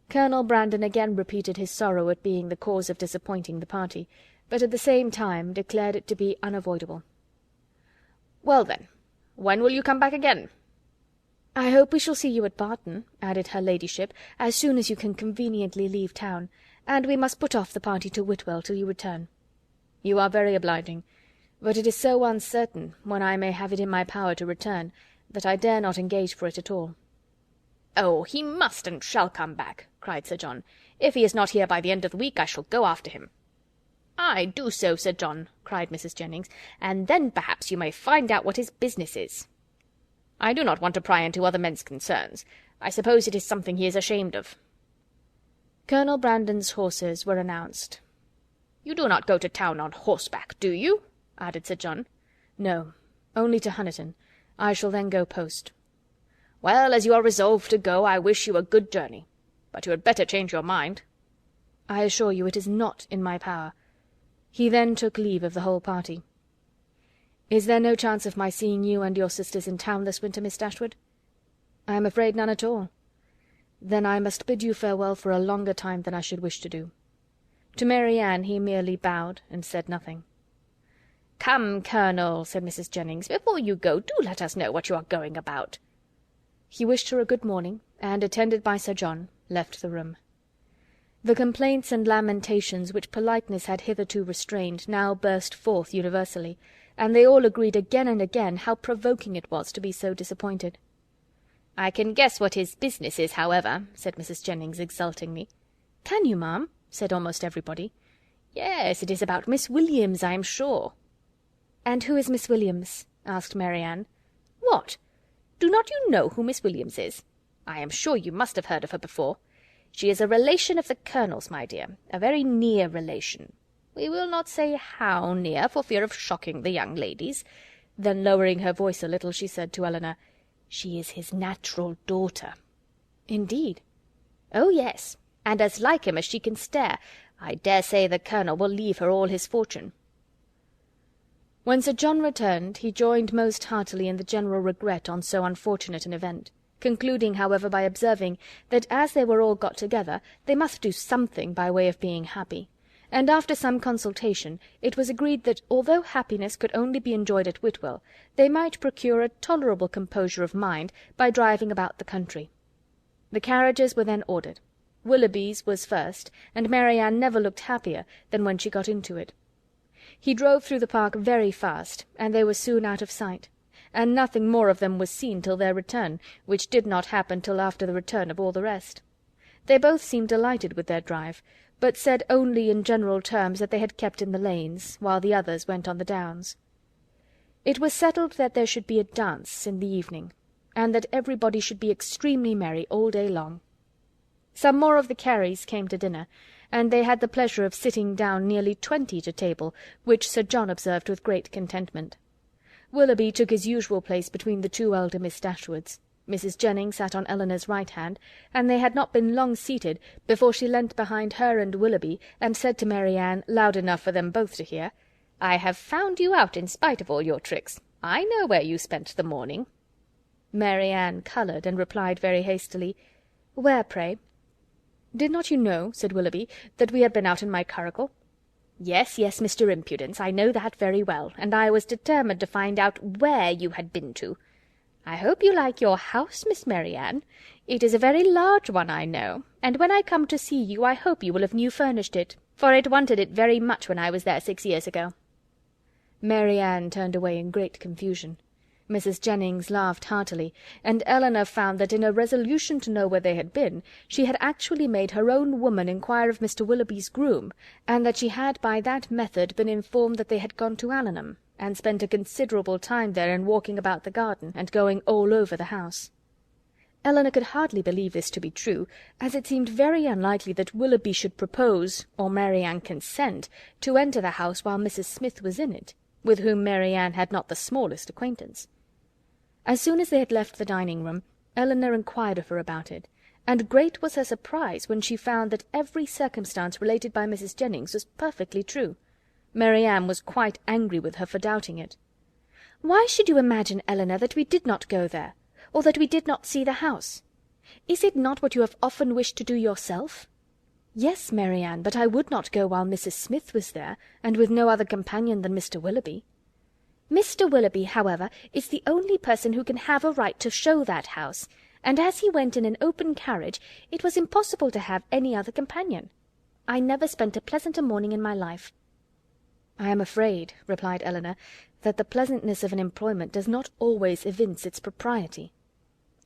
[SPEAKER 2] Colonel Brandon again repeated his sorrow at being the cause of disappointing the party, but at the same time declared it to be unavoidable. "Well, then, when will you come back again?" "I hope we shall see you at Barton," added her ladyship, "as soon as you can conveniently leave town, and we must put off the party to Whitwell till you return." "You are very obliging, but it is so uncertain when I may have it in my power to return, that I dare not engage for it at all." "Oh, he must and shall come back," cried Sir John. "If he is not here by the end of the week, I shall go after him." "Aye, do so, Sir John," cried Mrs. Jennings, "and then perhaps you may find out what his business is. I do not want to pry into other men's concerns. I suppose it is something he is ashamed of." Colonel Brandon's horses were announced. "You do not go to town on horseback, do you?" added Sir John. "No, only to Honiton. I shall then go post." "Well, as you are resolved to go, I wish you a good journey. But you had better change your mind." "I assure you it is not in my power." He then took leave of the whole party. "Is there no chance of my seeing you and your sisters in town this winter, Miss Dashwood?" "I am afraid none at all." "Then I must bid you farewell for a longer time than I should wish to do." To Mary Ann he merely bowed and said nothing. "Come, Colonel," said Mrs. Jennings, "before you go, do let us know what you are going about." He wished her a good morning, and, attended by Sir John, left the room. The complaints and lamentations which politeness had hitherto restrained now burst forth universally, and they all agreed again and again how provoking it was to be so disappointed. "I can guess what his business is, however," said Mrs. Jennings exultingly. "Can you, ma'am?" said almost everybody. "Yes, it is about Miss Williams, I am sure." "And who is Miss Williams?" asked Mary Ann. "What? Do not you know who Miss Williams is? I am sure you must have heard of her before. She is a relation of the Colonel's, my dear, a very near relation. We will not say how near, for fear of shocking the young ladies." Then, lowering her voice a little, she said to Elinor, "She is his natural daughter." "Indeed?" "Oh, yes, and as like him as she can stare. I dare say the Colonel will leave her all his fortune." When Sir John returned, he joined most heartily in the general regret on so unfortunate an event, concluding, however, by observing that as they were all got together, they must do something by way of being happy, and after some consultation it was agreed that, although happiness could only be enjoyed at Whitwell, they might procure a tolerable composure of mind by driving about the country. The carriages were then ordered. Willoughby's was first, and Mary Ann never looked happier than when she got into it. He drove through the park very fast, and they were soon out of sight, and nothing more of them was seen till their return, which did not happen till after the return of all the rest. They both seemed delighted with their drive, but said only in general terms that they had kept in the lanes, while the others went on the downs. It was settled that there should be a dance in the evening, and that everybody should be extremely merry all day long. Some more of the Careys came to dinner, and they had the pleasure of sitting down nearly 20 to table, which Sir John observed with great contentment. Willoughby took his usual place between the 2 elder Miss Dashwoods. Mrs. Jennings sat on Elinor's right hand, and they had not been long seated before she leant behind her and Willoughby, and said to Mary Ann, loud enough for them both to hear, "I have found you out in spite of all your tricks. I know where you spent the morning." Mary Ann coloured, and replied very hastily, "Where, pray?" "Did not you know," said Willoughby, "that we had been out in my curricle?" "Yes, yes, Mr. Impudence, I know that very well, and I was determined to find out where you had been to. I hope you like your house, Miss Mary Ann. It is a very large one, I know, and when I come to see you I hope you will have new furnished it, for it wanted it very much when I was there 6 years ago." Mary Ann turned away in great confusion.
[SPEAKER 1] Mrs. Jennings laughed heartily, and Elinor found that in a resolution to know where they had been, she had actually made her own woman inquire of Mr. Willoughby's groom, and that she had by that method been informed that they had gone to Allenham, and spent a considerable time there in walking about the garden, and going all over the house. Elinor could hardly believe this to be true, as it seemed very unlikely that Willoughby should propose, or Marianne consent, to enter the house while Mrs. Smith was in it, with whom Marianne had not the smallest acquaintance. As soon as they had left the dining-room, Elinor inquired of her about it, and great was her surprise when she found that every circumstance related by Mrs. Jennings was perfectly true. Marianne was quite angry with her for doubting it. "Why should you imagine, Elinor, that we did not go there, or that we did not see the house? Is it not what you have often wished to do yourself?" "Yes, Marianne, but I would not go while Mrs. Smith was there, and with no other companion than Mr. Willoughby." "Mr. Willoughby, however, is the only person who can have a right to show that house, and as he went in an open carriage, it was impossible to have any other companion. I never spent a pleasanter morning in my life." "I am afraid," replied Elinor, "that the pleasantness of an employment does not always evince its propriety."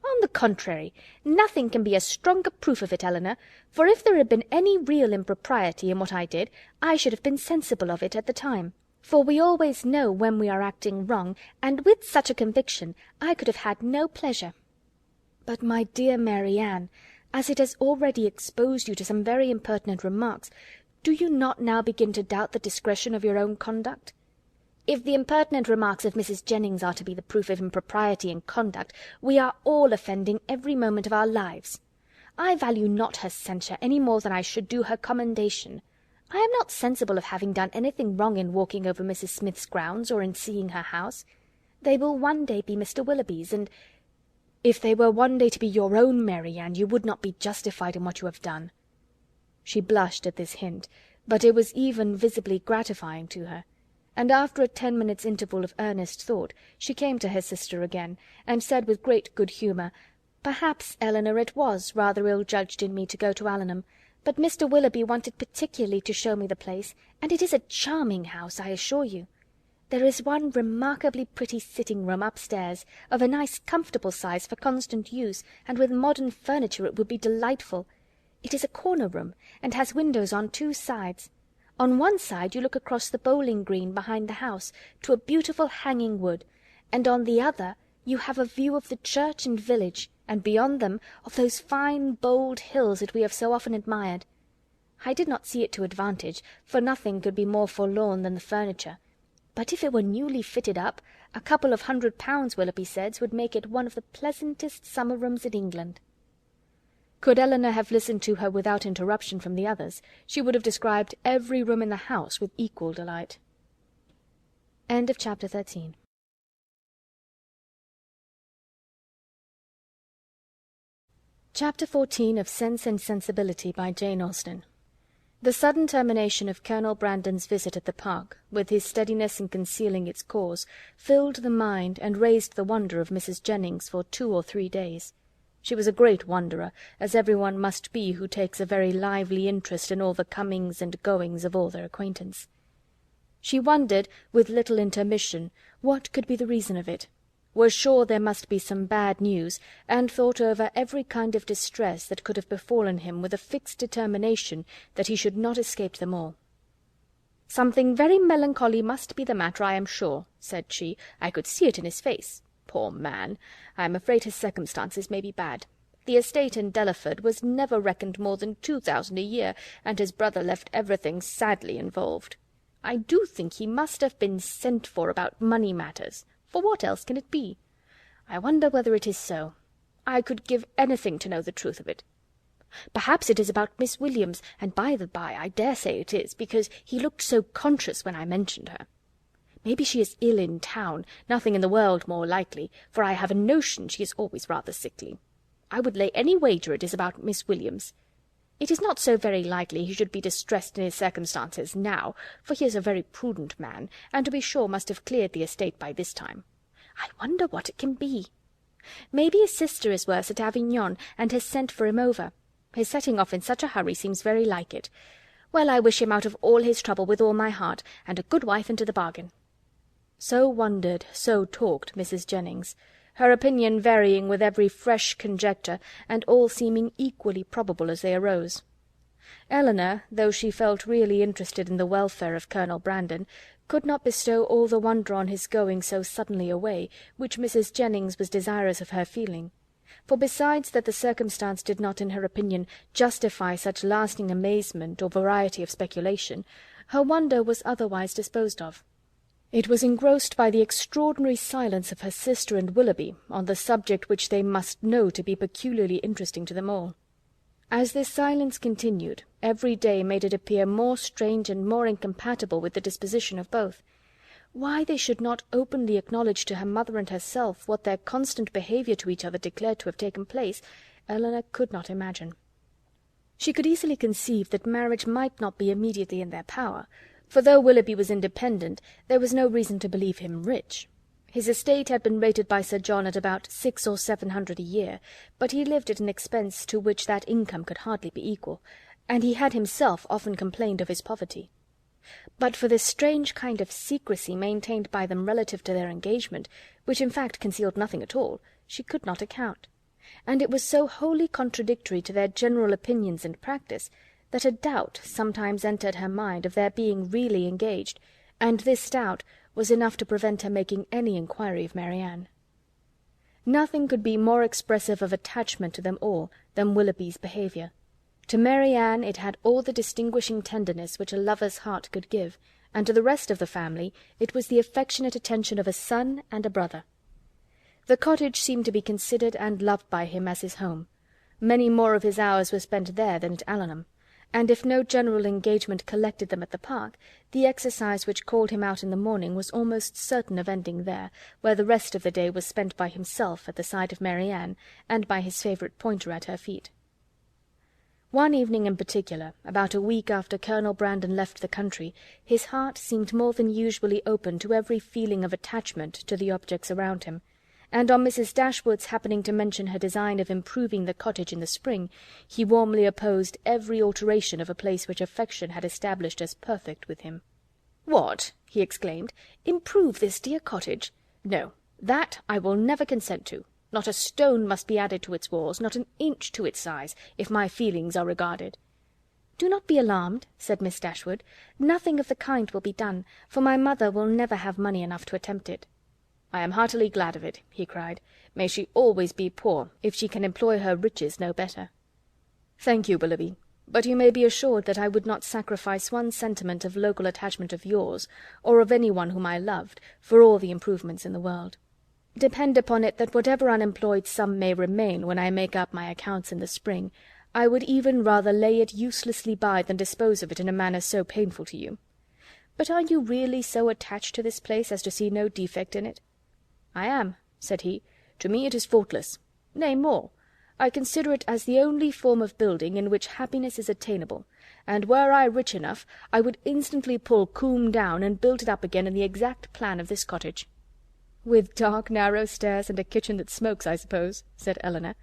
[SPEAKER 1] "On the contrary, nothing can be a stronger proof of it, Elinor, for if there had been any real impropriety in what I did, I should have been sensible of it at the time. For we always know when we are acting wrong, and with such a conviction I could have had no pleasure." "But, my dear Marianne, as it has already exposed you to some very impertinent remarks, do you not now begin to doubt the discretion of your own conduct?" "If the impertinent remarks of Mrs. Jennings are to be the proof of impropriety in conduct, we are all offending every moment of our lives. I value not her censure any more than I should do her commendation. I am not sensible of having done anything wrong in walking over Mrs. Smith's grounds, or in seeing her house. They will one day be Mr. Willoughby's, and—" "If they were one day to be your own, Marianne, you would not be justified in what you have done." She blushed at this hint, but it was even visibly gratifying to her, and after a 10 minutes' interval of earnest thought, she came to her sister again, and said with great good humour, "Perhaps, Elinor, it was rather ill-judged in me to go to Allenham, but Mr. Willoughby wanted particularly to show me the place, and it is a charming house, I assure you. There is one remarkably pretty sitting-room upstairs, of a nice comfortable size for constant use, and with modern furniture it would be delightful. It is a corner room, and has windows on 2 sides. On one side you look across the bowling green behind the house, to a beautiful hanging wood, and on the other you have a view of the church and village, and beyond them of those fine bold hills that we have so often admired. I did not see it to advantage, for nothing could be more forlorn than the furniture. But if it were newly fitted up, a couple of £100, Willoughby says, would make it one of the pleasantest summer-rooms in England." Could Elinor have listened to her without interruption from the others, she would have described every room in the house with equal delight. Chapter 13. Chapter 14 of Sense and Sensibility by Jane Austen. The sudden termination of Colonel Brandon's visit at the park, with his steadiness in concealing its cause, filled the mind and raised the wonder of Mrs. Jennings for 2 or 3 days. She was a great wonderer, as every one must be who takes a very lively interest in all the comings and goings of all their acquaintance. She wondered, with little intermission, what could be the reason of it, was sure there must be some bad news, and thought over every kind of distress that could have befallen him with a fixed determination that he should not escape them all. "Something very melancholy must be the matter, I am sure," said she. "I could see it in his face. Poor man! I am afraid his circumstances may be bad. The estate in Delaford was never reckoned more than 2,000 a year, and his brother left everything sadly involved. I do think he must have been sent for about money matters, for what else can it be? I wonder whether it is so. I could give anything to know the truth of it. Perhaps it is about Miss Williams, and by the by, I dare say it is, because he looked so conscious when I mentioned her. Maybe she is ill in town, nothing in the world more likely, for I have a notion she is always rather sickly. I would lay any wager it is about Miss Williams. It is not so very likely he should be distressed in his circumstances now, for he is a very prudent man, and to be sure must have cleared the estate by this time. I wonder what it can be. Maybe his sister is worse at Avignon, and has sent for him over. His setting off in such a hurry seems very like it. Well, I wish him out of all his trouble with all my heart, and a good wife into the bargain." So wondered, so talked Mrs. Jennings, her opinion varying with every fresh conjecture, and all seeming equally probable as they arose. Elinor, though she felt really interested in the welfare of Colonel Brandon, could not bestow all the wonder on his going so suddenly away, which Mrs. Jennings was desirous of her feeling; for besides that the circumstance did not, in her opinion, justify such lasting amazement or variety of speculation, her wonder was otherwise disposed of. It was engrossed by the extraordinary silence of her sister and Willoughby on the subject which they must know to be peculiarly interesting to them all. As this silence continued, every day made it appear more strange and more incompatible with the disposition of both. Why they should not openly acknowledge to her mother and herself what their constant behaviour to each other declared to have taken place, Elinor could not imagine. She could easily conceive that marriage might not be immediately in their power, for though Willoughby was independent, there was no reason to believe him rich. His estate had been rated by Sir John at about 600 or 700 a year, but he lived at an expense to which that income could hardly be equal, and he had himself often complained of his poverty. But for this strange kind of secrecy maintained by them relative to their engagement, which in fact concealed nothing at all, she could not account; and it was so wholly contradictory to their general opinions and practice, that a doubt sometimes entered her mind of their being really engaged, and this doubt was enough to prevent her making any inquiry of Marianne. Nothing could be more expressive of attachment to them all than Willoughby's behaviour. To Marianne it had all the distinguishing tenderness which a lover's heart could give, and to the rest of the family it was the affectionate attention of a son and a brother. The cottage seemed to be considered and loved by him as his home. Many more of his hours were spent there than at Allenham, and if no general engagement collected them at the park, the exercise which called him out in the morning was almost certain of ending there, where the rest of the day was spent by himself at the side of Marianne, and by his favourite pointer at her feet. One evening in particular, about a week after Colonel Brandon left the country, his heart seemed more than usually open to every feeling of attachment to the objects around him, and on Mrs. Dashwood's happening to mention her design of improving the cottage in the spring, he warmly opposed every alteration of a place which affection had established as perfect with him. "What!" he exclaimed, "improve this dear cottage? No, that I will never consent to. Not a stone must be added to its walls, not an inch to its size, if my feelings are regarded." "Do not be alarmed," said Miss Dashwood. "Nothing of the kind will be done, for my mother will never have money enough to attempt it." "I am heartily glad of it," he cried. "May she always be poor, if she can employ her riches no better." "Thank you, Willoughby, but you may be assured that I would not sacrifice one sentiment of local attachment of yours, or of any one whom I loved, for all the improvements in the world. Depend upon it that whatever unemployed sum may remain when I make up my accounts in the spring, I would even rather lay it uselessly by than dispose of it in a manner so painful to you. But are you really so attached to this place as to see no defect in it?" "I am," said he. "To me it is faultless. Nay, more, I consider it as the only form of building in which happiness is attainable, and were I rich enough, I would instantly pull Combe down and build it up again in the exact plan of this cottage." "With dark narrow stairs and a kitchen that smokes, I suppose," said Elinor.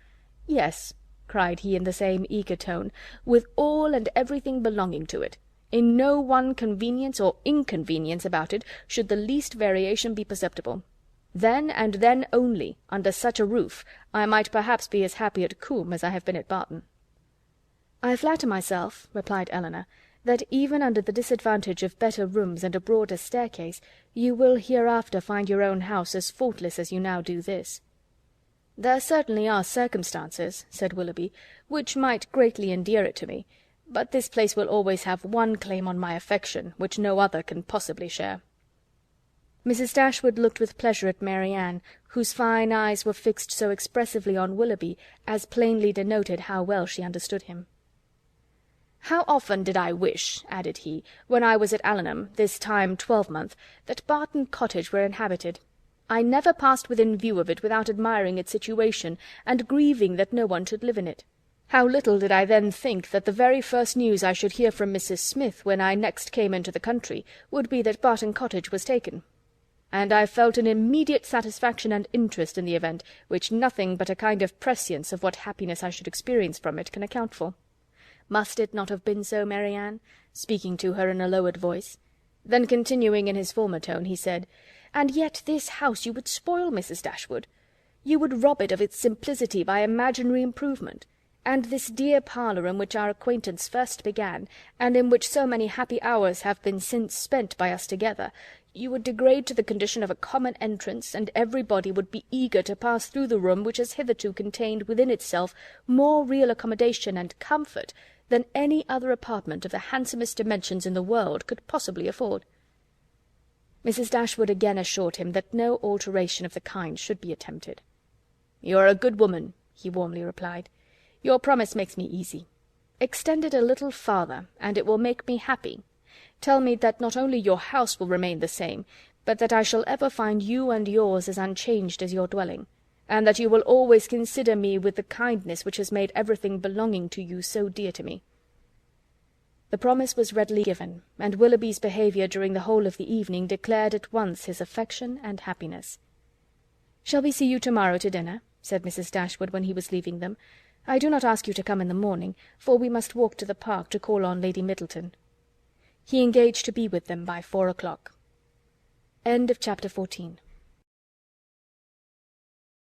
[SPEAKER 1] "Yes," cried he in the same eager tone, "with all and everything belonging to it. In no one convenience or inconvenience about it should the least variation be perceptible. Then, and then only, under such a roof, I might perhaps be as happy at Combe as I have been at Barton." "I flatter myself," replied Elinor, "that even under the disadvantage of better rooms and a broader staircase, you will hereafter find your own house as faultless as you now do this." "There certainly are circumstances," said Willoughby, "which might greatly endear it to me, but this place will always have one claim on my affection which no other can possibly share." Mrs. Dashwood looked with pleasure at Marianne, whose fine eyes were fixed so expressively on Willoughby as plainly denoted how well she understood him. "How often did I wish," added he, "when I was at Allenham, this time twelvemonth, that Barton Cottage were inhabited! I never passed within view of it without admiring its situation, and grieving that no one should live in it. How little did I then think that the very first news I should hear from Mrs. Smith, when I next came into the country, would be that Barton Cottage was taken! And I felt an immediate satisfaction and interest in the event, which nothing but a kind of prescience of what happiness I should experience from it can account for. Must it not have been so, Marianne?" speaking to her in a lowered voice.
[SPEAKER 2] Then, continuing in his former tone, he said, "And yet this house you would spoil, Mrs. Dashwood. You would rob it of its simplicity by imaginary improvement. And this dear parlour in which our acquaintance first began, and in which so many happy hours have been since spent by us together, you would degrade to the condition of a common entrance, and everybody would be eager to pass through the room which has hitherto contained within itself more real accommodation and comfort than any other apartment of the handsomest dimensions in the world could possibly afford." Mrs. Dashwood again assured him that no alteration of the kind should be attempted. "You are a good woman," he warmly replied. "Your promise makes me easy. Extend it a little farther, and it will make me happy. Tell me that not only your house will remain the same, but that I shall ever find you and yours as unchanged as your dwelling, and that you will always consider me with the kindness which has made everything belonging to you so dear to me." The promise was readily given, and Willoughby's behaviour during the whole of the evening declared at once his affection and happiness. "Shall we see you to-morrow to dinner?" said Mrs. Dashwood when he was leaving them. "I do not ask you to come in the morning, for we must walk to the park to call on Lady Middleton." He engaged to be with them by 4 o'clock. Chapter 14